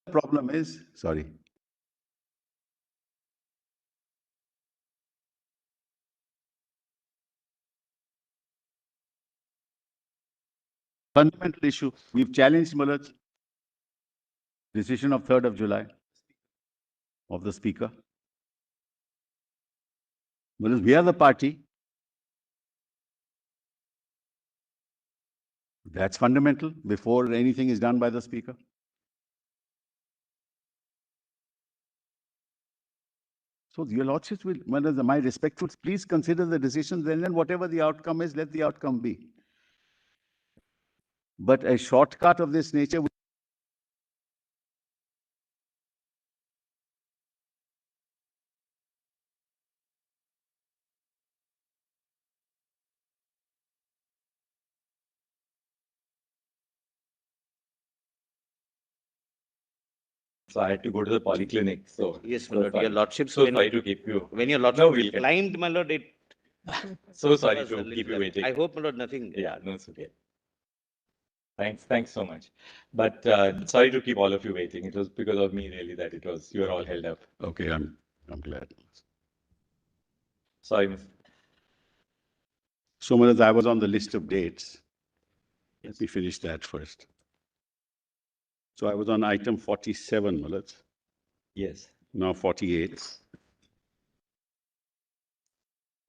The problem is, sorry. Fundamental issue. We've challenged Muller's decision of 3rd of July. of the Speaker. Well, we are the party. That's fundamental before anything is done by the Speaker. So your Lordships will, my respectful, please consider the decisions, then whatever the outcome is, let the outcome be. But a shortcut of this nature. So I had to go to the polyclinic, so. Yes, so my lord, your sorry. lordships. So sorry to keep you. When your No, lordship we'll get- climbed, my lord, it. So sorry was a to little keep you left. waiting. I hope, my lord, nothing. Yeah, no, it's okay. Thanks so much. But sorry to keep all of you waiting. It was because of me really that you were all held up. Okay, I'm glad. Sorry, Mr. So, Manoj, I was on the list of dates. Let me finish that first. So I was on item 47, Manoj, Yes. now 48.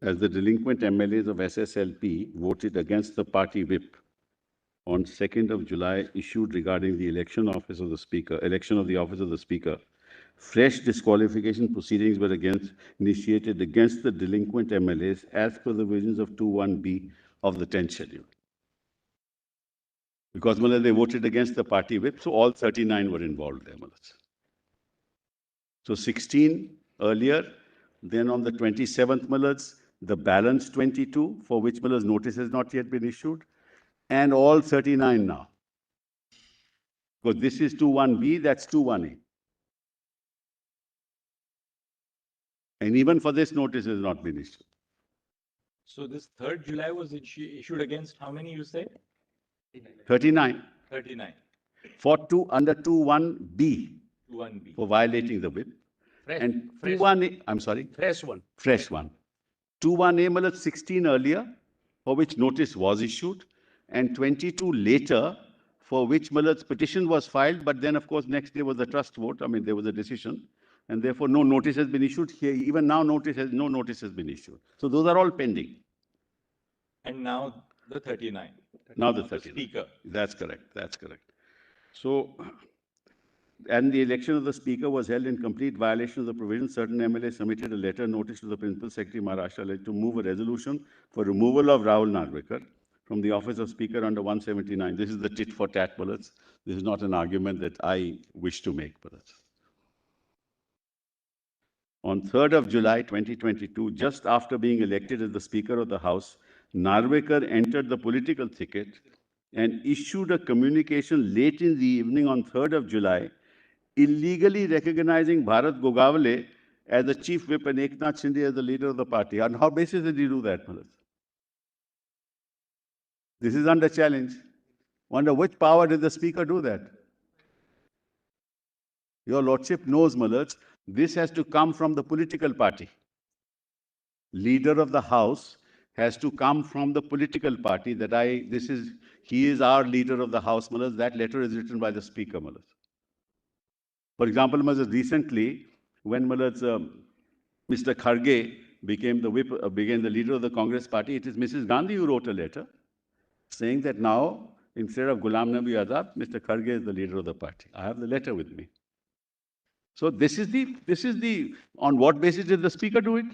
As the delinquent MLAs of SSLP voted against the party whip on 2nd of July issued regarding the election of the office of the Speaker, fresh disqualification proceedings were initiated against the delinquent MLAs as per the provisions of 21B of the 10th schedule. Because they voted against the party whip, so all 39 were involved there. So 16 earlier, then on the 27th, the balance 22, for which notice has not yet been issued, and all 39 now. Because this is 21B, that's 21A. And even for this, notice has not been issued. So this 3rd July was issued against how many you say? 39 39. under 21B 21B. for violating the whip. And 21A, I'm sorry? Fresh one. Fresh one. 21A, 16 earlier, for which notice was issued, and 22 later, for which petition was filed, but then, of course, next day was the trust vote. I mean, there was a decision, and therefore no notice has been issued here. Even now, no notice has been issued. So those are all pending. And now the 39. Now the The 39. Speaker. That's correct. That's correct. So, and the election of the Speaker was held in complete violation of the provisions. Certain MLAs submitted a letter notice to the Principal Secretary Maharashtra to move a resolution for removal of Rahul Narvekar from the office of Speaker under 179. This is the tit for tat bullets. This is not an argument that I wish to make, bullets. On 3rd of July 2022, just after being elected as the Speaker of the House, Narvekar entered the political thicket and issued a communication late in the evening on 3rd of July, illegally recognizing Bharat Gogavale as the chief whip and Eknath Shinde as the leader of the party. On how basis did he do that, Malas? This is under challenge. Under which power did the Speaker do that? Your Lordship knows, Malas, this has to come from the political party. Leader of the House has to come from the political party that he is our leader of the House, Malas. That letter is written by the Speaker, Malas. For example, recently, when Mr. Kharge became the leader of the Congress party, it is Mrs. Gandhi who wrote a letter saying that now, instead of Ghulam Nabi Azad, Mr. Kharge is the leader of the party. I have the letter with me. So on what basis did the Speaker do it?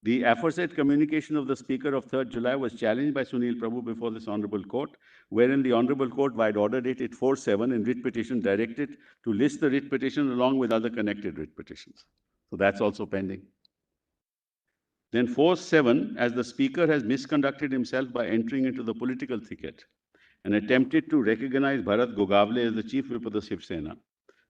The aforesaid communication of the Speaker of 3rd July was challenged by Sunil Prabhu before this Honorable Court, wherein the Honorable Court, by order dated 4/7 in writ petition, directed to list the writ petition along with other connected writ petitions. So that's also pending. Then 4/7, as the Speaker has misconducted himself by entering into the political thicket and attempted to recognize Bharat Gogavale as the chief whip of the Shiv Sena,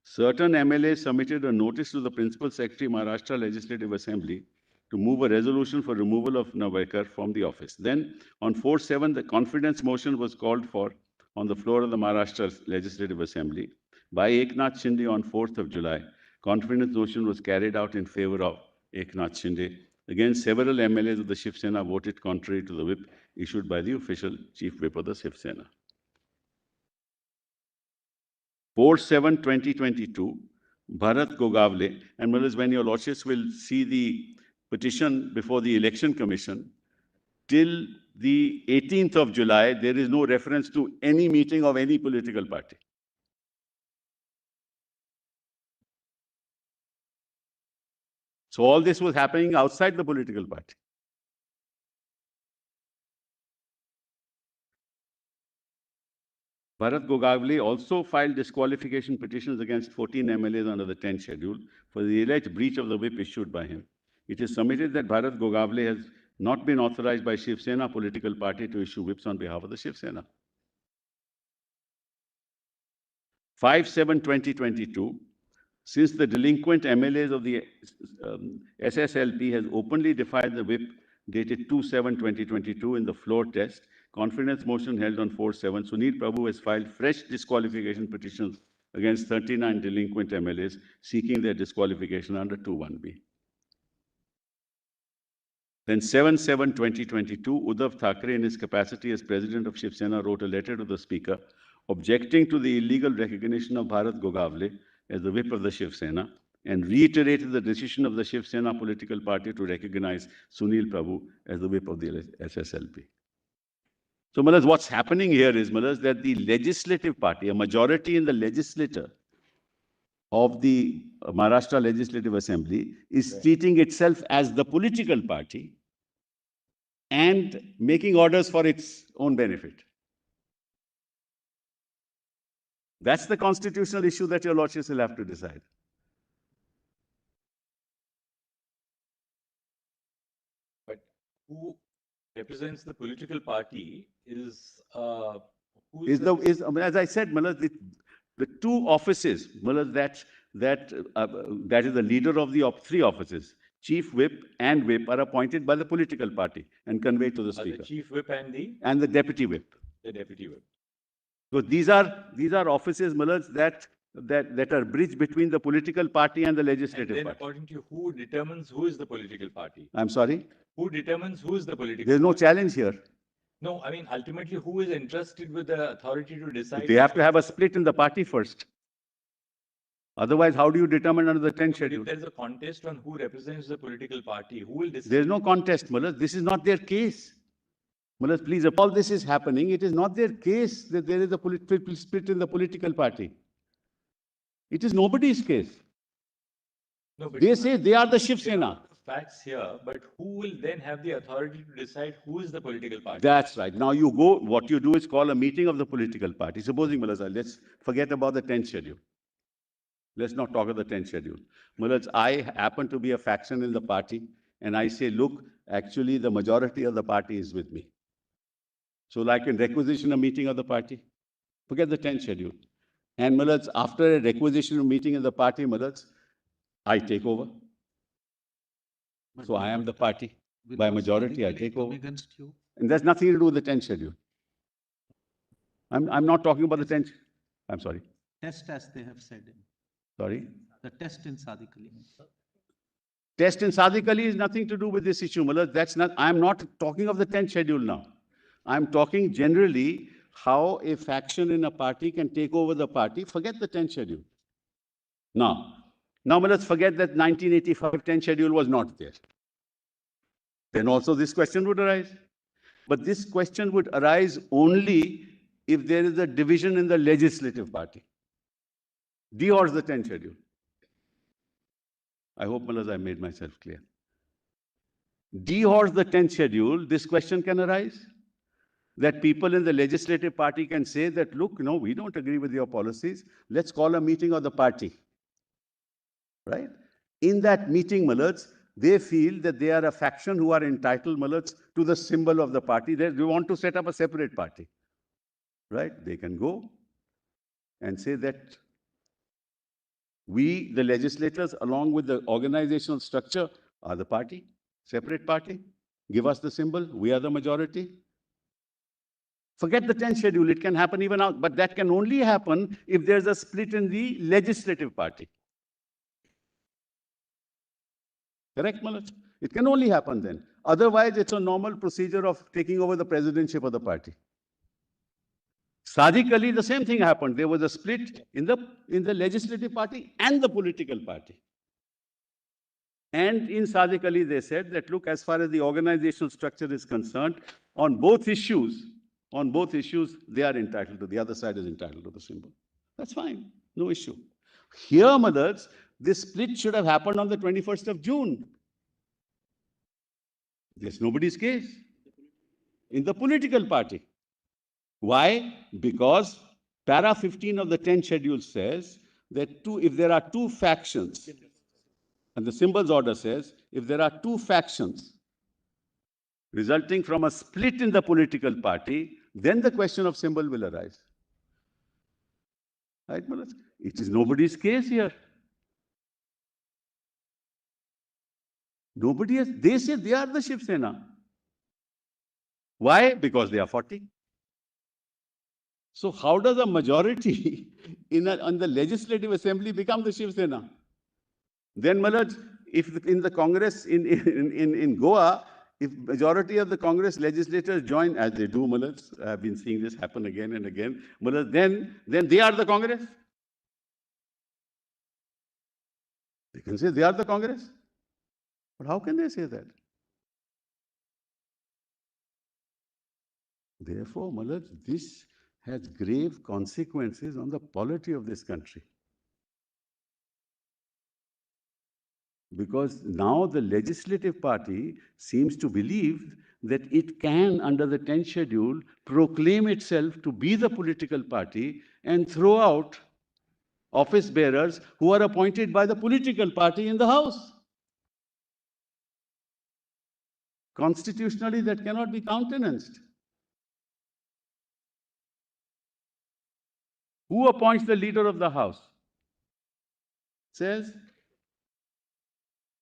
certain MLAs submitted a notice to the Principal Secretary, Maharashtra Legislative Assembly, to move a resolution for removal of Narvekar from the office. Then, on 4/7, the confidence motion was called for on the floor of the Maharashtra Legislative Assembly by Eknath Shinde on 4th of July. Confidence motion was carried out in favor of Eknath Shinde against several MLAs of the Shiv Sena voted contrary to the whip issued by the official chief whip of the Shiv Sena. 4/7/2022, Bharat Gogavle, and when your lordships will see the petition before the Election Commission, till the 18th of July, there is no reference to any meeting of any political party. So all this was happening outside the political party. Bharat Gogavle also filed disqualification petitions against 14 MLAs under the 10th schedule for the alleged breach of the whip issued by him. It is submitted that Bharat Gogavle has not been authorized by Shiv Sena political party to issue whips on behalf of the Shiv Sena. 5/7/2022, since the delinquent MLAs of the SSLP has openly defied the whip dated 2/7/2022 in the floor test, confidence motion held on 4/7, Sunil Prabhu has filed fresh disqualification petitions against 39 delinquent MLAs seeking their disqualification under 2(1)(b). Then 7/7/2022, Uddhav Thackeray, in his capacity as president of Shiv Sena, wrote a letter to the speaker objecting to the illegal recognition of Bharat Gogavle as the whip of the Shiv Sena and reiterated the decision of the Shiv Sena political party to recognize Sunil Prabhu as the whip of the SSLP. So, what's happening here is, that the legislative party, a majority in the legislature of the Maharashtra Legislative Assembly, is treating itself as the political party and making orders for its own benefit. That's the constitutional issue that your lordships will have to decide. But who represents the political party is as I said, the two offices, that is the leader of the three offices, chief whip and whip, are appointed by the political party and conveyed to the speaker. The chief whip and the deputy whip. the deputy whip. So these are offices, that are bridge between the political party and the legislative And then party. according to you, who determines who is the political party? I'm sorry? Who determines who is the political There's no party? challenge here. No, I mean, ultimately, who is entrusted with the authority to decide? They have to have a split in the party first. Otherwise, how do you determine under the 10th But schedule? if there is a contest on who represents the political party, who will decide? There's no contest, This is not their case. Please, if all this is happening, it is not their case that there is a political split in the political party. It is nobody's case. No, but They say they are the Shiv there are Sena. facts here, but who will then have the authority to decide who is the political party? That's right. Now you go, what you do is call a meeting of the political party. Supposing, let's forget about the 10th schedule. Let's not talk of the 10th schedule. I happen to be a faction in the party, and I say, look, actually the majority of the party is with me. So I can requisition a meeting of the party. Forget the 10th schedule. And after a requisition meeting of the party, I take over. So I am the party. By majority, I take over. Against you. And there's nothing to do with the 10th schedule. I'm not talking about the 10th. I'm sorry. Test as they have said. Sorry. The test in Sadiq Ali. Test in Sadiq Ali is nothing to do with this issue. I'm not talking of the 10th schedule now. I'm talking generally how a faction in a party can take over the party. Forget the 10th schedule. Now let's forget that 1985 10th schedule was not there. Then also this question would arise. But this question would arise only if there is a division in the legislative party. Dehors the 10th schedule. I hope, I made myself clear. Dehors the 10th schedule, this question can arise. That people in the legislative party can say that, look, no, we don't agree with your policies. Let's call a meeting of the party. Right? In that meeting, they feel that they are a faction who are entitled, to the symbol of the party. They want to set up a separate party. Right? They can go and say that we, the legislators, along with the organizational structure, are the party, separate party. Give us the symbol. We are the majority. Forget the 10th schedule. It can happen even out, but that can only happen if there's a split in the legislative party. Correct, Malaj? It can only happen then. Otherwise, it's a normal procedure of taking over the presidentship of the party. Sadiq Ali, the same thing happened. There was a split in the legislative party and the political party. And in Sadiq Ali, they said that, look, as far as the organizational structure is concerned, on both issues, they are entitled to, the other side is entitled to the symbol. That's fine, no issue. Here, mothers, this split should have happened on the 21st of June. There's nobody's case in the political party. Why? Because para 15 of the 10 schedule says that if there are two factions, and the symbols order says, if there are two factions resulting from a split in the political party, then the question of symbol will arise. Right, Manoj? It is nobody's case here. Nobody has, they say they are the Shiv Sena. Why? Because they are 40. So how does a majority on the legislative assembly become the Shiv Sena? Then, Malaj, if in the Congress in Goa, if majority of the Congress legislators join, as they do, Malaj, I have been seeing this happen again and again, Malaj, then they are the Congress. They can say they are the Congress. But how can they say that? Therefore, Malaj, this has grave consequences on the polity of this country. Because now the legislative party seems to believe that it can, under the 10th schedule, proclaim itself to be the political party and throw out office bearers who are appointed by the political party in the House. Constitutionally, that cannot be countenanced. Who appoints the leader of the House? Says,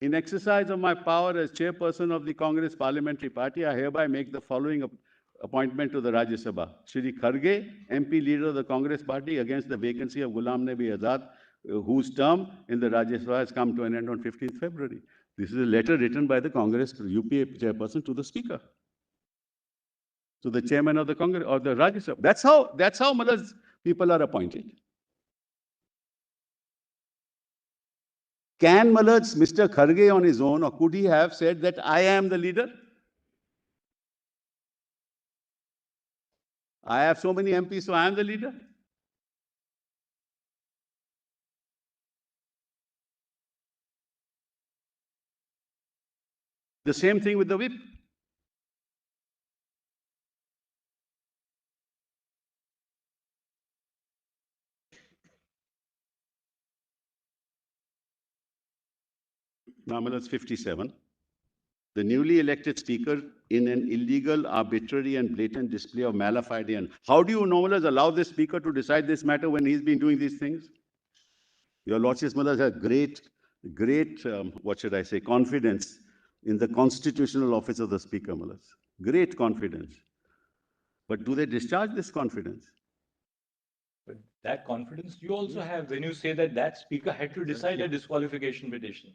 in exercise of my power as chairperson of the Congress Parliamentary Party, I hereby make the following appointment to the Rajya Sabha. Shri Kharge, MP leader of the Congress Party, against the vacancy of Ghulam Nabi Azad, whose term in the Rajya Sabha has come to an end on 15th February. This is a letter written by the Congress UPA chairperson to the Speaker, to the chairman of the Congress or the Rajya Sabha. That's how Malaj people are appointed. Can Malaj, Mr. Kharge on his own, or could he have said that I am the leader? I have so many MPs, so I am the leader? The same thing with the whip. Now, Malaj 57. The newly elected speaker in an illegal, arbitrary and blatant display of malafide. And how do you, Malaj, allow this speaker to decide this matter when he's been doing these things? Your Lordship, Malaj, has great, what should I say, confidence in the constitutional office of the speaker, Malaj. Great confidence. But do they discharge this confidence? But that confidence you also have when you say that that speaker had to decide a disqualification petition.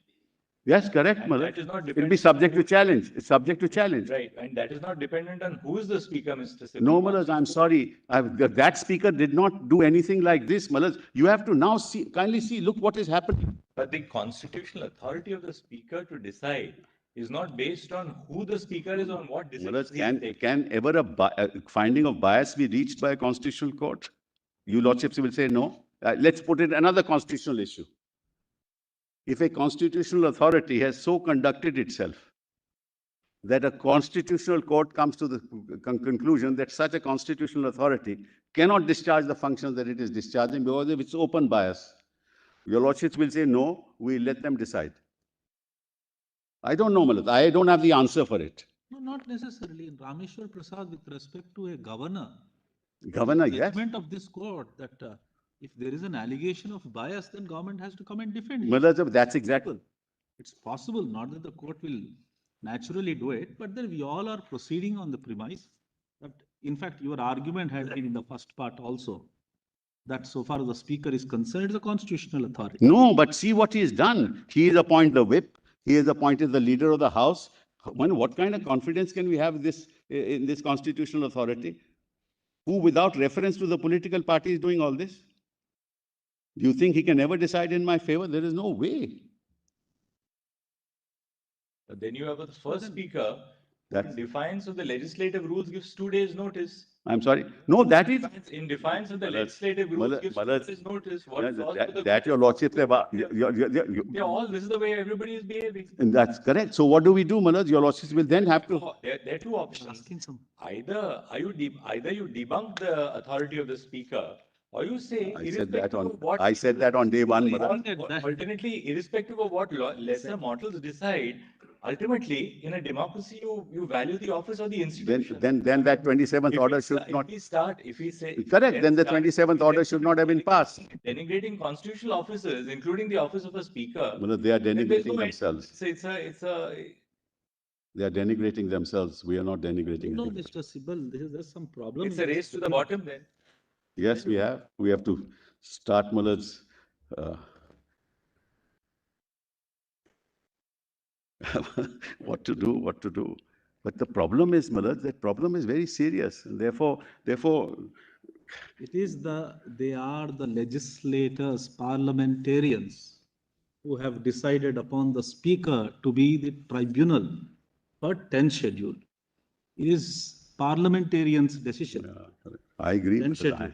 Yes, correct, And Malaj. that is not It will be dependent subject to challenge. It's subject to challenge. Right, and that is not dependent on who is the speaker, Mr. Siva. No, Malaj, I'm sorry. That speaker did not do anything like this, Malaj. You have to now see, kindly see, look what is happening. But the constitutional authority of the speaker to decide is not based on who the speaker is, on what decisions he Malaj, takes. can ever a finding of bias be reached by a constitutional court? You lordships will say no. Let's put it another constitutional issue. If a constitutional authority has so conducted itself that a constitutional court comes to the conclusion that such a constitutional authority cannot discharge the functions that it is discharging because of its open bias, your lordships will say no, we let them decide. I don't know, Malaj. I don't have the answer for it. No, not necessarily. In Rameshwar Prasad, with respect to a governor, Governor, yes. judgment of this court that if there is an allegation of bias, then government has to come and defend it. Malaj, that's exactly. It's possible, not that the court will naturally do it, but then we all are proceeding on the premise that, in fact, your argument had been in the first part also, that so far as the speaker is concerned, it's a constitutional authority. No, but see what he has done. He has appointed the whip. He is appointed the leader of the House. What kind of confidence can we have in this constitutional authority? Who, without reference to the political party, is doing all this? Do you think he can ever decide in my favor? There is no way. But then you have the first speaker who That's- in defiance of the legislative rules gives 2 days notice. I'm sorry. No, that is. In defiance of the Malad, legislative rules Malad, gives 2 Malad, days notice. What That, clause that, for the that your lordship, They're all, this is the way everybody is behaving. and that's correct. So what do we do, Malad? Your lordships will then have to. There are two options. Asking some. Either you debunk the authority of the speaker, or you say I said that irrespective on. of what. I said that on day one, Malad. Alternately, irrespective of what lesser mortals decide, ultimately, in a democracy, you value the office or the institution. Then that 27th order should not. If we say. Correct. Then the 27th order should not have been passed. Denigrating constitutional officers, including the office of a speaker. Malad, they are then there's denigrating no end. themselves. They are denigrating themselves. We are not denigrating No, anybody. Mr. Sibal, there's some problem. It's a race to the bottom then. Yes, we have. We have to start Malad's. What to do. But the problem is, Malad, that problem is very serious. And therefore, They are the legislators, parliamentarians who have decided upon the speaker to be the tribunal for 10th schedule. It is parliamentarians' decision. I agree. Then Malad. schedule.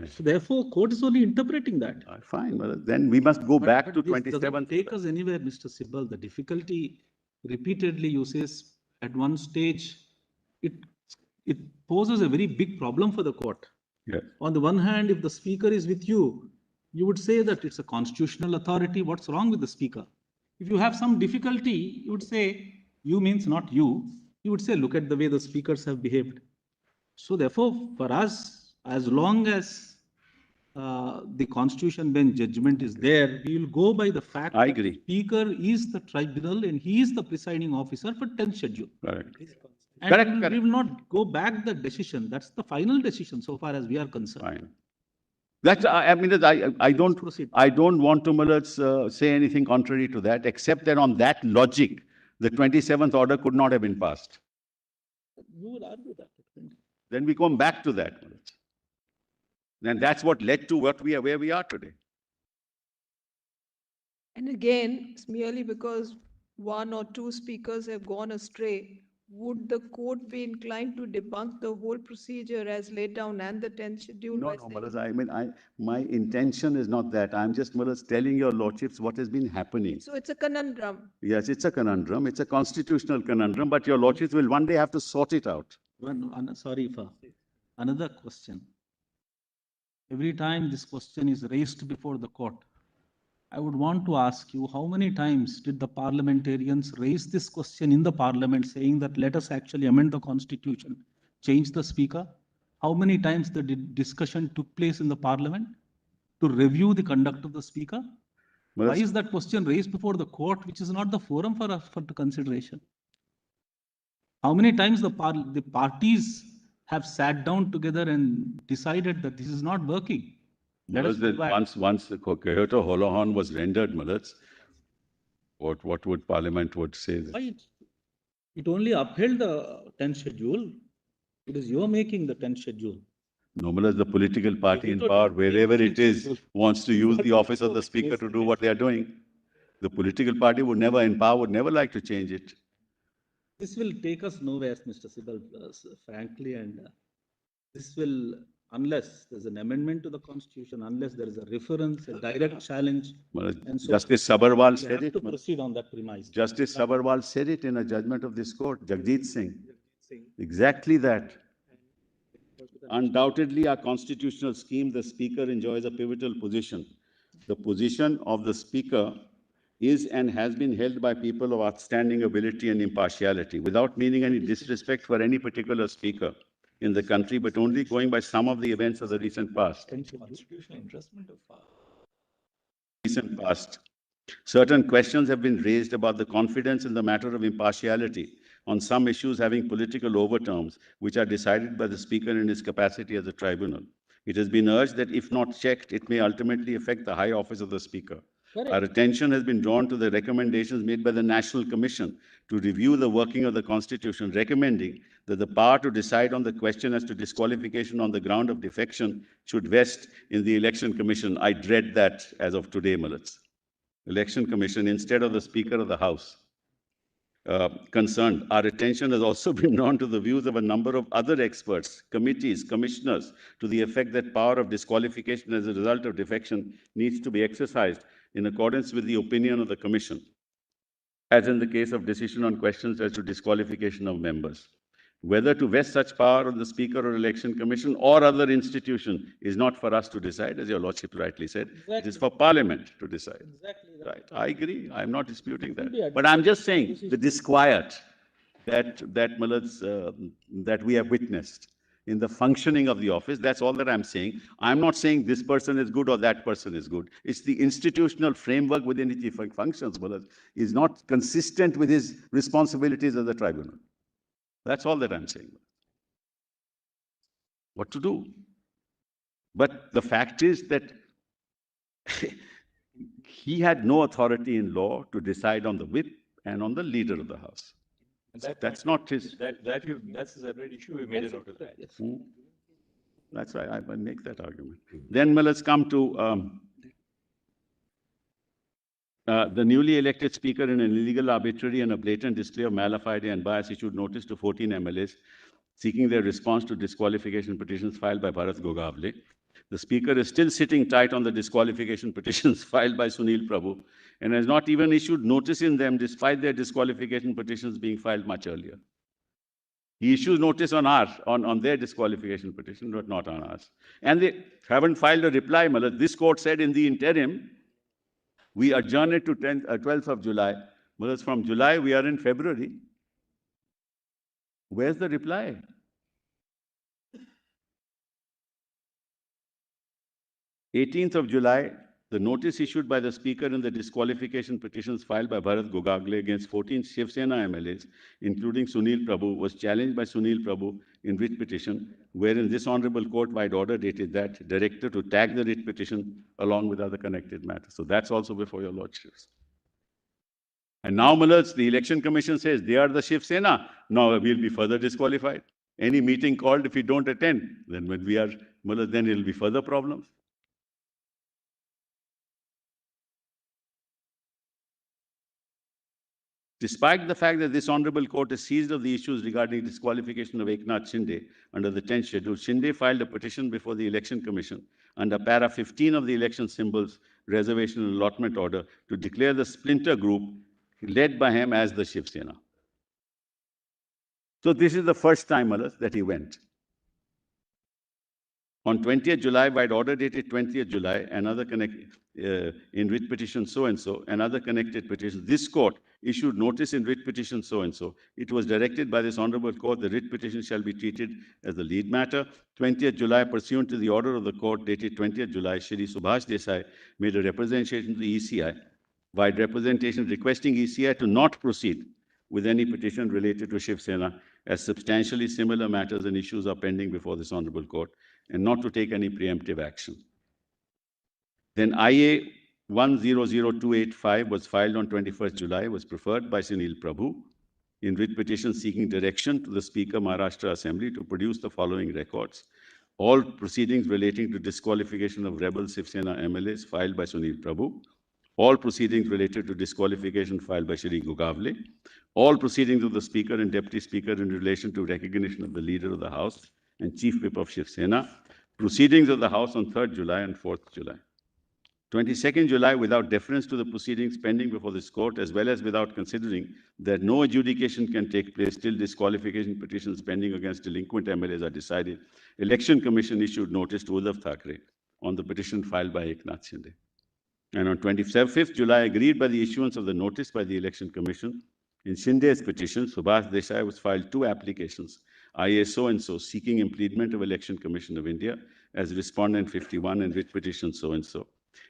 So therefore, court is only interpreting that. Fine, Malad. Then we must go back to But this doesn't 27th. take us anywhere, Mr. Sibal. The difficulty repeatedly you say at one stage, it poses a very big problem for the court. Yeah. On the one hand, if the speaker is with you, you would say that it's a constitutional authority. What's wrong with the speaker? If you have some difficulty, you would say, you means not you. You would say, look at the way the speakers have behaved. So therefore, for us, as long as the Constitution bench judgment is there, we will go by the fact I that agree. the speaker is the tribunal and he is the presiding officer for 10th schedule. Correct. And Correct, we will not go back the decision. That's the final decision so far as we are concerned. Fine. That's, I mean, I don't, Proceed. I don't want to, Malad, say anything contrary to that, except that on that logic, the 27th order could not have been passed. You will argue that. Then we come back to that, Malad. And that's what led to where we are today. And again, it's merely because one or two speakers have gone astray, would the court be inclined to debunk the whole procedure as laid down and the 10th schedule? No, by no, saying- Malad, I mean, my intention is not that. I'm just, Malad, telling your lordships what has been happening. So it's a conundrum. Yes, it's a conundrum. It's a constitutional conundrum, but your lordships will one day have to sort it out. Sorry for another question. Every time this question is raised before the court, I would want to ask you, how many times did the parliamentarians raise this question in the parliament saying that let us actually amend the constitution, change the speaker? How many times the discussion took place in the parliament to review the conduct of the speaker? Well, Why is that question raised before the court, which is not the forum for the consideration? How many times the parties have sat down together and decided that this is not working? Let us go back. Once the Kyoto Holohan was rendered, Malad, what would Parliament would say? Why it only upheld the 10th schedule. It is your making the 10th schedule. No, Malad, the political party in power, wherever it is, wants to use the office of the speaker to do what they are doing. The political party would never, in power, would never like to change it. This will take us nowhere, Mr. Sibal, frankly, and this will, unless there's an amendment to the constitution, unless there is a reference, a direct challenge. Malad, And so Justice Sabharwal we said have it. to Malad. proceed on that premise. Justice Sabharwal said it in a judgment of this court, Jagjeet Singh. Exactly that. Undoubtedly, our constitutional scheme, the speaker enjoys a pivotal position. The position of the speaker is and has been held by people of outstanding ability and impartiality, without meaning any disrespect for any particular speaker in the country, but only going by some of the events of the recent past. Constitutional entrustment of power. Recent past. Certain questions have been raised about the confidence in the matter of impartiality on some issues having political overtones, which are decided by the speaker in his capacity as a tribunal. It has been urged that if not checked, it may ultimately affect the high office of the speaker. Our attention has been drawn to the recommendations made by the National Commission to review the working of the Constitution, recommending that the power to decide on the question as to disqualification on the ground of defection should vest in the Election Commission. I dread that as of today, Malats. Election Commission instead of the Speaker of the House. Concerned. Our attention has also been drawn to the views of a number of other experts, committees, commissioners, to the effect that power of disqualification as a result of defection needs to be exercised in accordance with the opinion of the Commission, as in the case of decision on questions as to disqualification of members. Whether to vest such power on the Speaker or Election Commission or other institution is not for us to decide, as your Lordship rightly said. Exactly. It is for Parliament to decide. Exactly. Right. I agree. I'm not disputing that. But I'm just saying the disquiet that we have witnessed in the functioning of the office, that's all that I'm saying. I'm not saying this person is good or that person is good. It's the institutional framework within which he functions, Mulad, is not consistent with his responsibilities as a tribunal. That's all that I'm saying. What to do? But the fact is that he had no authority in law to decide on the whip and on the leader of the House. That's not his. That's a separate issue. We made it out of that. That's right. I will make that argument. Then let's come to the newly elected Speaker, in an illegal, arbitrary, and a blatant display of malafide and bias, issued notice to 14 MLAs seeking their response to disqualification petitions filed by Bharat Gogavle. The Speaker is still sitting tight on the disqualification petitions filed by Sunil Prabhu and has not even issued notice in them, despite their disqualification petitions being filed much earlier. He issues notice on their disqualification petition, but not on ours. And they haven't filed a reply, Malad. This court said in the interim, we adjourn it to 12th of July. Well, from July, we are in February. Where's the reply? "18th of July, the notice issued by the Speaker in the disqualification petitions filed by Bharat Gogavle against 14 Shiv Sena MLAs, including Sunil Prabhu, was challenged by Sunil Prabhu in writ petition, wherein this Honorable Court, by order dated that, directed to tag the writ petition along with other connected matters." So that's also before your Lordships. And now, Malats, the Election Commission says they are the Shiv Sena. Now we'll be further disqualified. Any meeting called, if we don't attend, then when we are, Malats, then it'll be further problems. Despite the fact that this Honorable Court is seized of the issues regarding disqualification of Eknath Shinde under the 10th schedule, Shinde filed a petition before the Election Commission under para 15 of the election symbols reservation and allotment order to declare the splinter group led by him as the Shiv Sena. So this is the first time, Malas, that he went. On 20th July, by order dated 20th July, another in writ petition so-and-so, another connected petition. This court issued notice in writ petition so-and-so. It was directed by this Honorable Court, the writ petition shall be treated as the lead matter. 20th July, pursuant to the order of the court dated 20th July, Shri Subhash Desai made a representation to the ECI, by representation requesting ECI to not proceed with any petition related to Shiv Sena, as substantially similar matters and issues are pending before this Honorable Court, and not to take any preemptive action. Then IA 100285 was filed on 21st July, was preferred by Sunil Prabhu in writ petition seeking direction to the Speaker, Maharashtra Assembly, to produce the following records. All proceedings relating to disqualification of rebel Shiv Sena MLAs filed by Sunil Prabhu. All proceedings related to disqualification filed by Shri Gogavle. All proceedings of the Speaker and Deputy Speaker in relation to recognition of the Leader of the House and Chief Whip of Shiv Sena. Proceedings of the House on 3rd July and 4th July. 22nd July, without deference to the proceedings pending before this court, as well as without considering that no adjudication can take place till disqualification petitions pending against delinquent MLAs are decided, Election Commission issued notice to Uddhav Thackeray on the petition filed by Eknath Shinde. And on 25th July, agreed by the issuance of the notice by the Election Commission, in Shinde's petition, Subhash Desai was filed 2 applications, IA so-and-so, seeking impleadment of Election Commission of India as respondent 51 and writ petition so-and-so,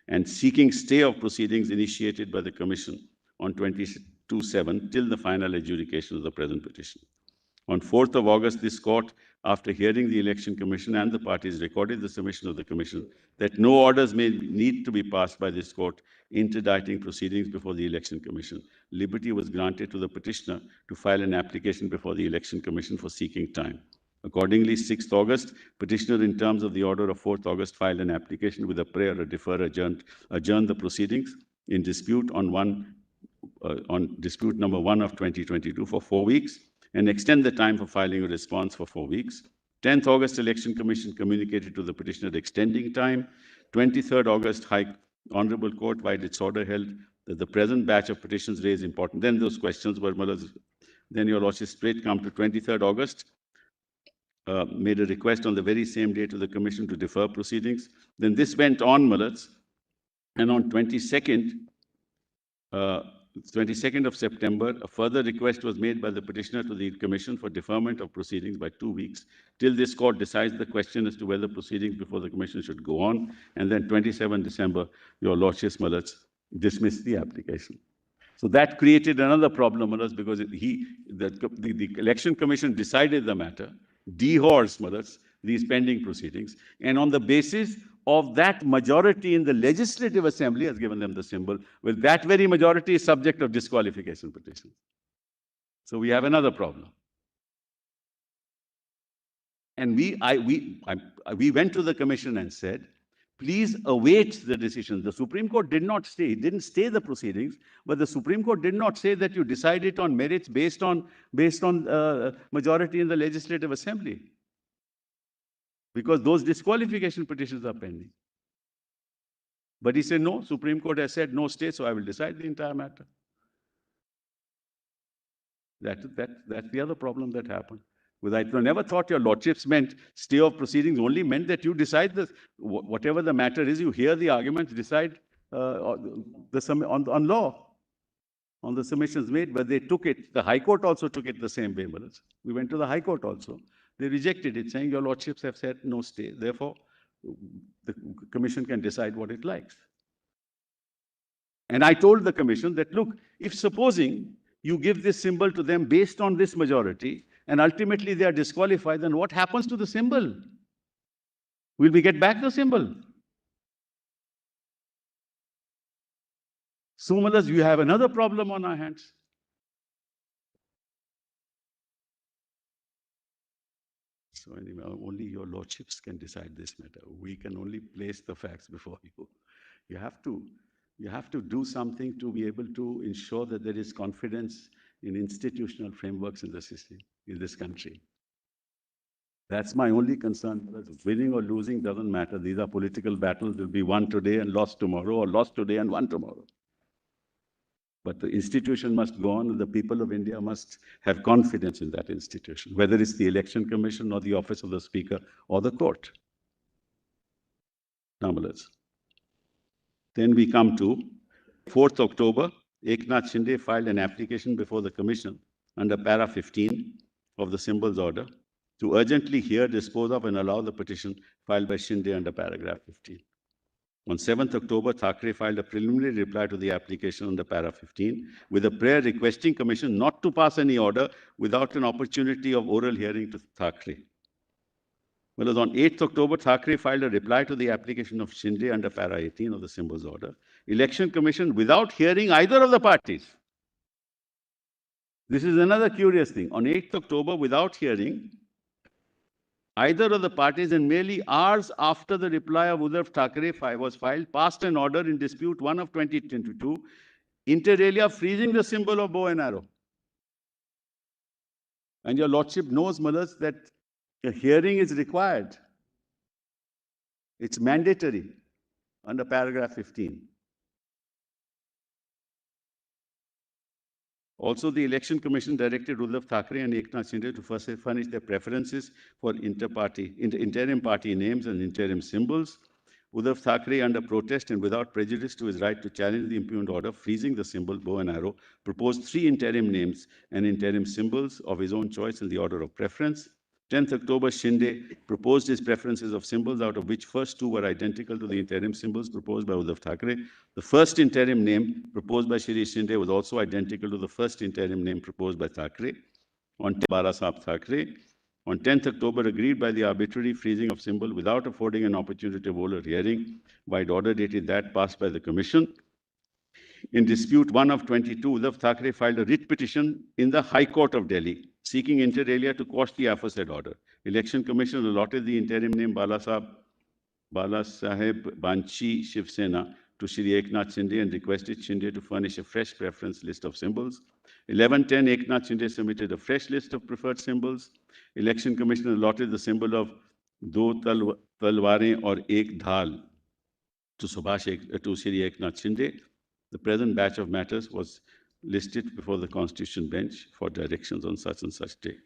and seeking stay of proceedings initiated by the Commission on 22/7 till the final adjudication of the present petition. On 4th of August, this court, after hearing the Election Commission and the parties, recorded the submission of the Commission that no orders may need to be passed by this court interdicting proceedings before the Election Commission. Liberty was granted to the petitioner to file an application before the Election Commission for seeking time. Accordingly, 6th August, petitioner in terms of the order of 4th August filed an application with a prayer to defer adjourn the proceedings in dispute on dispute number 1 of 2022 for 4 weeks and extend the time for filing a response for 4 weeks. 10th August, Election Commission communicated to the petitioner extending time. 23rd August, Honorable Court, by its order, held that the present batch of petitions raised important. Then those questions were, then your Lordship straight come to 23rd August, made a request on the very same day to the Commission to defer proceedings. Then this went on, Mullets, and on 22nd of September, a further request was made by the petitioner to the Commission for deferment of proceedings by 2 weeks till this court decides the question as to whether proceedings before the Commission should go on. And then 27 December, your Lordship's Mullets dismissed the application. So that created another problem, Mullets, because the Election Commission decided the matter, dehorsed, Mullets, these pending proceedings, and on the basis of that majority in the Legislative Assembly has given them the symbol. Well, that very majority is subject of disqualification petition. So we have another problem. And we went to the Commission and said, please await the decision. The Supreme Court did not stay, it didn't stay the proceedings, but the Supreme Court did not say that you decide it on merits based on majority in the Legislative Assembly, because those disqualification petitions are pending. But he said, no, Supreme Court has said no stay, so I will decide the entire matter. That's the other problem that happened. Because I never thought your Lordships meant stay of proceedings only meant that you decide whatever the matter is, you hear the arguments, decide on law, on the submissions made, but they took it. The High Court also took it the same way, Mullets. We went to the High Court also. They rejected it, saying your Lordships have said no stay. Therefore, the Commission can decide what it likes. And I told the Commission that, look, if supposing you give this symbol to them based on this majority, and ultimately they are disqualified, then what happens to the symbol? Will we get back the symbol? So, Mullets, you have another problem on our hands. So anyway, only your Lordships can decide this matter. We can only place the facts before you. You have to do something to be able to ensure that there is confidence in institutional frameworks in the system, in this country. That's my only concern. Winning or losing doesn't matter. These are political battles. Will be won today and lost tomorrow, or lost today and won tomorrow. But the institution must go on, and the people of India must have confidence in that institution, whether it's the Election Commission or the Office of the Speaker or the court. Now, Mullets. Then we come to 4th October, Eknath Shinde filed an application before the Commission under para 15 of the Symbols Order to urgently hear, dispose of, and allow the petition filed by Shinde under paragraph 15. On 7th October, Thackeray filed a preliminary reply to the application under para 15 with a prayer requesting Commission not to pass any order without an opportunity of oral hearing to Thackeray. Well, on 8th October, Thackeray filed a reply to the application of Shinde under para 18 of the Symbols Order. Election Commission, without hearing either of the parties. This is another curious thing. On 8th October, without hearing either of the parties, and merely hours after the reply of Uddhav Thackeray was filed, passed an order in dispute 1 of 2022, inter alia freezing the symbol of bow and arrow. And your Lordship knows, Mullets, that a hearing is required. It's mandatory under paragraph 15. Also, the Election Commission directed Uddhav Thackeray and Eknath Shinde to first furnish their preferences for interim party names and interim symbols. Uddhav Thackeray, under protest and without prejudice to his right to challenge the impugned order, freezing the symbol bow and arrow, proposed 3 interim names and interim symbols of his own choice in the order of preference. 10th October, Shinde proposed his preferences of symbols, out of which first 2 were identical to the interim symbols proposed by Uddhav Thackeray. The first interim name proposed by Shri Shinde was also identical to the first interim name proposed by Thackeray. On Barasaheb Thackeray, on 10th October agreed by the arbitrary freezing of symbol without affording an opportunity to hold a hearing by order dated that passed by the Commission. In dispute 1 of 22, Uddhav Thackeray filed a writ petition in the High Court of Delhi, seeking inter alia to quash the aforesaid order. Election Commission allotted the interim name Balasaheb Banchi Shiv Sena to Shri Eknath Shinde and requested Shinde to furnish a fresh preference list of symbols. 11:10, Eknath Shinde submitted a fresh list of preferred symbols. Election Commission allotted the symbol of Do Talware or Ek Dhal to Shri Eknath Shinde. The present batch of matters was listed before the Constitution bench for directions on such and such day.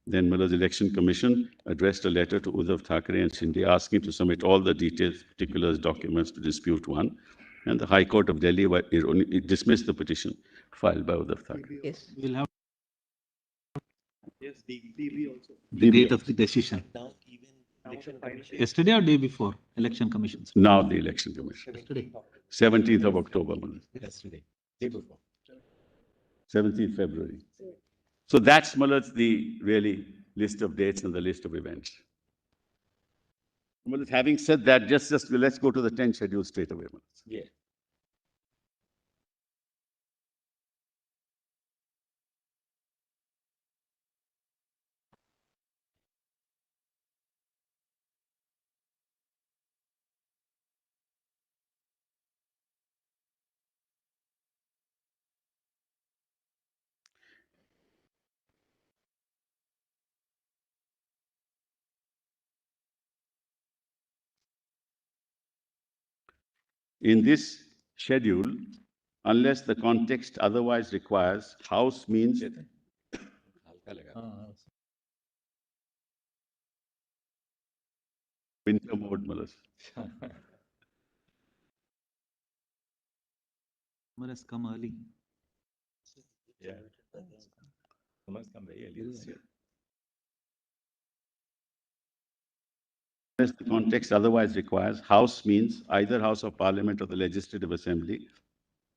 Then Miller's Election Commission addressed a letter to Uddhav Thackeray and Shinde asking to submit all the details, particulars, documents to dispute 1. And the High Court of Delhi it dismissed the petition filed by Uddhav Thackeray. Yes. We'll have Yes, DTV also. the date of the decision. Yesterday or day before, Election Commission? Now the Election Commission. Yesterday. 17th of October. Yesterday, day before. 17th February. So that's Muller's the really list of dates and the list of events. Well, having said that, just let's go to the 10th schedule straight away. Yeah. In this schedule, unless the context otherwise requires, House means winter mode, Muller's. Summer has come early. Yeah. Summer's come very early this year. Unless the context otherwise requires, House means either House of Parliament or the Legislative Assembly,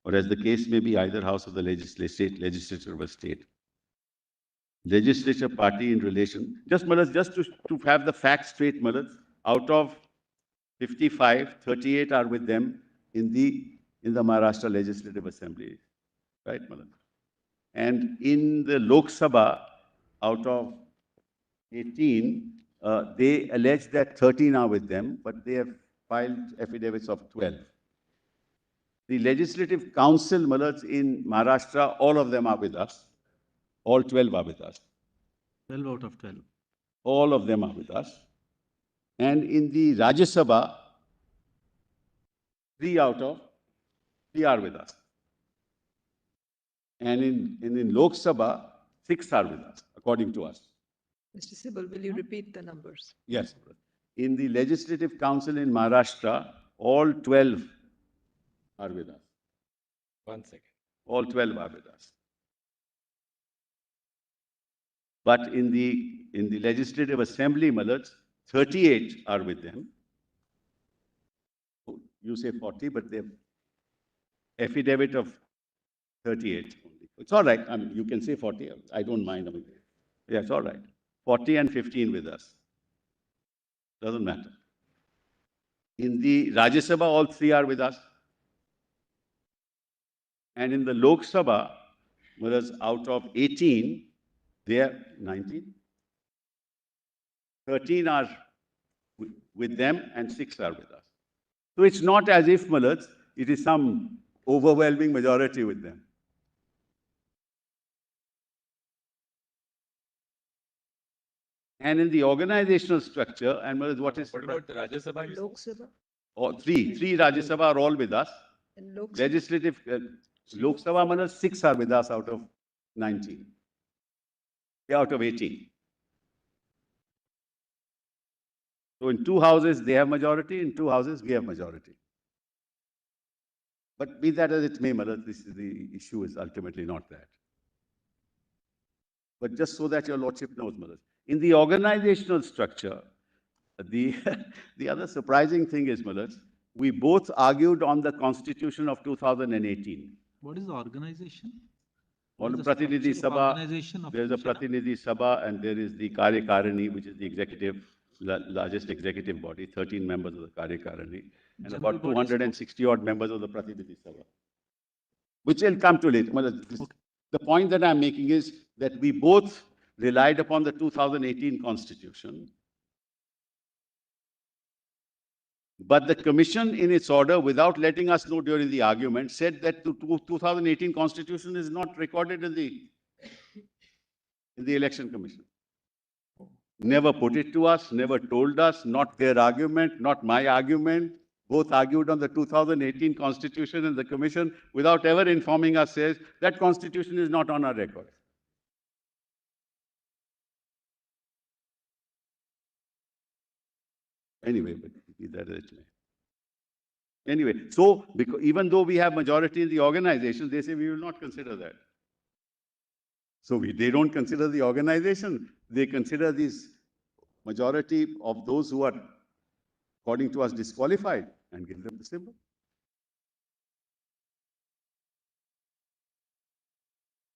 or as the case may be, either House of the Legislature of a state. Legislature party in relation, just to have the facts straight, Muller's, out of 55, 38 are with them in the Maharashtra Legislative Assembly, right, Muller's? And in the Lok Sabha, out of 18, they allege that 13 are with them, but they have filed affidavits of 12. The Legislative Council, Muller's, in Maharashtra, all of them are with us. All 12 are with us. 12 out of 12. All of them are with us. And in the Rajya Sabha, 3 out of 3 are with us. And in Lok Sabha, 6 are with us, according to us. Mr. Sibal, will you repeat the numbers? Yes. In the Legislative Council in Maharashtra, all 12 are with us. 1 second. All 12 are with us. But in the Legislative Assembly, Muller's, 38 are with them. You say 40, but they have affidavit of 38 only. It's all right. I mean, you can say 40. I don't mind. I mean, yeah, it's all right. 40 and 15 with us. Doesn't matter. In the Rajya Sabha, all 3 are with us. And in the Lok Sabha, whereas out of 18, they are 19. 13 are with them and 6 are with us. So it's not as if, Muller's, it is some overwhelming majority with them. And in the organizational structure, and what is... What about the Rajya Sabha? you said? Lok Sabha Oh, three Rajya Sabha are all with us. and Lok Sabha. Legislative, Lok Sabha, Muller's, 6 are with us out of 19. Yeah, out of 18. So in 2 houses, they have majority. In 2 houses, we have majority. But be that as it may, Muller's, the issue is ultimately not that. But just so that your Lordship knows, Muller's, in the organizational structure, the other surprising thing is, Muller's, we both argued on the Constitution of 2018. What is the organization? All the The Pratinidhi structure of Sabha, organization of there is a petition. Pratinidhi Sabha and there is the Karyakarani, which is the executive, largest executive body, 13 members of the Karyakarani, and General about bodies, 260 odd members of the Pratinidhi Sabha, which will come to later. Well, the point that I'm making is that we both relied upon the 2018 Constitution, but the Commission in its order, without letting us know during the argument, said that the 2018 Constitution is not recorded in the Election Commission. Never put it to us, never told us, not their argument, not my argument. Both argued on the 2018 Constitution, and the Commission, without ever informing us, says that Constitution is not on our record. Anyway, but be that as it may. Anyway, so even though we have majority in the organization, they say we will not consider that. So they don't consider the organization, they consider this majority of those who are, according to us, disqualified, and give them the symbol.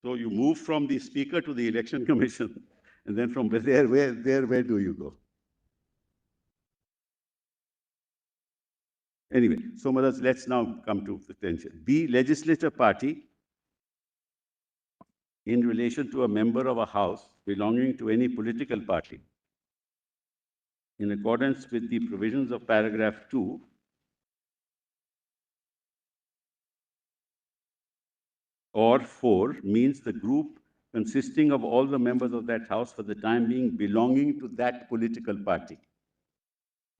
So you move from the speaker to the election commission, and then from there, where do you go? Anyway, so let's now come to the tension. The legislature party, in relation to a member of a house belonging to any political party, in accordance with the provisions of paragraph 2, or 4, means the group consisting of all the members of that house for the time being belonging to that political party,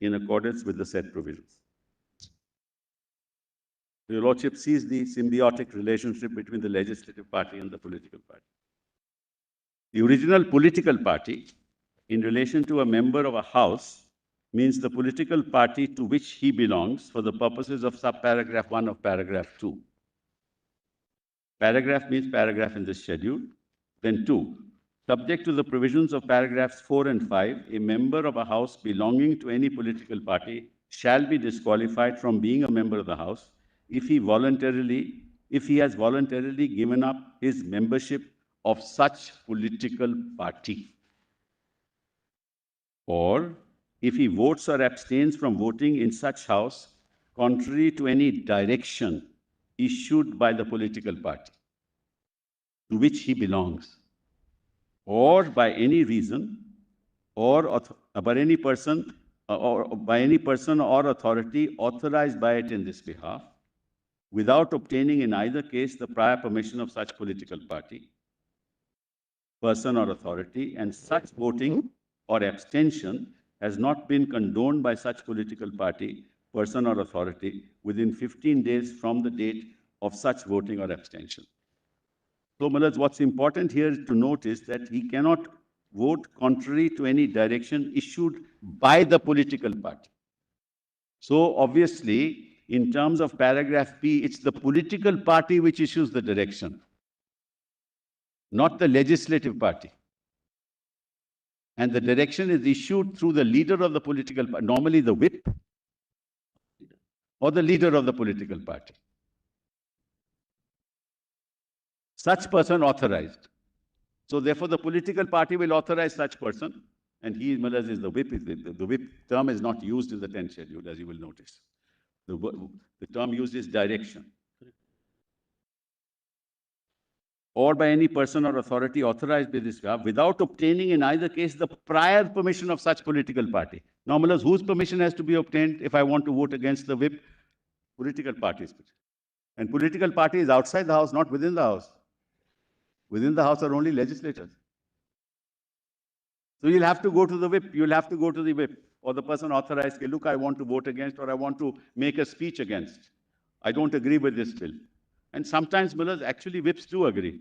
in accordance with the said provisions. Your Lordship sees the symbiotic relationship between the legislative party and the political party. The original political party, in relation to a member of a house, means the political party to which he belongs for the purposes of subparagraph 1 of paragraph 2. Paragraph means paragraph in this schedule. Then 2, subject to the provisions of paragraphs 4 and 5, a member of a house belonging to any political party shall be disqualified from being a member of the house if he has voluntarily given up his membership of such political party, or if he votes or abstains from voting in such house contrary to any direction issued by the political party to which he belongs, or by any reason, or by any person or authority authorized by it in this behalf, without obtaining in either case the prior permission of such political party, person or authority, and such voting or abstention has not been condoned by such political party, person or authority within 15 days from the date of such voting or abstention. So, what's important here to note is that he cannot vote contrary to any direction issued by the political party. So, obviously, in terms of paragraph P, it's the political party which issues the direction, not the legislative party. And the direction is issued through the leader of the political party, normally the whip, or the leader of the political party. Such person authorized. So therefore, the political party will authorize such person, and he is the whip. The whip term is not used in the 10th schedule, as you will notice. The term used is direction. Or by any person or authority authorized by this behalf, without obtaining in either case the prior permission of such political party. Normally, whose permission has to be obtained if I want to vote against the whip? Political parties. And political party is outside the house, not within the house. Within the house are only legislators. So you'll have to go to the whip, you'll have to go to the whip, or the person authorized, look, I want to vote against, or I want to make a speech against. I don't agree with this bill. And sometimes, actually whips do agree.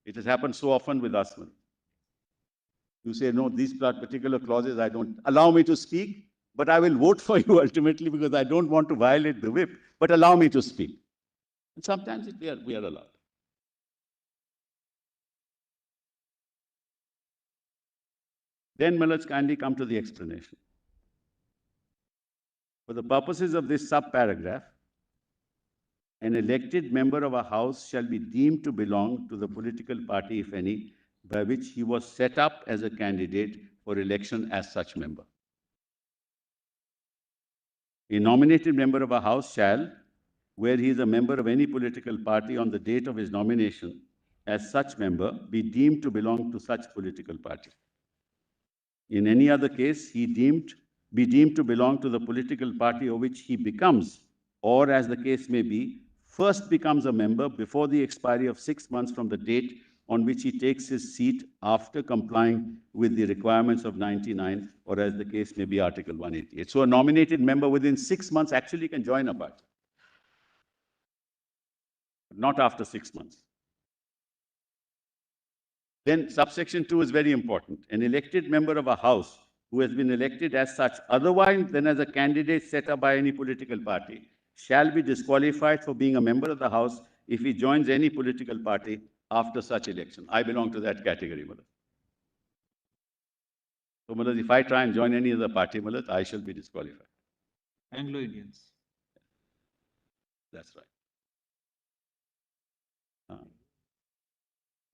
It has happened so often with us. You say, no, these particular clauses, I don't allow me to speak, but I will vote for you ultimately because I don't want to violate the whip, but allow me to speak. And sometimes we are allowed. Then let's kindly come to the explanation. For the purposes of this subparagraph, an elected member of a house shall be deemed to belong to the political party, if any, by which he was set up as a candidate for election as such member. A nominated member of a house shall, where he is a member of any political party on the date of his nomination, as such member, be deemed to belong to such political party. In any other case, be deemed to belong to the political party of which he becomes, or as the case may be, first becomes a member before the expiry of 6 months from the date on which he takes his seat after complying with the requirements of 99, or as the case may be, Article 188. So a nominated member within 6 months actually can join a party, but not after 6 months. Then subsection 2 is very important. An elected member of a house who has been elected as such otherwise than as a candidate set up by any political party shall be disqualified for being a member of the house if he joins any political party after such election. I belong to that category, Mullah. So, Mullah, if I try and join any other party, Mullah, I shall be disqualified. Anglo-Indians. That's right.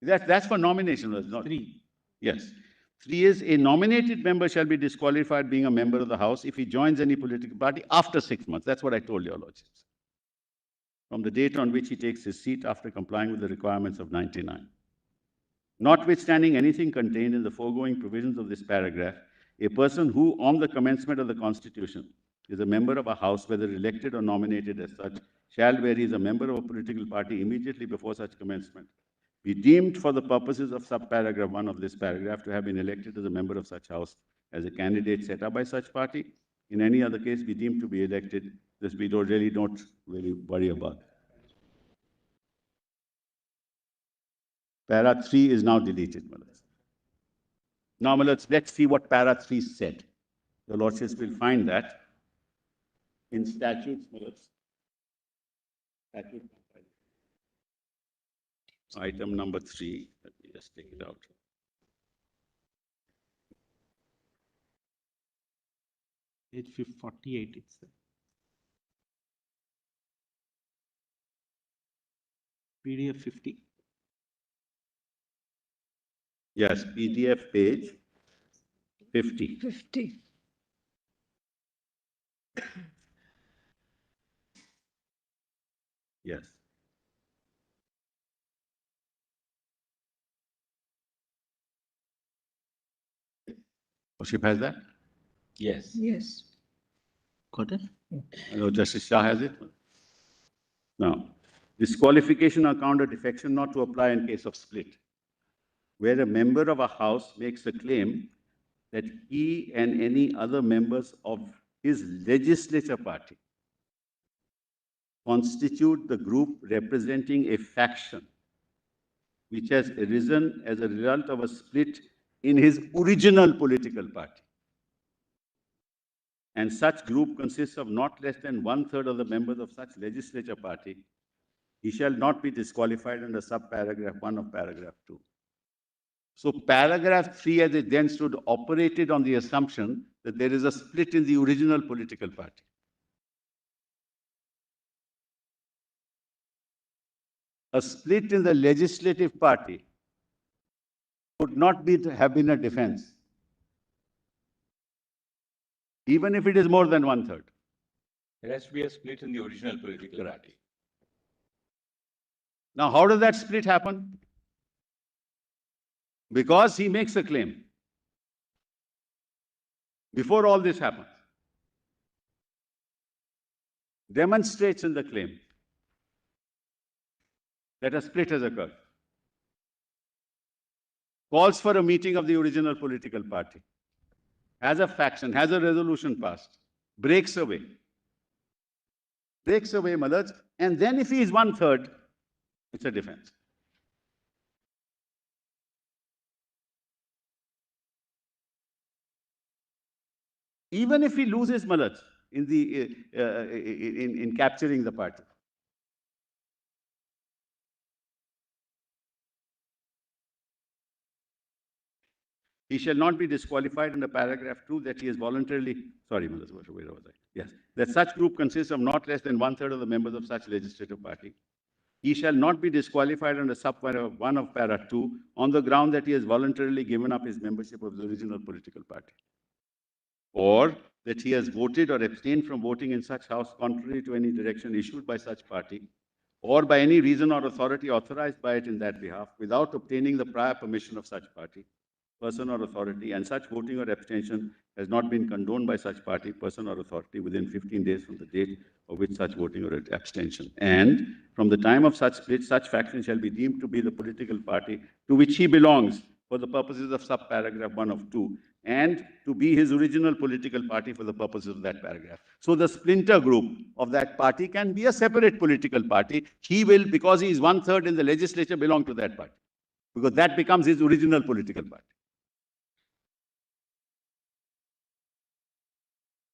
That's for nomination, not 3. Yes. 3 is a nominated member shall be disqualified being a member of the house if he joins any political party after 6 months. That's what I told your lordships. From the date on which he takes his seat after complying with the requirements of 99. Notwithstanding anything contained in the foregoing provisions of this paragraph, a person who, on the commencement of the Constitution, is a member of a house, whether elected or nominated as such, shall, where he is a member of a political party immediately before such commencement, be deemed for the purposes of subparagraph 1 of this paragraph to have been elected as a member of such house as a candidate set up by such party. In any other case, be deemed to be elected. This we don't really worry about. Para 3 is now deleted, Malas. Now, Malas, let's see what para 3 said. The lordships will find that in statutes, Malas. Statute item number 3, let me just take it out. Page 48, it's there. PDF 50. Yes, PDF page 50. 50. Yes. Worship has that? Yes. Yes. Got it? Hello, Justice Shah has it? Now, disqualification on account of defection not to apply in case of split, where a member of a house makes a claim that he and any other members of his legislature party constitute the group representing a faction which has arisen as a result of a split in his original political party. And such group consists of not less than 1/3 of the members of such legislature party, he shall not be disqualified under subparagraph 1 of paragraph 2. So paragraph 3 as it then stood operated on the assumption that there is a split in the original political party. A split in the legislative party would not have been a defense, even if it is more than 1/3. There has to be a split in the original political party. Now, how does that split happen? Because he makes a claim. Before all this happens, demonstrates in the claim that a split has occurred, calls for a meeting of the original political party, has a faction, has a resolution passed, breaks away, Malaj, and then if he is 1/3, it's a defense. Even if he loses Malaj in capturing the party. He shall not be disqualified under paragraph 2 that he has voluntarily, sorry, where was I? Yes, that such group consists of not less than 1/3 of the members of such legislative party. He shall not be disqualified under subparagraph 1 of para 2 on the ground that he has voluntarily given up his membership of the original political party, or that he has voted or abstained from voting in such house contrary to any direction issued by such party, or by any reason or authority authorized by it in that behalf, without obtaining the prior permission of such party, person or authority, and such voting or abstention has not been condoned by such party, person or authority within 15 days from the date of which such voting or abstention. And from the time of such split, such faction shall be deemed to be the political party to which he belongs for the purposes of subparagraph 1 of 2, and to be his original political party for the purposes of that paragraph. So the splinter group of that party can be a separate political party. He will, because he is 1/3 in the legislature, belong to that party, because that becomes his original political party.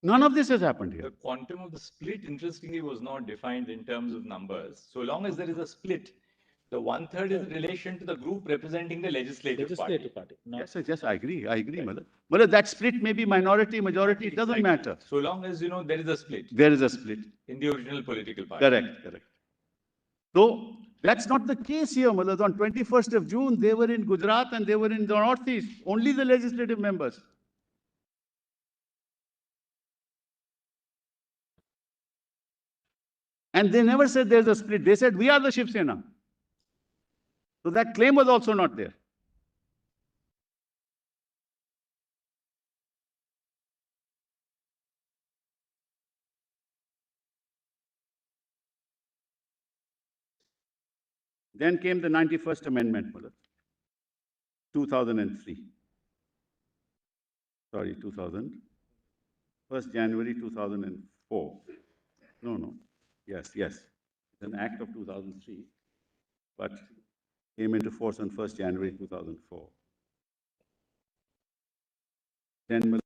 None of this has happened here. The quantum of the split, interestingly, was not defined in terms of numbers. So long as there is a split, the 1/3 is in relation to the group representing the legislative party. Yes, yes, I agree, Madam. Well, that split may be minority, majority, it doesn't matter. So long as, there is a split There is a split. in the original political party. Correct. So that's not the case here, Malad. On 21st of June, they were in Gujarat and they were in the Northeast, only the legislative members. And they never said there's a split. They said, we are the Shiv Sena. So that claim was also not there. Then came the 91st Amendment, Malad. 2003. Sorry, 2000. 1st January 2004. No. Yes. It's an act of 2003, but came into force on 1st January 2004. Then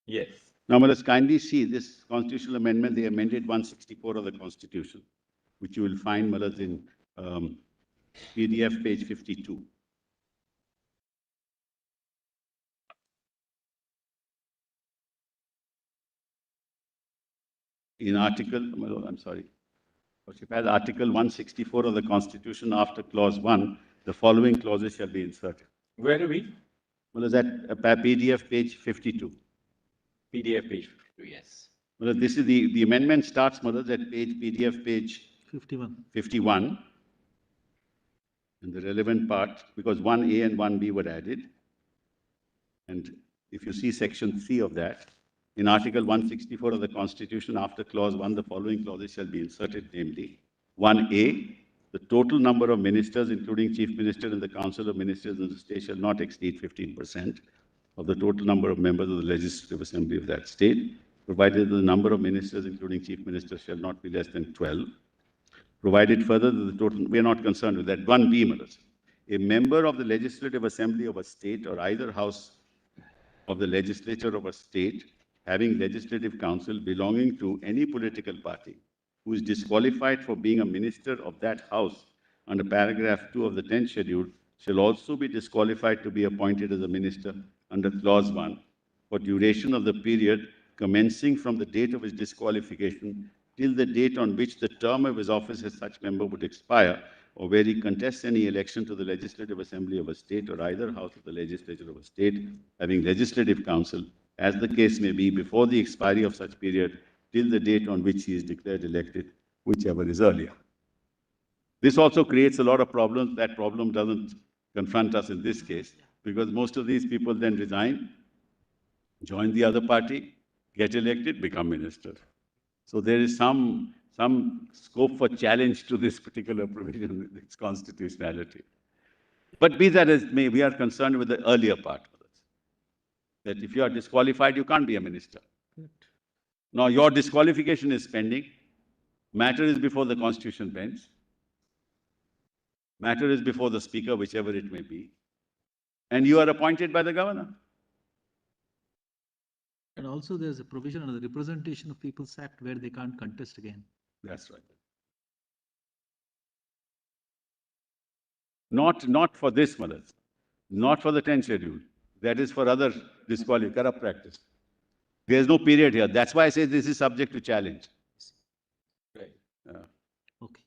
Yes. now, let us kindly see this constitutional amendment. They amended 164 of the Constitution, which you will find, Malad, in PDF page 52. In article, I'm sorry, as Article 164 of the Constitution, after clause 1, the following clauses shall be inserted. Where are we? Well, is that PDF page 52? PDF page 52, yes. Well, this is the amendment starts, Madhur, at PDF page 51. And the relevant part, because 1A and 1B were added. And if you see section 3 of that, in Article 164 of the Constitution, after clause 1, the following clauses shall be inserted, namely 1A, the total number of ministers, including Chief Minister and the Council of Ministers in the state, shall not exceed 15% of the total number of members of the Legislative Assembly of that state, provided that the number of ministers, including Chief Minister, shall not be less than 12. Provided further that the total, we are not concerned with that. 1B, Madhur. A member of the Legislative Assembly of a state or either house of the legislature of a state having legislative council belonging to any political party who is disqualified for being a minister of that house under paragraph 2 of the 10th schedule shall also be disqualified to be appointed as a minister under clause 1 for duration of the period commencing from the date of his disqualification till the date on which the term of his office as such member would expire, or where he contests any election to the Legislative Assembly of a state or either house of the legislature of a state, having legislative council, as the case may be, before the expiry of such period, till the date on which he is declared elected, whichever is earlier. This also creates a lot of problems. That problem doesn't confront us in this case, because most of these people then resign, join the other party, get elected, become minister. So there is some scope for challenge to this particular provision, its constitutionality. But be that as may, we are concerned with the earlier part of this, that if you are disqualified, you can't be a minister. Now your disqualification is pending. Matter is before the Constitution bench. Matter is before the Speaker, whichever it may be. And you are appointed by the governor. And also there's a provision under the Representation of People's Act where they can't contest again. That's right. Not for this, Malas. Not for the 10th schedule. That is for other corrupt practice. There's no period here. That's why I say this is subject to challenge. Right. Okay.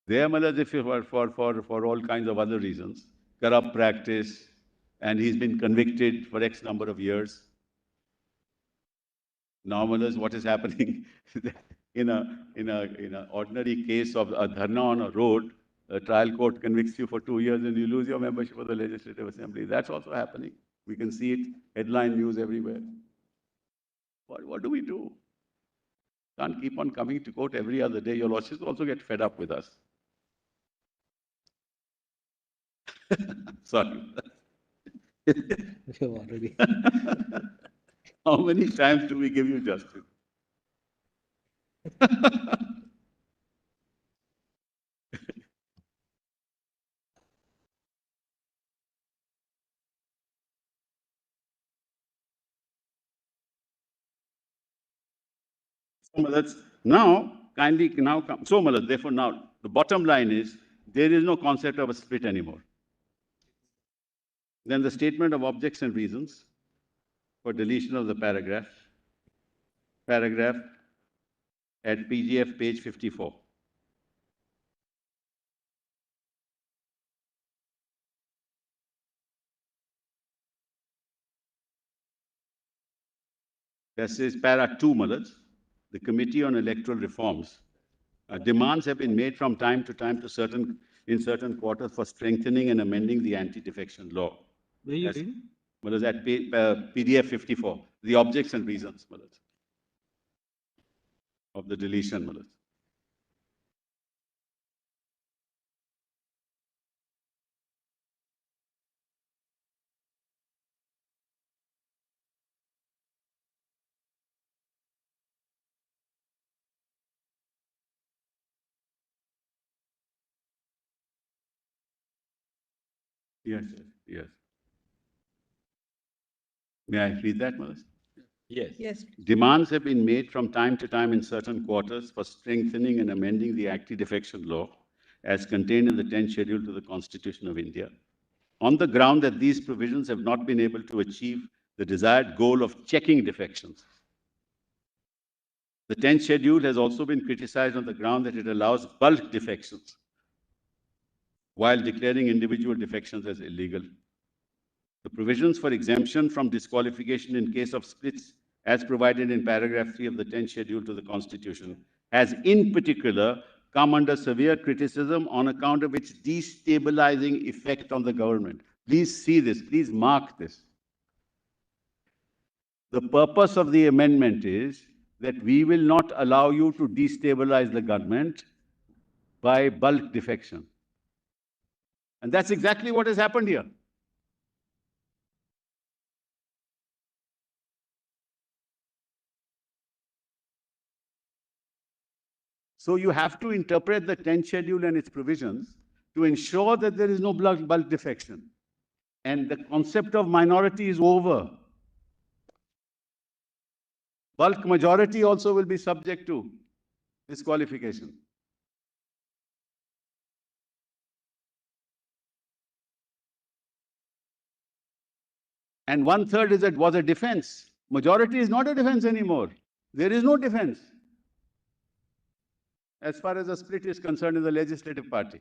There, Malas, if for all kinds of other reasons, corrupt practice, and he's been convicted for X number of years. Now, Malas, what is happening in a ordinary case of a dharna on a road, a trial court convicts you for 2 years and you lose your membership of the Legislative Assembly. That's also happening. We can see it, headline news everywhere. What do we do? Can't keep on coming to court every other day. Your lordships also get fed up with us. Sorry. Already. How many times do we give you justice? Now, kindly now come. So, Malad, therefore, now the bottom line is there is no concept of a split anymore. Then the statement of objects and reasons for deletion of the paragraph at PGF page 54. This is para 2, Malad. The Committee on Electoral Reforms. Demands have been made from time to time to in certain quarters for strengthening and amending the anti-defection law. Where are you reading? Malad, at PDF 54, the objects and reasons, Malad, of the deletion, Malad. Yes, yes. May I read that, Malad? Yes. Yes. Demands have been made from time to time in certain quarters for strengthening and amending the anti-defection law as contained in the 10th schedule to the Constitution of India, on the ground that these provisions have not been able to achieve the desired goal of checking defections. The 10th schedule has also been criticized on the ground that it allows bulk defections, while declaring individual defections as illegal. The provisions for exemption from disqualification in case of splits, as provided in paragraph 3 of the 10th schedule to the Constitution, has in particular come under severe criticism on account of its destabilizing effect on the government. Please see this, please mark this. The purpose of the amendment is that we will not allow you to destabilize the government by bulk defection. And that's exactly what has happened here. So you have to interpret the 10th schedule and its provisions to ensure that there is no bulk defection. And the concept of minority is over. Bulk majority also will be subject to disqualification. And 1/3 was a defense. Majority is not a defense anymore. There is no defense. as far as a split is concerned in the legislative party.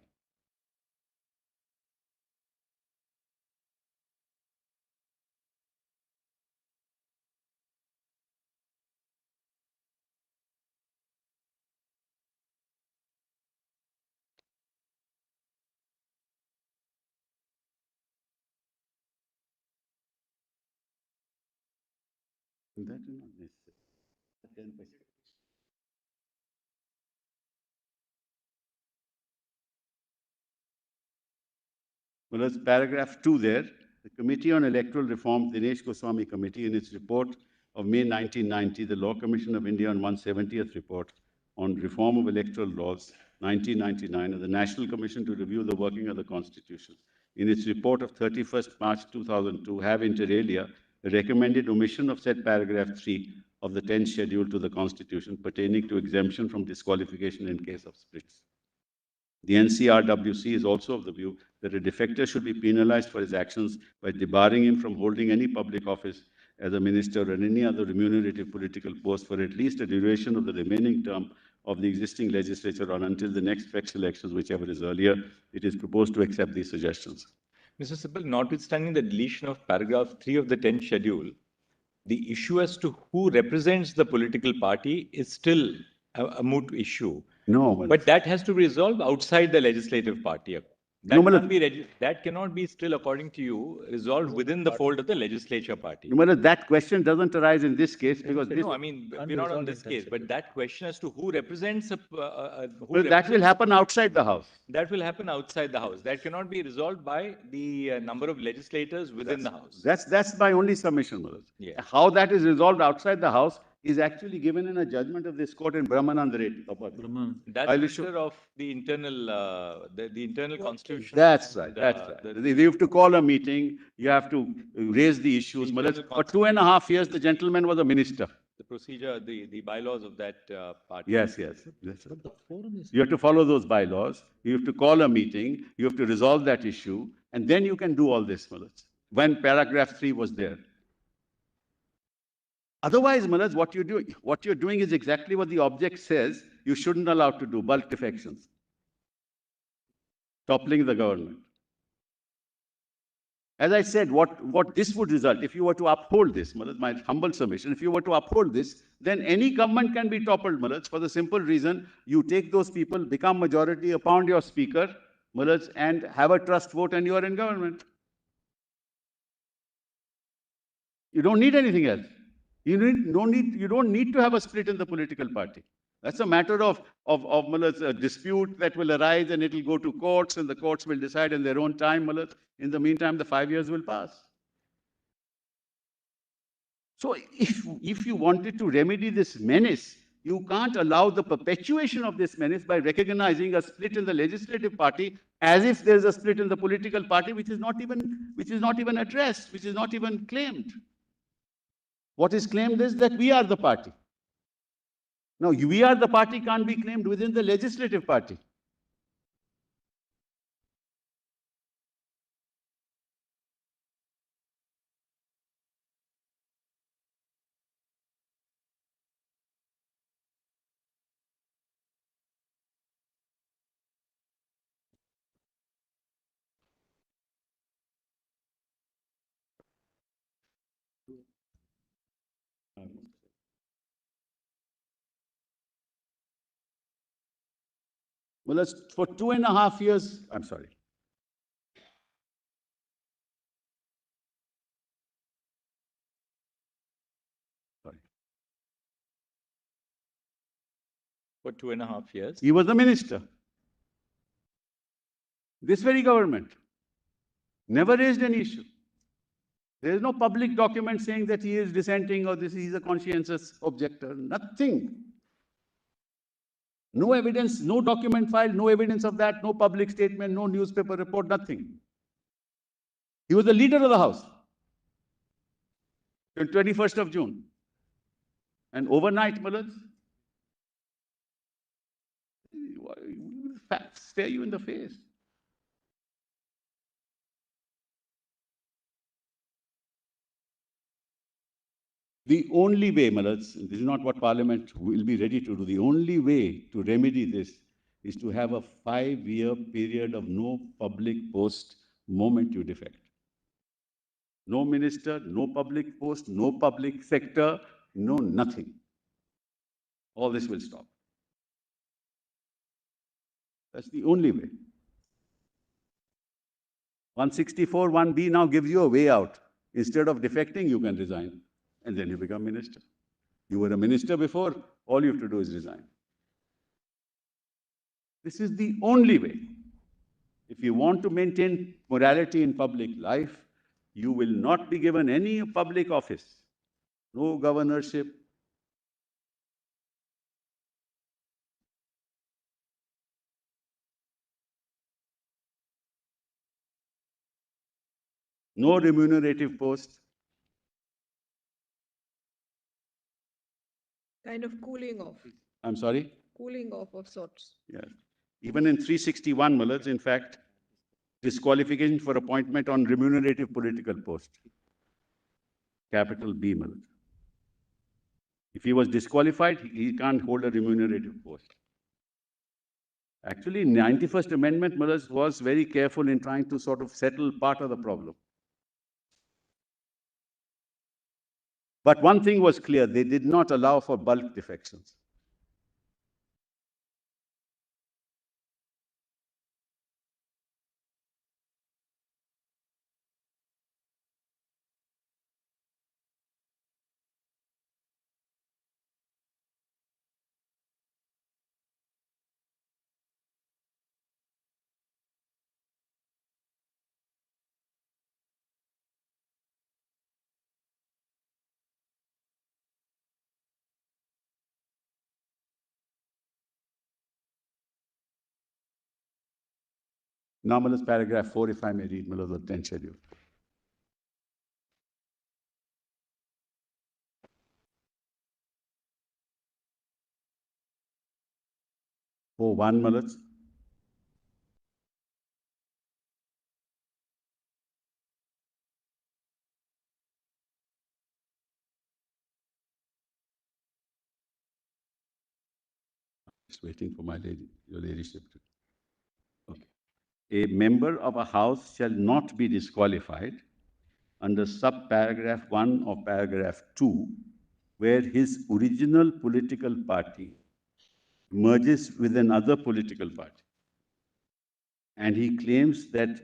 That is not necessary. 10%. Well, as paragraph 2 there, the Committee on Electoral Reform, Dinesh Goswami Committee, in its report of May 1990, the Law Commission of India on 170th report on reform of electoral laws, 1999, and the National Commission to review the working of the Constitution, in its report of 31st March 2002, have inter alia recommended omission of said paragraph 3 of the 10th schedule to the Constitution pertaining to exemption from disqualification in case of splits. The NCRWC is also of the view that a defector should be penalized for his actions by debarring him from holding any public office as a minister or any other remunerative political post for at least a duration of the remaining term of the existing legislature or until the next fresh elections, whichever is earlier. It is proposed to accept these suggestions. Mr. Sibal, notwithstanding the deletion of paragraph 3 of the 10th schedule, the issue as to who represents the political party is still a moot issue. No, But that has to be resolved outside the legislative party. That cannot be still, according to you, resolved within the fold of the legislature party. That question doesn't arise in this case because No, I mean, we're not on this case, but that question as to who represents that will happen outside the House. That will happen outside the House. That cannot be resolved by the number of legislators within the House. That's my only submission, Mullah. Yeah. How that is resolved outside the House is actually given in a judgment of this court in Brahmanand Reddy. That's I'll a issue- matter of the internal constitution. That's right. You have to call a meeting. You have to raise the issues. The Mullah, internal for 2.5 years, the gentleman was a minister. The procedure, the bylaws of that party. Yes. That's right. You have to follow those bylaws. You have to call a meeting. You have to resolve that issue. And then you can do all this, Mullah, when paragraph 3 was there. Otherwise, Mullah, what you're doing is exactly what the object says you shouldn't allow to do, bulk defections. Toppling the government. As I said, what this would result, if you were to uphold this, Mullah, my humble submission, if you were to uphold this, then any government can be toppled, Mullah, for the simple reason you take those people, become majority, appoint your speaker, Mullah, and have a trust vote and you are in government. You don't need anything else. You don't need to have a split in the political party. That's a matter of a dispute that will arise and it will go to courts and the courts will decide in their own time. In the meantime, the 5 years will pass. So if you wanted to remedy this menace, you can't allow the perpetuation of this menace by recognizing a split in the legislative party as if there's a split in the political party, which is not even addressed, which is not even claimed. What is claimed is that we are the party. Now, we are the party can't be claimed within the legislative party. Well, for 2.5 years, I'm sorry. For 2.5 years. He was the minister. This very government never raised any issue. There is no public document saying that he is dissenting or he's a conscientious objector. Nothing. No evidence, no document filed, no evidence of that, no public statement, no newspaper report, nothing. He was the leader of the House on 21st of June. And overnight, Mullah, facts stare you in the face. The only way, Malaj, this is not what Parliament will be ready to do, the only way to remedy this is to have a 5-year period of no public post moment you defect. No minister, no public post, no public sector, no nothing. All this will stop. That's the only way. 164 1B now gives you a way out. Instead of defecting, you can resign, and then you become minister. You were a minister before, all you have to do is resign. This is the only way. If you want to maintain morality in public life, you will not be given any public office, no governorship, no remunerative post. Kind of cooling off, I'm sorry? cooling off of sorts. Yes. Even in 361, Malaj, in fact, disqualification for appointment on remunerative political post. Capital B, Malaj. If he was disqualified, he can't hold a remunerative post. Actually, 91st Amendment, Malaj, was very careful in trying to sort of settle part of the problem. But one thing was clear, they did not allow for bulk defections. Nominal paragraph 4, if I may read, Malaj, the 10th schedule. Oh, one, Malaj. Just waiting for my lady, your ladyship. Okay. A member of a house shall not be disqualified under subparagraph 1 of paragraph 2, where his original political party merges with another political party. And he claims that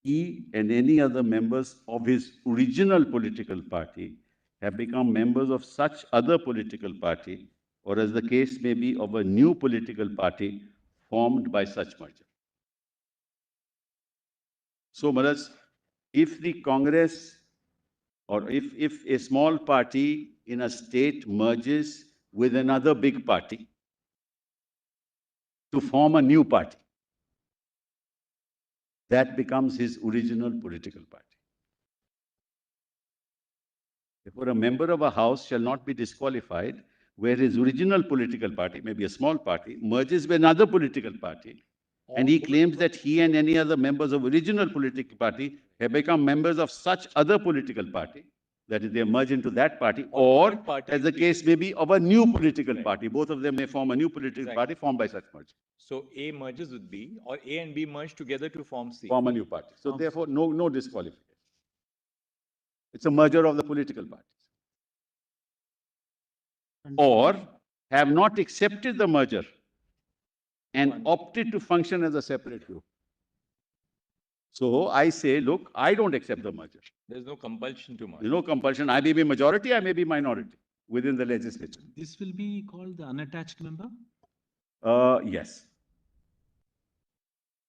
he and any other members of his original political party have become members of such other political party, or as the case may be, of a new political party formed by such merger. So, Malaj, if the Congress or if a small party in a state merges with another big party to form a new party, that becomes his original political party. Therefore, a member of a house shall not be disqualified where his original political party, maybe a small party, merges with another political party, and he claims that he and any other members of original political party have become members of such other political party, that is, they merge into that party, or, as the case may be, of a new political party. Both of them may form a new political party formed by such merger. So A merges with B, or A and B merge together to form C. Form a new party. So therefore, no disqualification. It's a merger of the political parties. Or have not accepted the merger and opted to function as a separate group. So I say, look, I don't accept the merger. There's no compulsion to merge. There's no compulsion. I may be majority, I may be minority within the legislature. This will be called the unattached member? Yes.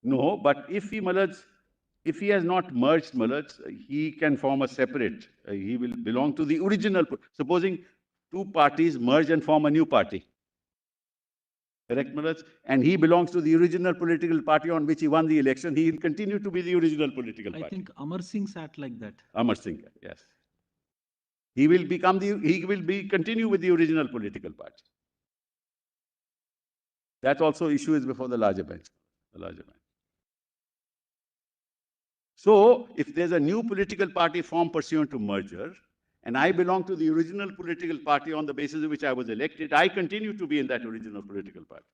No, but if he has not merged, Malaj, he can form a separate. He will belong to the original. Supposing two parties merge and form a new party. Correct, Malaj? And he belongs to the original political party on which he won the election. He will continue to be the original political party. I think Amar Singh sat like that. Amar Singh, yes. He will continue with the original political party. That also issue is before the larger bench. So, if there's a new political party formed pursuant to merger, and I belong to the original political party on the basis of which I was elected, I continue to be in that original political party.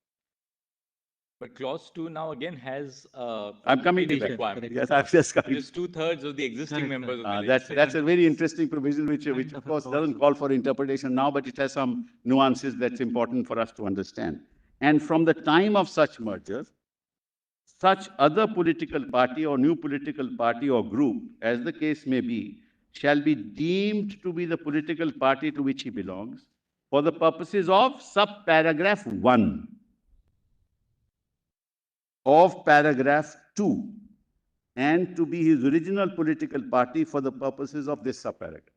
But clause 2 now again has I'm coming to that. requirement. Yes, I've just come. It is 2/3 of the existing members of the That's legislature. a very interesting provision, which of course doesn't call for interpretation now, but it has some nuances that's important for us to understand. And from the time of such merger, such other political party or new political party or group, as the case may be, shall be deemed to be the political party to which he belongs for the purposes of subparagraph 1 of paragraph 2 and to be his original political party for the purposes of this subparagraph.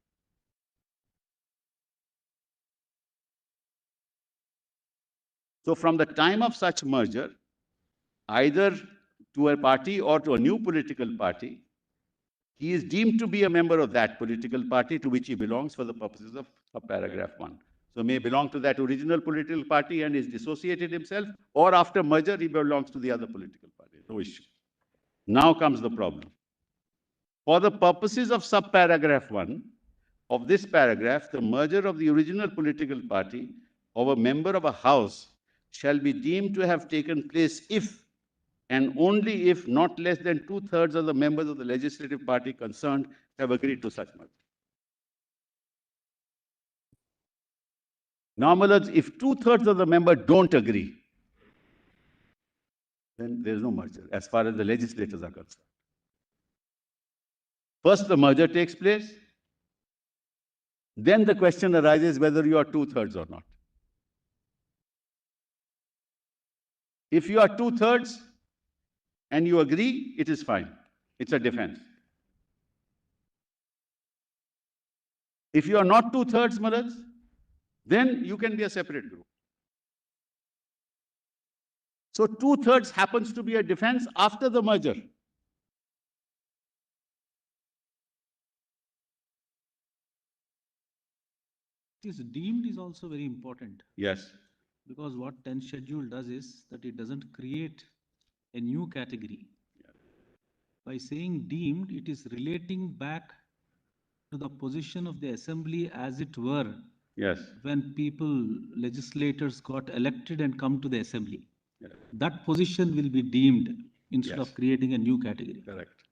So from the time of such merger, either to a party or to a new political party, he is deemed to be a member of that political party to which he belongs for the purposes of subparagraph 1. So may belong to that original political party and is dissociated himself, or after merger, he belongs to the other political party. No issue. Now comes the problem. For the purposes of subparagraph 1 of this paragraph, the merger of the original political party of a member of a house shall be deemed to have taken place if and only if not less than 2/3 of the members of the legislative party concerned have agreed to such merger. Now, my lords, if 2/3 of the members don't agree, then there is no merger as far as the legislators are concerned. First, the merger takes place. Then the question arises whether you are 2/3 or not. If you are 2/3 and you agree, it is fine. It's a defense. If you are not 2/3, my lords, then you can be a separate group. So 2/3 happens to be a defense after the merger. It is deemed is also very important, Yes. because what 10th schedule does is that it doesn't create a new category. By saying deemed, it is relating back to the position of the assembly as it were Yes. when people, legislators got elected and come to the assembly. Yeah. That position will be deemed instead Yes. of creating a new category. Correct.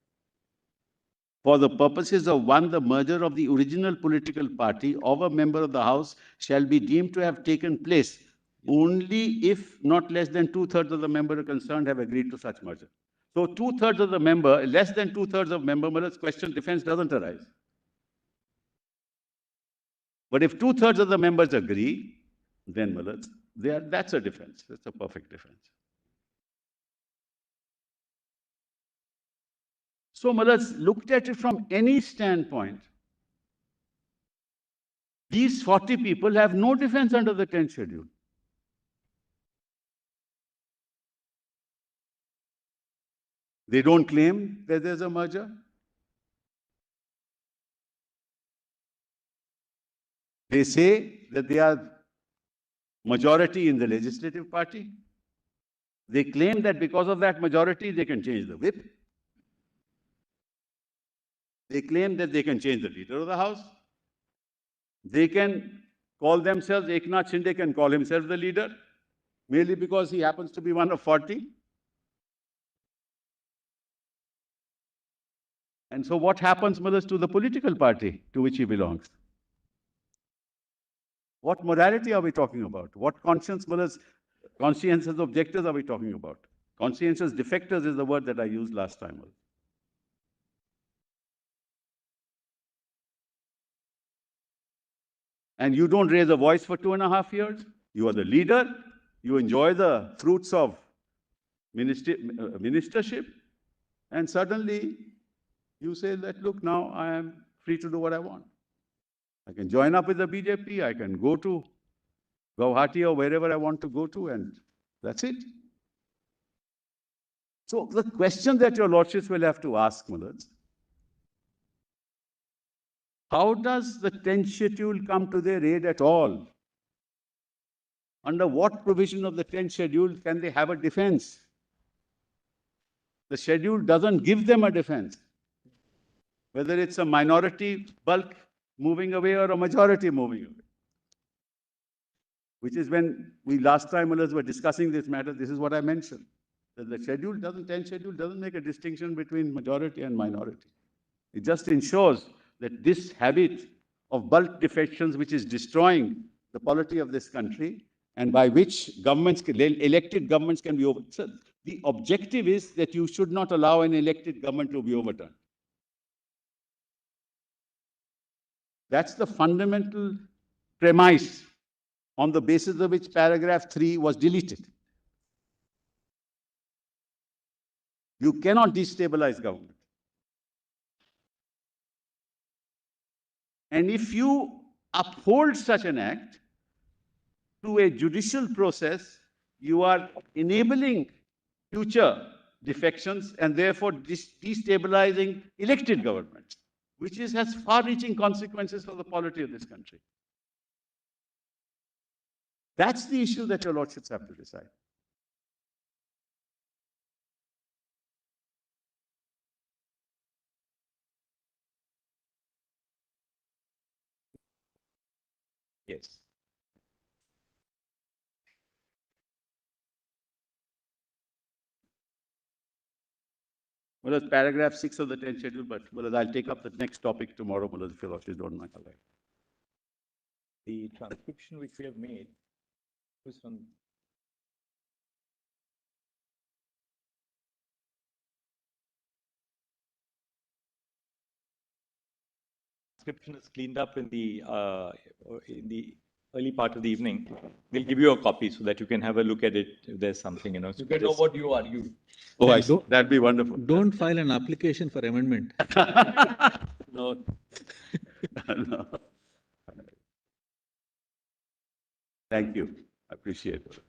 For the purposes of 1, the merger of the original political party of a member of the House shall be deemed to have taken place only if not less than 2/3 of the members concerned have agreed to such merger. So 2/3 of the member, less than 2/3 of member, question defense doesn't arise. But if 2/3 of the members agree, then that's a defense. That's a perfect defense. So, looked at it from any standpoint, these 40 people have no defense under the 10th schedule. They don't claim that there's a merger. They say that they are majority in the legislative party. They claim that because of that majority, they can change the whip. They claim that they can change the leader of the House. They can call themselves, Eknath Shinde can call himself the leader, merely because he happens to be one of 40. And so what happens, to the political party to which he belongs? What morality are we talking about? What conscientious objectors are we talking about? Conscientious defectors is the word that I used last time. And you don't raise a voice for 2.5 years. You are the leader. You enjoy the fruits of ministership. And suddenly you say that, look, now I am free to do what I want. I can join up with the BJP. I can go to Guwahati or wherever I want to go to, and that's it. So the question that your lordships will have to ask, my lords, how does the 10th schedule come to their aid at all? Under what provision of the 10th schedule can they have a defense? The schedule doesn't give them a defense. Whether it's a minority bulk moving away or a majority moving away. Which is when we last time were discussing this matter, this is what I mentioned. That the 10th schedule doesn't make a distinction between majority and minority. It just ensures that this habit of bulk defections, which is destroying the polity of this country, and by which elected governments can be overturned. So the objective is that you should not allow an elected government to be overturned. That's the fundamental premise on the basis of which paragraph 3 was deleted. You cannot destabilize government. And if you uphold such an act through a judicial process, you are enabling future defections and therefore destabilizing elected governments, which has far-reaching consequences for the polity of this country. That's the issue that your lordships have to decide. Yes. Well, it's paragraph 6 of the 10th schedule, but well, I'll take up the next topic tomorrow, well, if your lordships don't mind. The transcription which we have made was from transcription is cleaned up in the early part of the evening. We'll give you a copy so that you can have a look at it if there's something, you know. You can know what you argued. Oh, I see. That'd be wonderful. Don't file an application for amendment. No. No. Thank you. I appreciate it.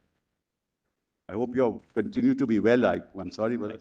I hope you continue to be well. I'm sorry, but